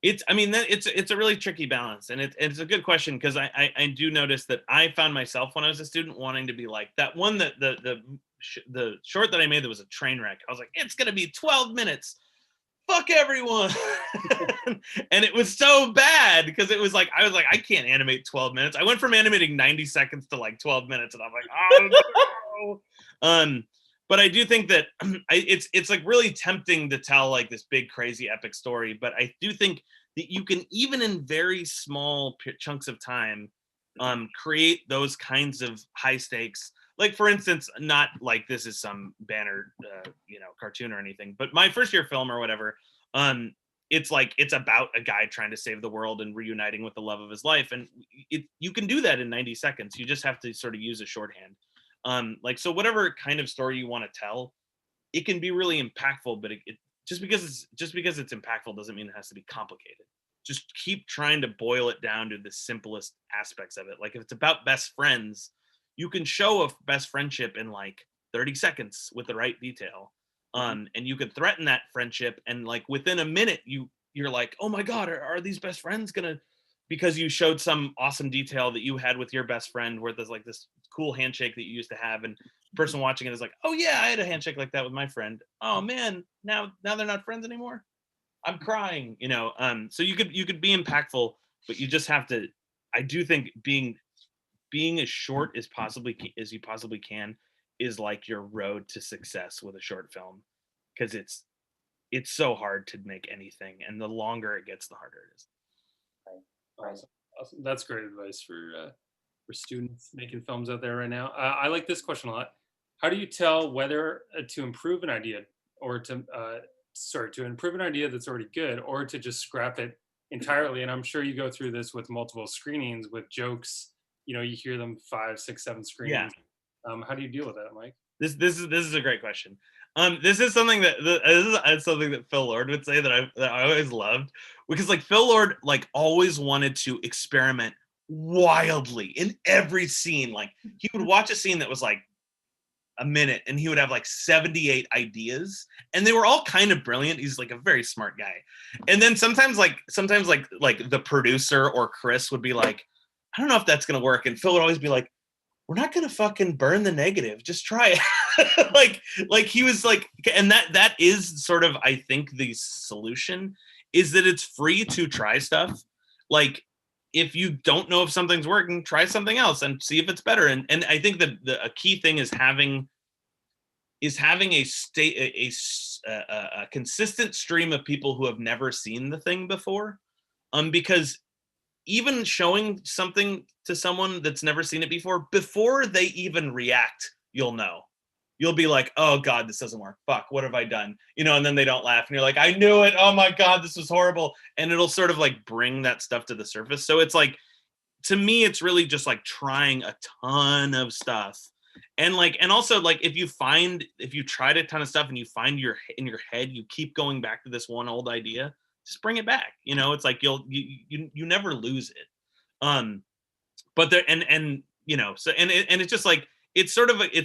It's a really tricky balance, and it's a good question, because I do notice that I found myself when I was a student wanting to be like that one, that the short that I made that was a train wreck. I was like, it's gonna be 12 minutes. Fuck everyone. And it was so bad because it was like, I was like, I can't animate 12 minutes. I went from animating 90 seconds to like 12 minutes, and I'm like, oh no. But I do think that it's like really tempting to tell like this big, crazy, epic story. But I do think that you can, even in very small chunks of time, create those kinds of high stakes. Like, for instance, not like this is some banner, cartoon or anything, but my first year film or whatever, it's like, it's about a guy trying to save the world and reuniting with the love of his life. And you can do that in 90 seconds. You just have to sort of use a shorthand. So whatever kind of story you want to tell, it can be really impactful, but it just because it's impactful doesn't mean it has to be complicated. Just keep trying to boil it down to the simplest aspects of it. Like, if it's about best friends, you can show a best friendship in like 30 seconds with the right detail. And you could threaten that friendship, and like within a minute you're like, oh my God, are these best friends gonna because you showed some awesome detail that you had with your best friend, where there's like this cool handshake that you used to have, and the person watching it is like, oh yeah, I had a handshake like that with my friend. Oh man, now they're not friends anymore. I'm crying, so you could be impactful, but you just have to. I do think being as short as you possibly can is like your road to success with a short film, because it's so hard to make anything, and the longer it gets, the harder it is. Awesome. Awesome. That's great advice for students making films out there right now. I like this question a lot. How do you tell whether to improve an idea, or to improve an idea that's already good, or to just scrap it entirely? And I'm sure you go through this with multiple screenings with jokes. You hear them 5, 6, 7 screenings. Yeah. How do you deal with that, Mike? This is a great question. This is something that Phil Lord would say that I always loved, because like Phil Lord like always wanted to experiment wildly in every scene. Like he would watch a scene that was like a minute and he would have like 78 ideas, and they were all kind of brilliant. He's like a very smart guy. And then sometimes like the producer or Chris would be like, I don't know if that's gonna work, and Phil would always be like, we're not gonna fucking burn the negative, just try it. like he was like, and that is sort of, I think, the solution is that it's free to try stuff. Like if you don't know if something's working, try something else and see if it's better. And I think that a key thing is having a consistent stream of people who have never seen the thing before. Because even showing something to someone that's never seen it before they even react, you'll be like, oh God, this doesn't work. Fuck, what have I done? And then they don't laugh and you're like, I knew it. Oh my God, this was horrible. And it'll sort of like bring that stuff to the surface. So it's like, to me, it's really just like trying a ton of stuff. And also like, if you tried a ton of stuff and you find in your head, you keep going back to this one old idea, just bring it back. It's like you never lose it. But there, so, and it's just like, it's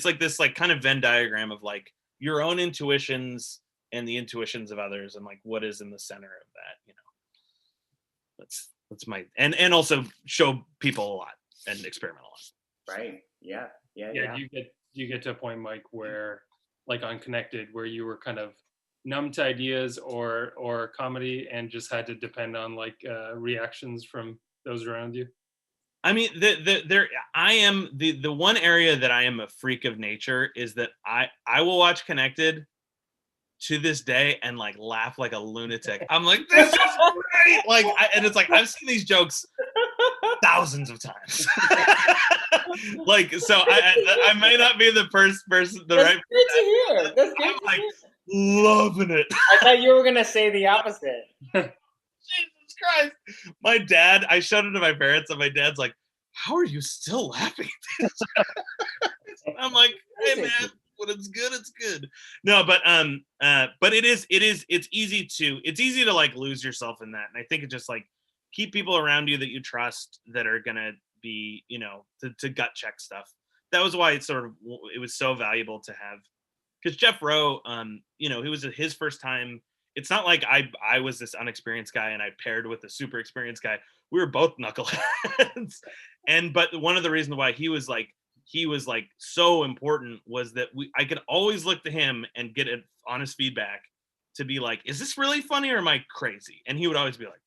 like this like kind of Venn diagram of like your own intuitions and the intuitions of others, and like what is in the center of that. That's my, and also show people a lot and experiment a lot. Right. Yeah. You get to a point, Mike, where like on Connected, where you were kind of numb to ideas or comedy and just had to depend on like reactions from those around you? I mean, I am the one area that I am a freak of nature is that I will watch Connected to this day and like laugh like a lunatic. I'm like, this is great. And it's like, I've seen these jokes thousands of times. Like, so I may not be the first person, That's right good to hear. That's good. I'm like loving it. I thought you were gonna say the opposite. Jesus Christ. My dad, I showed it to my parents, and my dad's like, how are you still laughing at this? I'm like, hey man, when it's good, it's good. No, but it's easy to like lose yourself in that. And I think it's just like keep people around you that you trust that are gonna be, to gut check stuff. That was why it was so valuable to have, because Jeff Rowe, he was his first time. It's not like I was this unexperienced guy and I paired with a super experienced guy. We were both knuckleheads. But one of the reasons why he was like so important was that I could always look to him and get an honest feedback to be like, is this really funny or am I crazy? And he would always be like,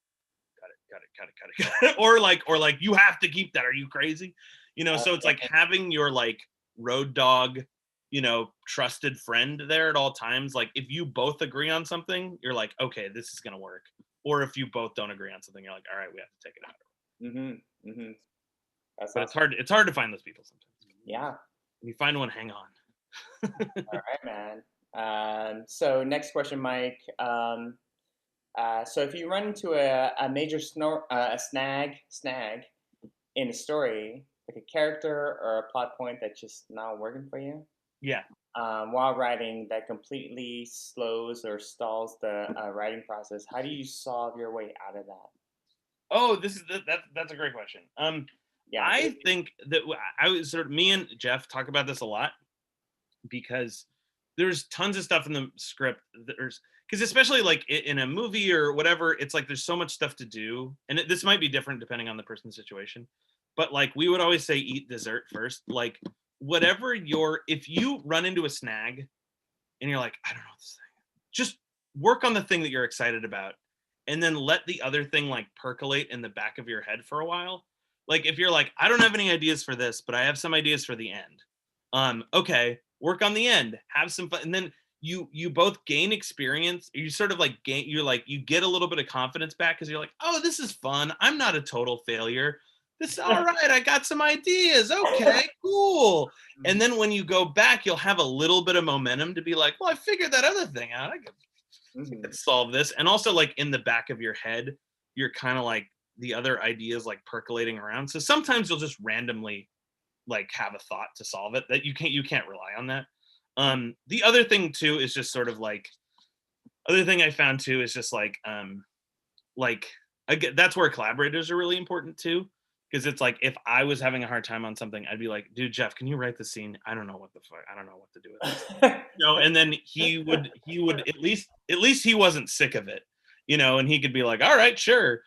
cut it. or like, you have to keep that. Are you crazy? So it's like having your like road dog, trusted friend there at all times. Like if you both agree on something, you're like, okay, this is going to work. Or if you both don't agree on something, you're like, all right, we have to take it out. But awesome. It's hard to find those people sometimes. Yeah. When you find one, hang on. All right, man. So next question, Mike. So if you run into a major snag in a story, like a character or a plot point that's just not working for you, yeah, while writing, that completely slows or stalls the writing process, how do you solve your way out of that? Oh, that's a great question. Yeah, I think that me and Jeff talk about this a lot, because there's tons of stuff in the script. because especially like in a movie or whatever, it's like there's so much stuff to do, and this might be different depending on the person's situation. But like we would always say, eat dessert first. Like whatever if you run into a snag, and you're like, I don't know this thing, just work on the thing that you're excited about, and then let the other thing like percolate in the back of your head for a while. Like if you're like, I don't have any ideas for this, but I have some ideas for the end. Okay, work on the end, have some fun, and then you both gain experience. You sort of like you get a little bit of confidence back because you're like, oh, this is fun. I'm not a total failure. This all right. I got some ideas. Okay, cool. And then when you go back, you'll have a little bit of momentum to be like, well, I figured that other thing out. I could solve this. And also like in the back of your head, you're kind of like the other ideas like percolating around. So sometimes you'll just randomly like have a thought to solve it that you can't rely on that. The other thing too is just sort of like other thing I found too is just like again, that's where collaborators are really important too. Because it's like if I was having a hard time on something, I'd be like, dude, Jeff, can you write the scene? I don't know what the fuck. I don't know what to do with this. And then he would at least he wasn't sick of it, and he could be like, all right, sure.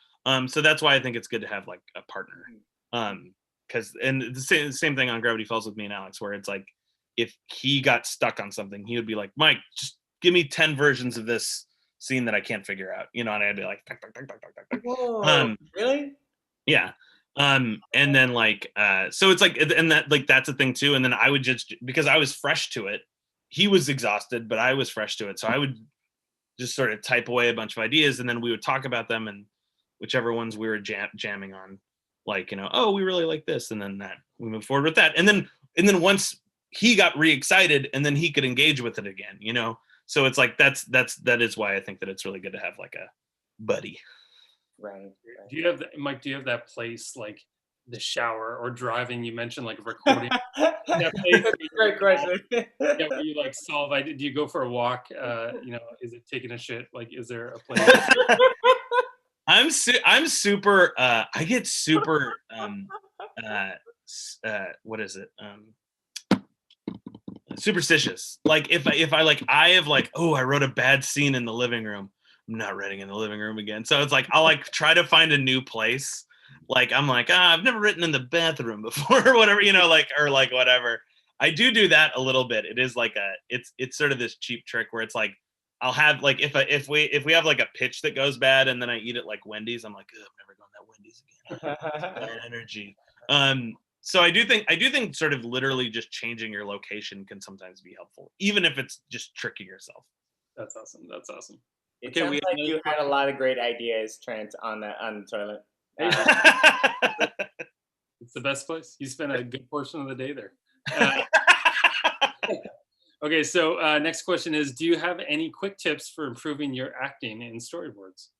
So that's why I think it's good to have like a partner. Because and the same thing on Gravity Falls with me and Alex, where it's like if he got stuck on something, he would be like, Mike, just give me 10 versions of this scene that I can't figure out, and I'd be like, Whoa, really? Yeah. And then like so it's like, and that like that's a thing too. And then I would just, because I was fresh to it, he was exhausted, but I was fresh to it, so I would just sort of type away a bunch of ideas, and then we would talk about them, and whichever ones we were jamming on, like, oh, we really like this, and then that we move forward with that, and then once he got re-excited, and then he could engage with it again, so it's like that is why I think that it's really good to have like a buddy. Right. Do you have Mike? Do you have that place like the shower or driving? You mentioned like recording. Great question. Yeah, where you like solve. Do you go for a walk? Is it taking a shit? Like, is there a place? I'm super. I get super. What is it? Superstitious. Like if I like, I have like, oh, I wrote a bad scene in the living room. I'm not writing in the living room again. So it's like I'll like try to find a new place. Like I'm like, I've never written in the bathroom before or whatever, like, or like whatever. I do that a little bit. It is like it's sort of this cheap trick where it's like I'll have like if we have like a pitch that goes bad and then I eat it like Wendy's, I'm like, I'm never going to that Wendy's again. Bad energy. So I do think sort of literally just changing your location can sometimes be helpful, even if it's just tricking yourself. That's awesome. It sounds like you had a lot of great ideas, Trent, on the toilet. It's the best place. You spent a good portion of the day there. Okay, so next question is: do you have any quick tips for improving your acting in storyboards?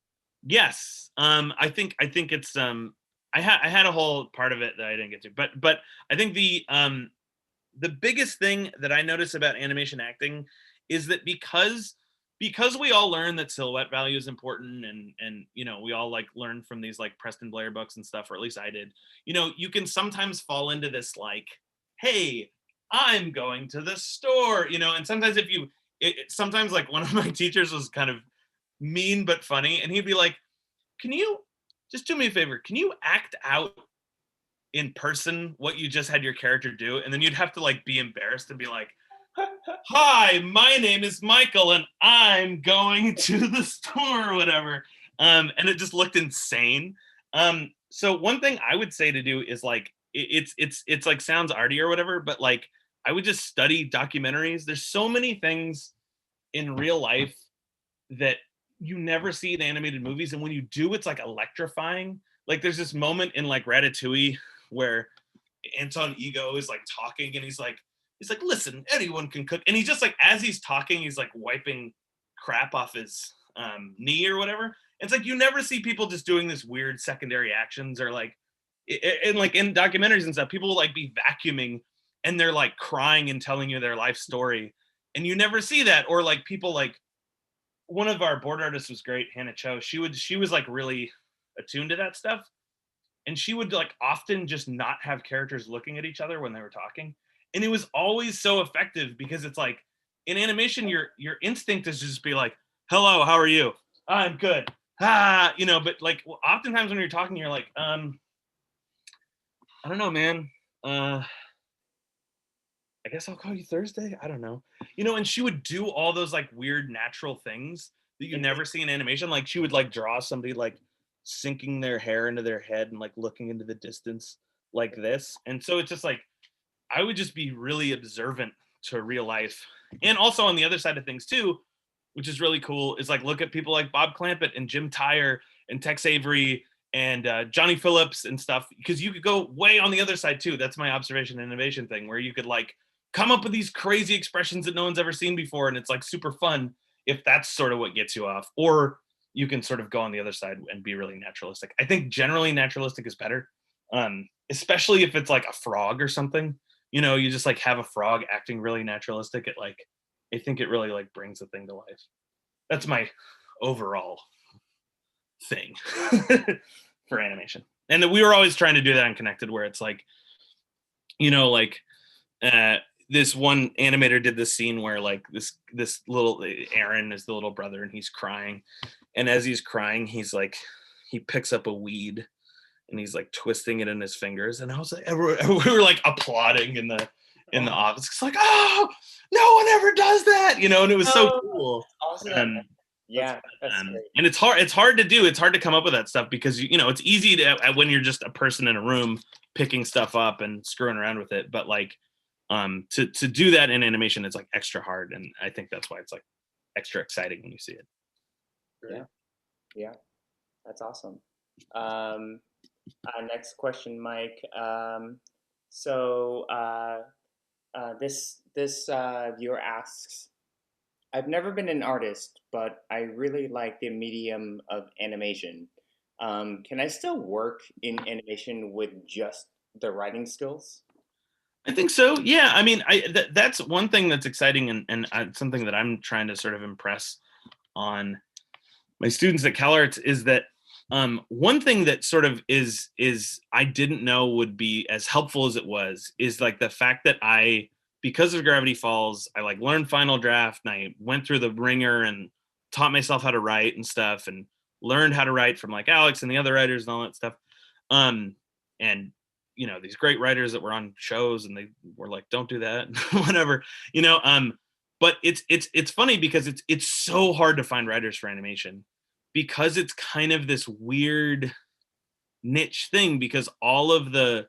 Yes, I think it's I had a whole part of it that I didn't get to, but I think the biggest thing that I notice about animation acting is that because we all learn that silhouette value is important, and we all like learn from these like Preston Blair books and stuff, or at least I did. You can sometimes fall into this like, hey, I'm going to the store, and sometimes sometimes like one of my teachers was kind of mean but funny, and he'd be like, can you just do me a favor? Can you act out in person what you just had your character do? And then you'd have to like be embarrassed and be like, hi, my name is Michael and I'm going to the store or whatever. And it just looked insane. So one thing I would say to do is like, it's like sounds arty or whatever, but like I would just study documentaries. There's so many things in real life that you never see in animated movies, and when you do, it's like electrifying. Like there's this moment in like Ratatouille where Anton Ego is like talking, and he's like, listen, anyone can cook, and he's just like, as he's talking, he's like wiping crap off his knee or whatever. And it's like you never see people just doing this weird secondary actions, or like and like in documentaries and stuff, people will like be vacuuming and they're like crying and telling you their life story, and you never see that. Or like people like, one of our board artists was great, Hannah Cho. She was like really attuned to that stuff, and she would like often just not have characters looking at each other when they were talking, and it was always so effective because it's like in animation your instinct is to just be like, hello, how are you? I'm good. You know, but like oftentimes when you're talking, you're like, I don't know, man. I guess I'll call you Thursday. I don't know. You know, and she would do all those like weird natural things that you never see in animation. Like she would like draw somebody like sinking their hair into their head and like looking into the distance like this. And so it's just like I would just be really observant to real life. And also on the other side of things too, which is really cool, is like look at people like Bob Clampett and Jim Tyre and Tex Avery and Johnny Phillips and stuff, because you could go way on the other side too. That's my observation and innovation thing, where you could like come up with these crazy expressions that no one's ever seen before, and it's like super fun if that's sort of what gets you off. Or you can sort of go on the other side and be really naturalistic. I think generally naturalistic is better, especially if it's like a frog or something. You know, you just like have a frog acting really naturalistic. It like, I think it really like brings the thing to life. That's my overall thing for animation. And we were always trying to do that on Connected, where it's like, you know, like this one animator did this scene where like this little Aaron is the little brother and he's crying, and as he's crying, he's like, he picks up a weed and he's like twisting it in his fingers, and I was like, we were like applauding in the office. It's like, oh, no one ever does that, you know, and it was so cool. Awesome. Yeah, and it's hard to do. It's hard to come up with that stuff because you know it's easy to when you're just a person in a room picking stuff up and screwing around with it, but like to do that in animation is like extra hard, and I think that's why it's like extra exciting when you see it. Yeah, that's awesome. Next question, Mike. This viewer asks, I've never been an artist, but I really like the medium of animation. Can I still work in animation with just the writing skills? I think so. Yeah. I mean, that's one thing that's exciting, and something that I'm trying to sort of impress on my students at CalArts is that one thing that sort of is I didn't know would be as helpful as it was is like the fact that because of Gravity Falls, I like learned Final Draft and I went through the ringer and taught myself how to write and stuff, and learned how to write from like Alex and the other writers and all that stuff. And you know, these great writers that were on shows and they were like, don't do that, whatever, you know. But it's funny because it's so hard to find writers for animation, because it's kind of this weird niche thing, because all of the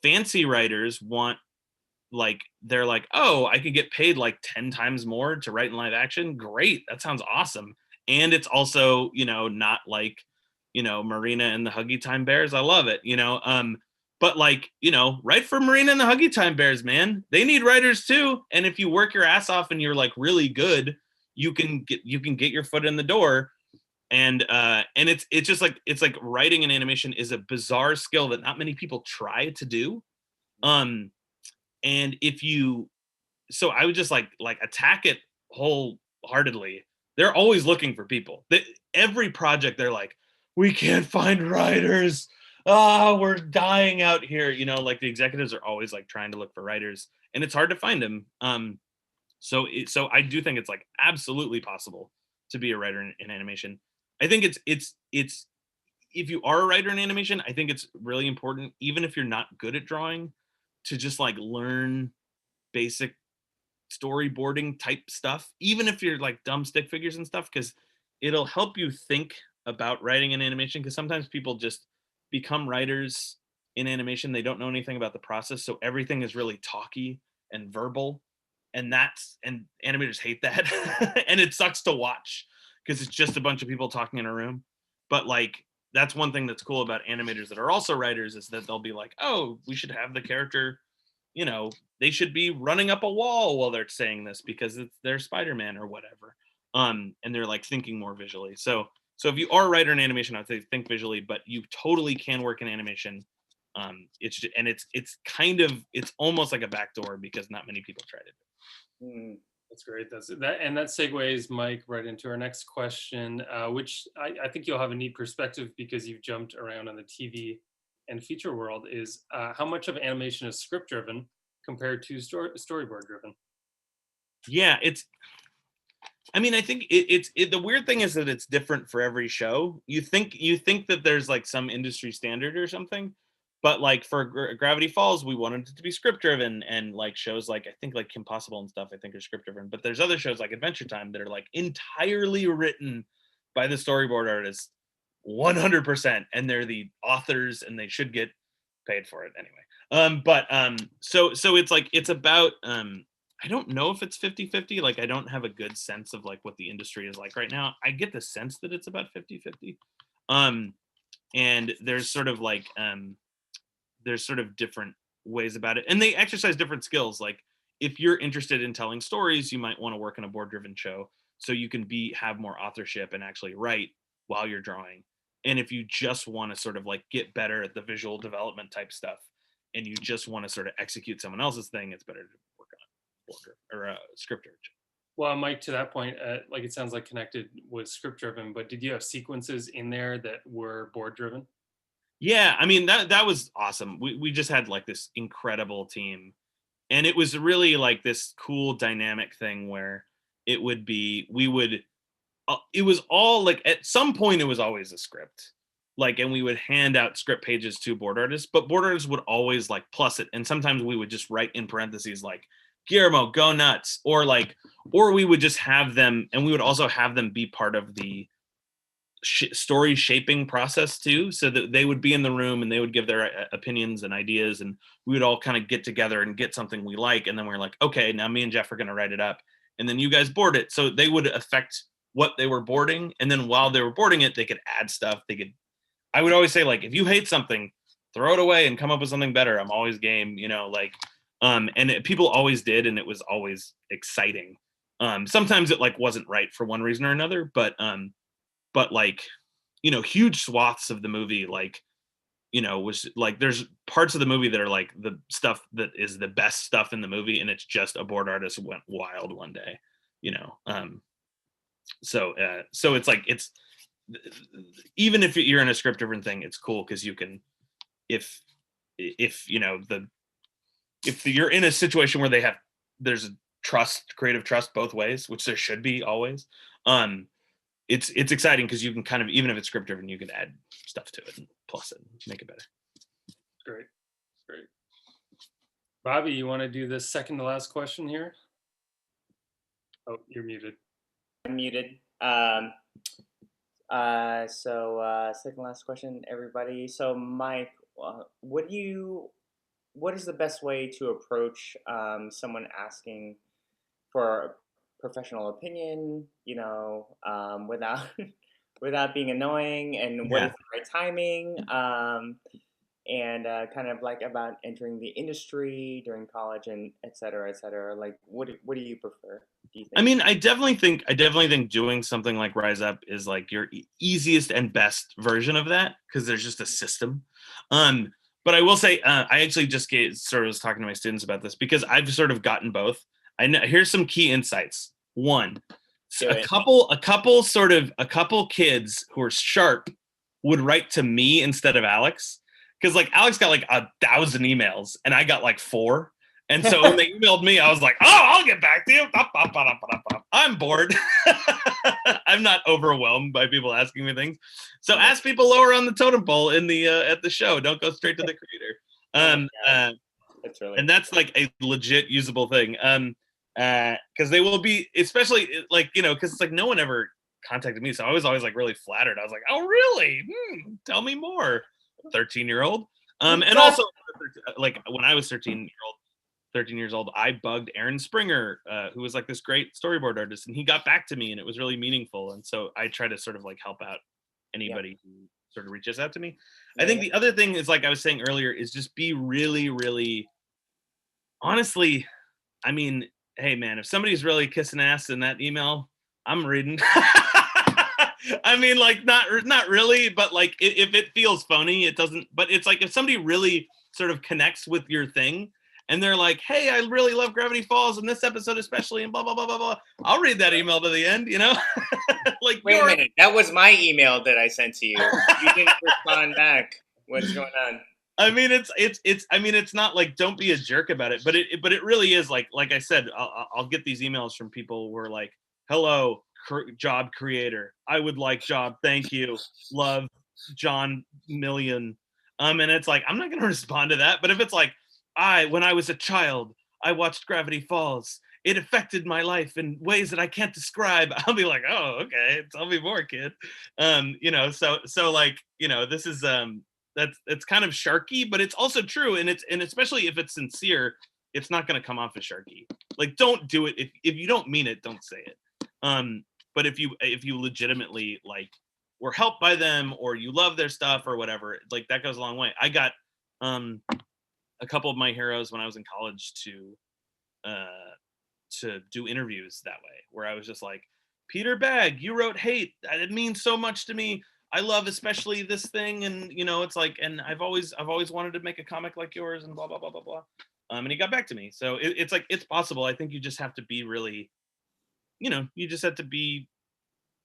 fancy writers want, like, they're like, oh, I could get paid like 10 times more to write in live action. Great. That sounds awesome. And it's also, you know, not like, you know, Marina and the Huggy Time Bears. I love it, you know. But like, you know, write for Marina and the Huggy Time Bears, man. They need writers too. And if you work your ass off and you're like really good, you can get your foot in the door. And it's just like, it's like writing an animation is a bizarre skill that not many people try to do. And so I would just like attack it wholeheartedly. They're always looking for people. Every project they're like, we can't find writers. We're dying out here. You know, like the executives are always like trying to look for writers, and it's hard to find them. So I do think it's like absolutely possible to be a writer in animation. I think it's if you are a writer in animation, I think it's really important, even if you're not good at drawing, to just like learn basic storyboarding type stuff, even if you're like dumb stick figures and stuff, because it'll help you think about writing an animation. Because sometimes people just become writers in animation, they don't know anything about the process, so everything is really talky and verbal, and animators hate that. And it sucks to watch because it's just a bunch of people talking in a room. But like, that's one thing that's cool about animators that are also writers, is that they'll be like, oh, we should have the character, you know, they should be running up a wall while they're saying this because they're Spider-Man or whatever. And they're like thinking more visually. So if you are a writer in animation, I'd say think visually, but you totally can work in animation. It's kind of, it's almost like a backdoor because not many people tried it. That's great. That segues, Mike, right into our next question, which I think you'll have a neat perspective because you've jumped around on the TV and feature world. Is how much of animation is script driven compared to storyboard driven? Yeah, I mean, I think it's the weird thing is that it's different for every show. You think that there's like some industry standard or something, but like for Gravity Falls, we wanted it to be script driven, and like shows like I think like Kim Possible and stuff, I think are script driven. But there's other shows like Adventure Time that are like entirely written by the storyboard artists, 100%, and they're the authors, and they should get paid for it anyway. So it's like it's about I don't know if it's 50-50. Like, I don't have a good sense of like what the industry is like right now. I get the sense that it's about 50-50. And there's sort of like there's sort of different ways about it, and they exercise different skills. Like, if you're interested in telling stories, you might want to work in a board driven show so you can have more authorship and actually write while you're drawing. And if you just want to sort of like get better at the visual development type stuff, and you just want to sort of execute someone else's thing, it's better to work on or script driven. Well, Mike, to that point, like it sounds like Connected was script driven, but did you have sequences in there that were board driven? Yeah, I mean that was awesome. We just had like this incredible team, and it was really like this cool dynamic thing where it would be it was all like at some point it was always a script, like, and we would hand out script pages to board artists, but board artists would always like plus it, and sometimes we would just write in parentheses like Guillermo, go nuts, or we would just have them, and we would also have them be part of the story shaping process too, so that they would be in the room and they would give their opinions and ideas, and we would all kind of get together and get something we like, and then we're like, okay, now me and Jeff are going to write it up, and then you guys board it. So they would affect what they were boarding, and then while they were boarding it, they could add stuff. I would always say, like, if you hate something, throw it away and come up with something better. I'm always game, like. And people always did, and it was always exciting. Sometimes it like wasn't right for one reason or another, but like, huge swaths of the movie, like, was like, there's parts of the movie that are like the stuff that is the best stuff in the movie, and it's just a board artist went wild one day, so it's like, it's, even if you're in a script driven thing, it's cool because you can, if you're in a situation where there's a creative trust both ways, which there should be always, it's exciting because you can kind of, even if it's script driven, you can add stuff to it and plus it and make it better. Great. Bobby, you want to do the second to last question here? Oh, you're muted. I'm muted. Second last question, everybody. So Mike, what is the best way to approach someone asking for professional opinion, without without being annoying, and what is the right timing, and kind of like about entering the industry during college and et cetera, like what do you prefer, do you think? I mean, I definitely think doing something like Rise Up is like your easiest and best version of that, because there's just a system. But I will say, I actually just was talking to my students about this, because I've sort of gotten both. I know, here's some key insights. One, a couple kids who are sharp would write to me instead of Alex, because like Alex got like 1,000 emails and I got like 4. And so when they emailed me, I was like, oh, I'll get back to you. I'm bored. I'm not overwhelmed by people asking me things. So ask people lower on the totem pole in the at the show. Don't go straight to the creator. That's really, and that's like a legit usable thing. Because they will be, especially like, because it's like no one ever contacted me. So I was always like really flattered. I was like, oh, really? Tell me more. 13-year-old. And also like when I was 13 years old, I bugged Aaron Springer, who was like this great storyboard artist, and he got back to me, and it was really meaningful. And so I try to sort of like help out anybody who sort of reaches out to me. I think the other thing is, like I was saying earlier, is just be really, really, honestly, I mean, hey man, if somebody's really kissing ass in that email, I'm reading. I mean, like not really, but like if it feels phony, it doesn't. But it's like if somebody really sort of connects with your thing, and they're like, hey, I really love Gravity Falls and this episode especially, and blah, blah, blah, blah, blah. I'll read that email to the end, Like, wait a minute, that was my email that I sent to you. You didn't respond back. What's going on? I mean, it's not like, don't be a jerk about it, but it really is like I said, I'll get these emails from people who are like, hello, job creator. I would like job. Thank you. Love, John Million. And it's like, I'm not going to respond to that. But if it's like, when I was a child, I watched Gravity Falls. It affected my life in ways that I can't describe. I'll be like, oh, okay, tell me more, kid. So like, this is it's kind of sharky, but it's also true, and especially if it's sincere, it's not going to come off as sharky. Like, don't do it if you don't mean it, don't say it. But if you legitimately like were helped by them, or you love their stuff or whatever, like that goes a long way. I got a couple of my heroes when I was in college to do interviews that way, where I was just like, Peter Bagg, you wrote Hate. It means so much to me. I love especially this thing, and it's like, and I've always wanted to make a comic like yours, and blah blah blah blah blah. And he got back to me, so it's like, it's possible. I think you just have to be really, you just have to be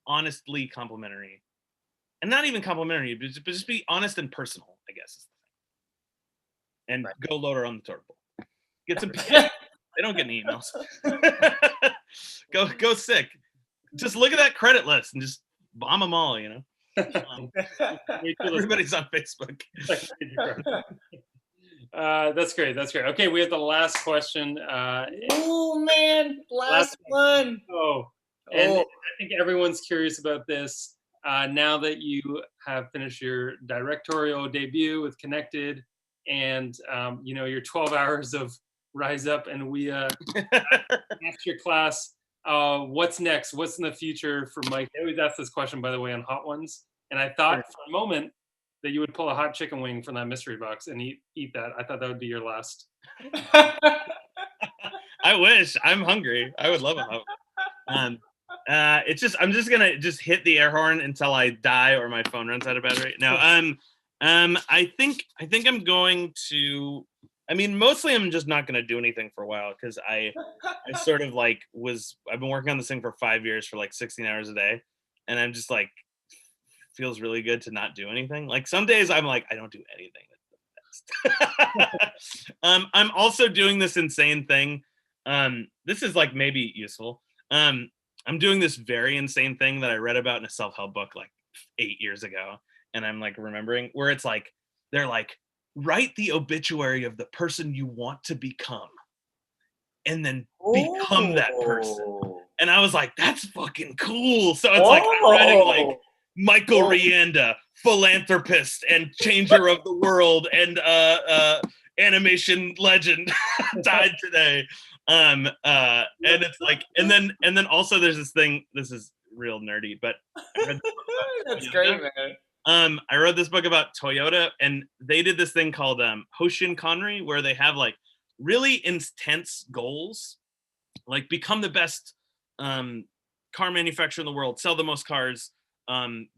honestly complimentary, and not even complimentary, but just be honest and personal, I guess is the thing. And go loader on the toilet bowl. Get some. They don't get any emails. Go sick. Just look at that credit list and just bomb them all. Everybody's on Facebook. That's great. Okay, we have the last question. Oh man, last one. And I think everyone's curious about this. Now that you have finished your directorial debut with Connected, and your 12 hours of Rise Up and We Master Class, what's next? What's in the future for Mike? I always ask this question, by the way, on Hot Ones, and I thought for a moment that you would pull a hot chicken wing from that mystery box and eat that. I thought that would be your last. I wish. I'm hungry. I would love a hot one. I'm just gonna hit the air horn until I die or my phone runs out of battery. No, I think I'm going to. I mean, mostly I'm just not going to do anything for a while, because I sort of like I've been working on this thing for 5 years for like 16 hours a day, and I'm just like, feels really good to not do anything. Like some days I'm like, I don't do anything. That's the best. I'm also doing this insane thing. This is like maybe useful. I'm doing this very insane thing that I read about in a self-help book like 8 years ago, and I'm like remembering, where it's like, they're like, write the obituary of the person you want to become, and then become that person. And I was like, that's fucking cool. So it's like, I'm writing like Michael Rianda, philanthropist and changer of the world, and animation legend, died today. And it's like, and then also there's this thing, this is real nerdy, but that's great, man. I read this book about Toyota, and they did this thing called Hoshin Kanri, where they have like really intense goals, like become the best car manufacturer in the world, sell the most cars,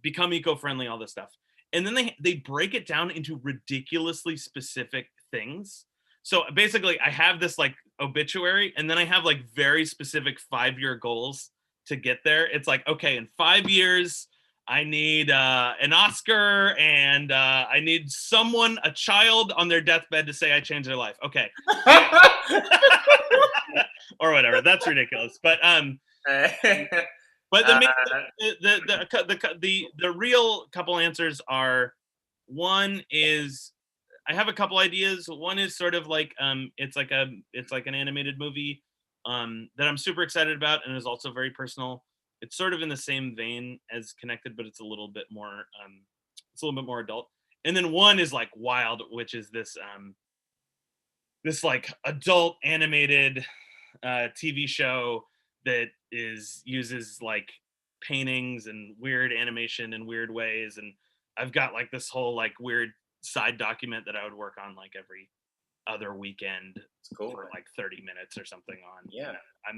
become eco-friendly, all this stuff. And then they break it down into ridiculously specific things. So basically, I have this like obituary, and then I have like very specific 5-year goals to get there. It's like, okay, in 5 years, I need an Oscar, and I need a child on their deathbed to say I changed their life. Okay. Or whatever. That's ridiculous. But the real couple answers are, one is, I have a couple ideas. One is sort of like it's like an animated movie that I'm super excited about, and is also very personal. It's sort of in the same vein as Connected, but it's a little bit more adult. And then one is like Wild, which is this this like adult animated TV show that uses like paintings and weird animation in weird ways. And I've got like this whole like weird side document that I would work on like every other weekend for like 30 minutes or something on. Yeah.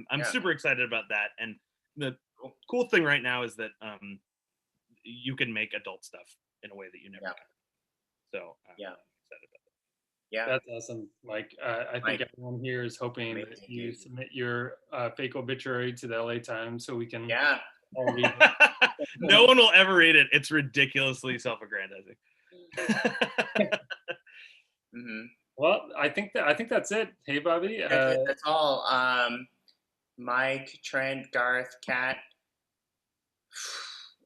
I'm super excited about that. And the cool thing right now is that you can make adult stuff in a way that you never can. So I'm excited about that. Yeah, that's awesome, Mike. I think everyone here is hoping that you submit your fake obituary to the LA Times so we can all read it. No one will ever read it. It's ridiculously self-aggrandizing. Well, I think that's it. Hey, Bobby. That's all. Mike, Trent, Garth, Kat.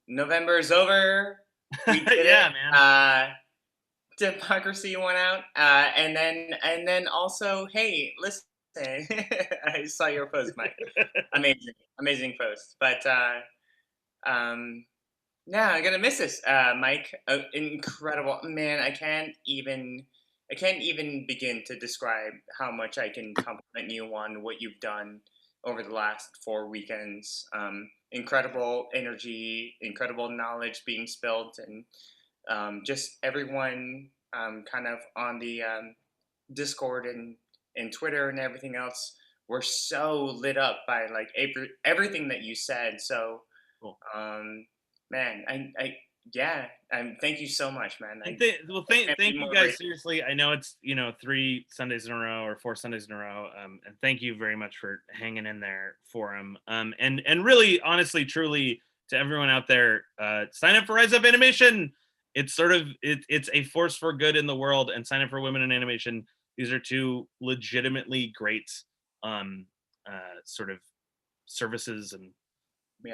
November is over. We did Yeah, it. man. Democracy went out. And then also, hey, listen, I saw your post, Mike. Amazing post. But yeah, I'm gonna miss this, Mike. Incredible, man. I can't even begin to describe how much I can compliment you on what you've done over the last 4 weekends. Incredible energy, incredible knowledge being spilled, and just everyone kind of on the Discord and Twitter and everything else were so lit up by like everything that you said. So, Cool. Man, I yeah, thank you so much, man. Thank you guys. Seriously, I know it's 3 Sundays in a row or 4 Sundays in a row, and thank you very much for hanging in there for them. And really, honestly, truly, to everyone out there, sign up for Rise Up Animation. It's sort of it's a force for good in the world, and sign up for Women in Animation. These are 2 legitimately great sort of services and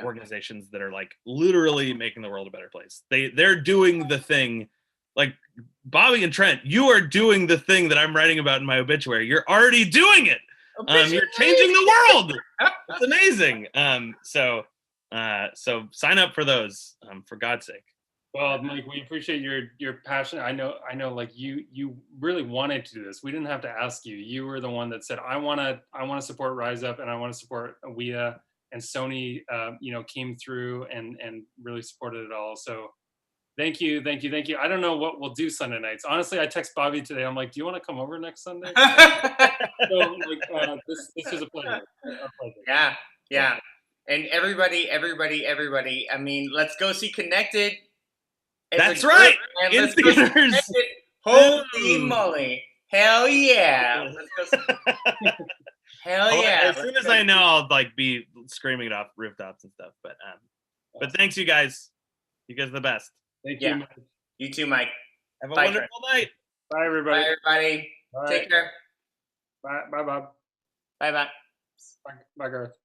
organizations that are like literally making the world a better place. They're doing the thing, like Bobby and Trent, you are doing the thing that I'm writing about in my obituary. You're already doing it. You're changing the world. It's amazing. So sign up for those, for God's sake. Well, Mike, we appreciate your passion. I know like you really wanted to do this. We didn't have to ask you. You were the one that said, I want to support Rise Up, and I want to support WIA. And Sony, came through and really supported it all. So thank you. I don't know what we'll do Sunday nights. Honestly, I text Bobby today. I'm like, do you want to come over next Sunday? So this is a pleasure. Yeah. And everybody. I mean, let's go see Connected. That's right. In theaters. Holy moly! Hell yeah! Let's go. Hell yeah! As soon as I know, I'll like be screaming it off rooftops and stuff. But thanks, you guys. You guys are the best. Thank you. Mike. You too, Mike. Have a wonderful night. Bye, everybody. Bye, everybody. Bye. Take care. Bye, Bob. Bye, Bye, Garth.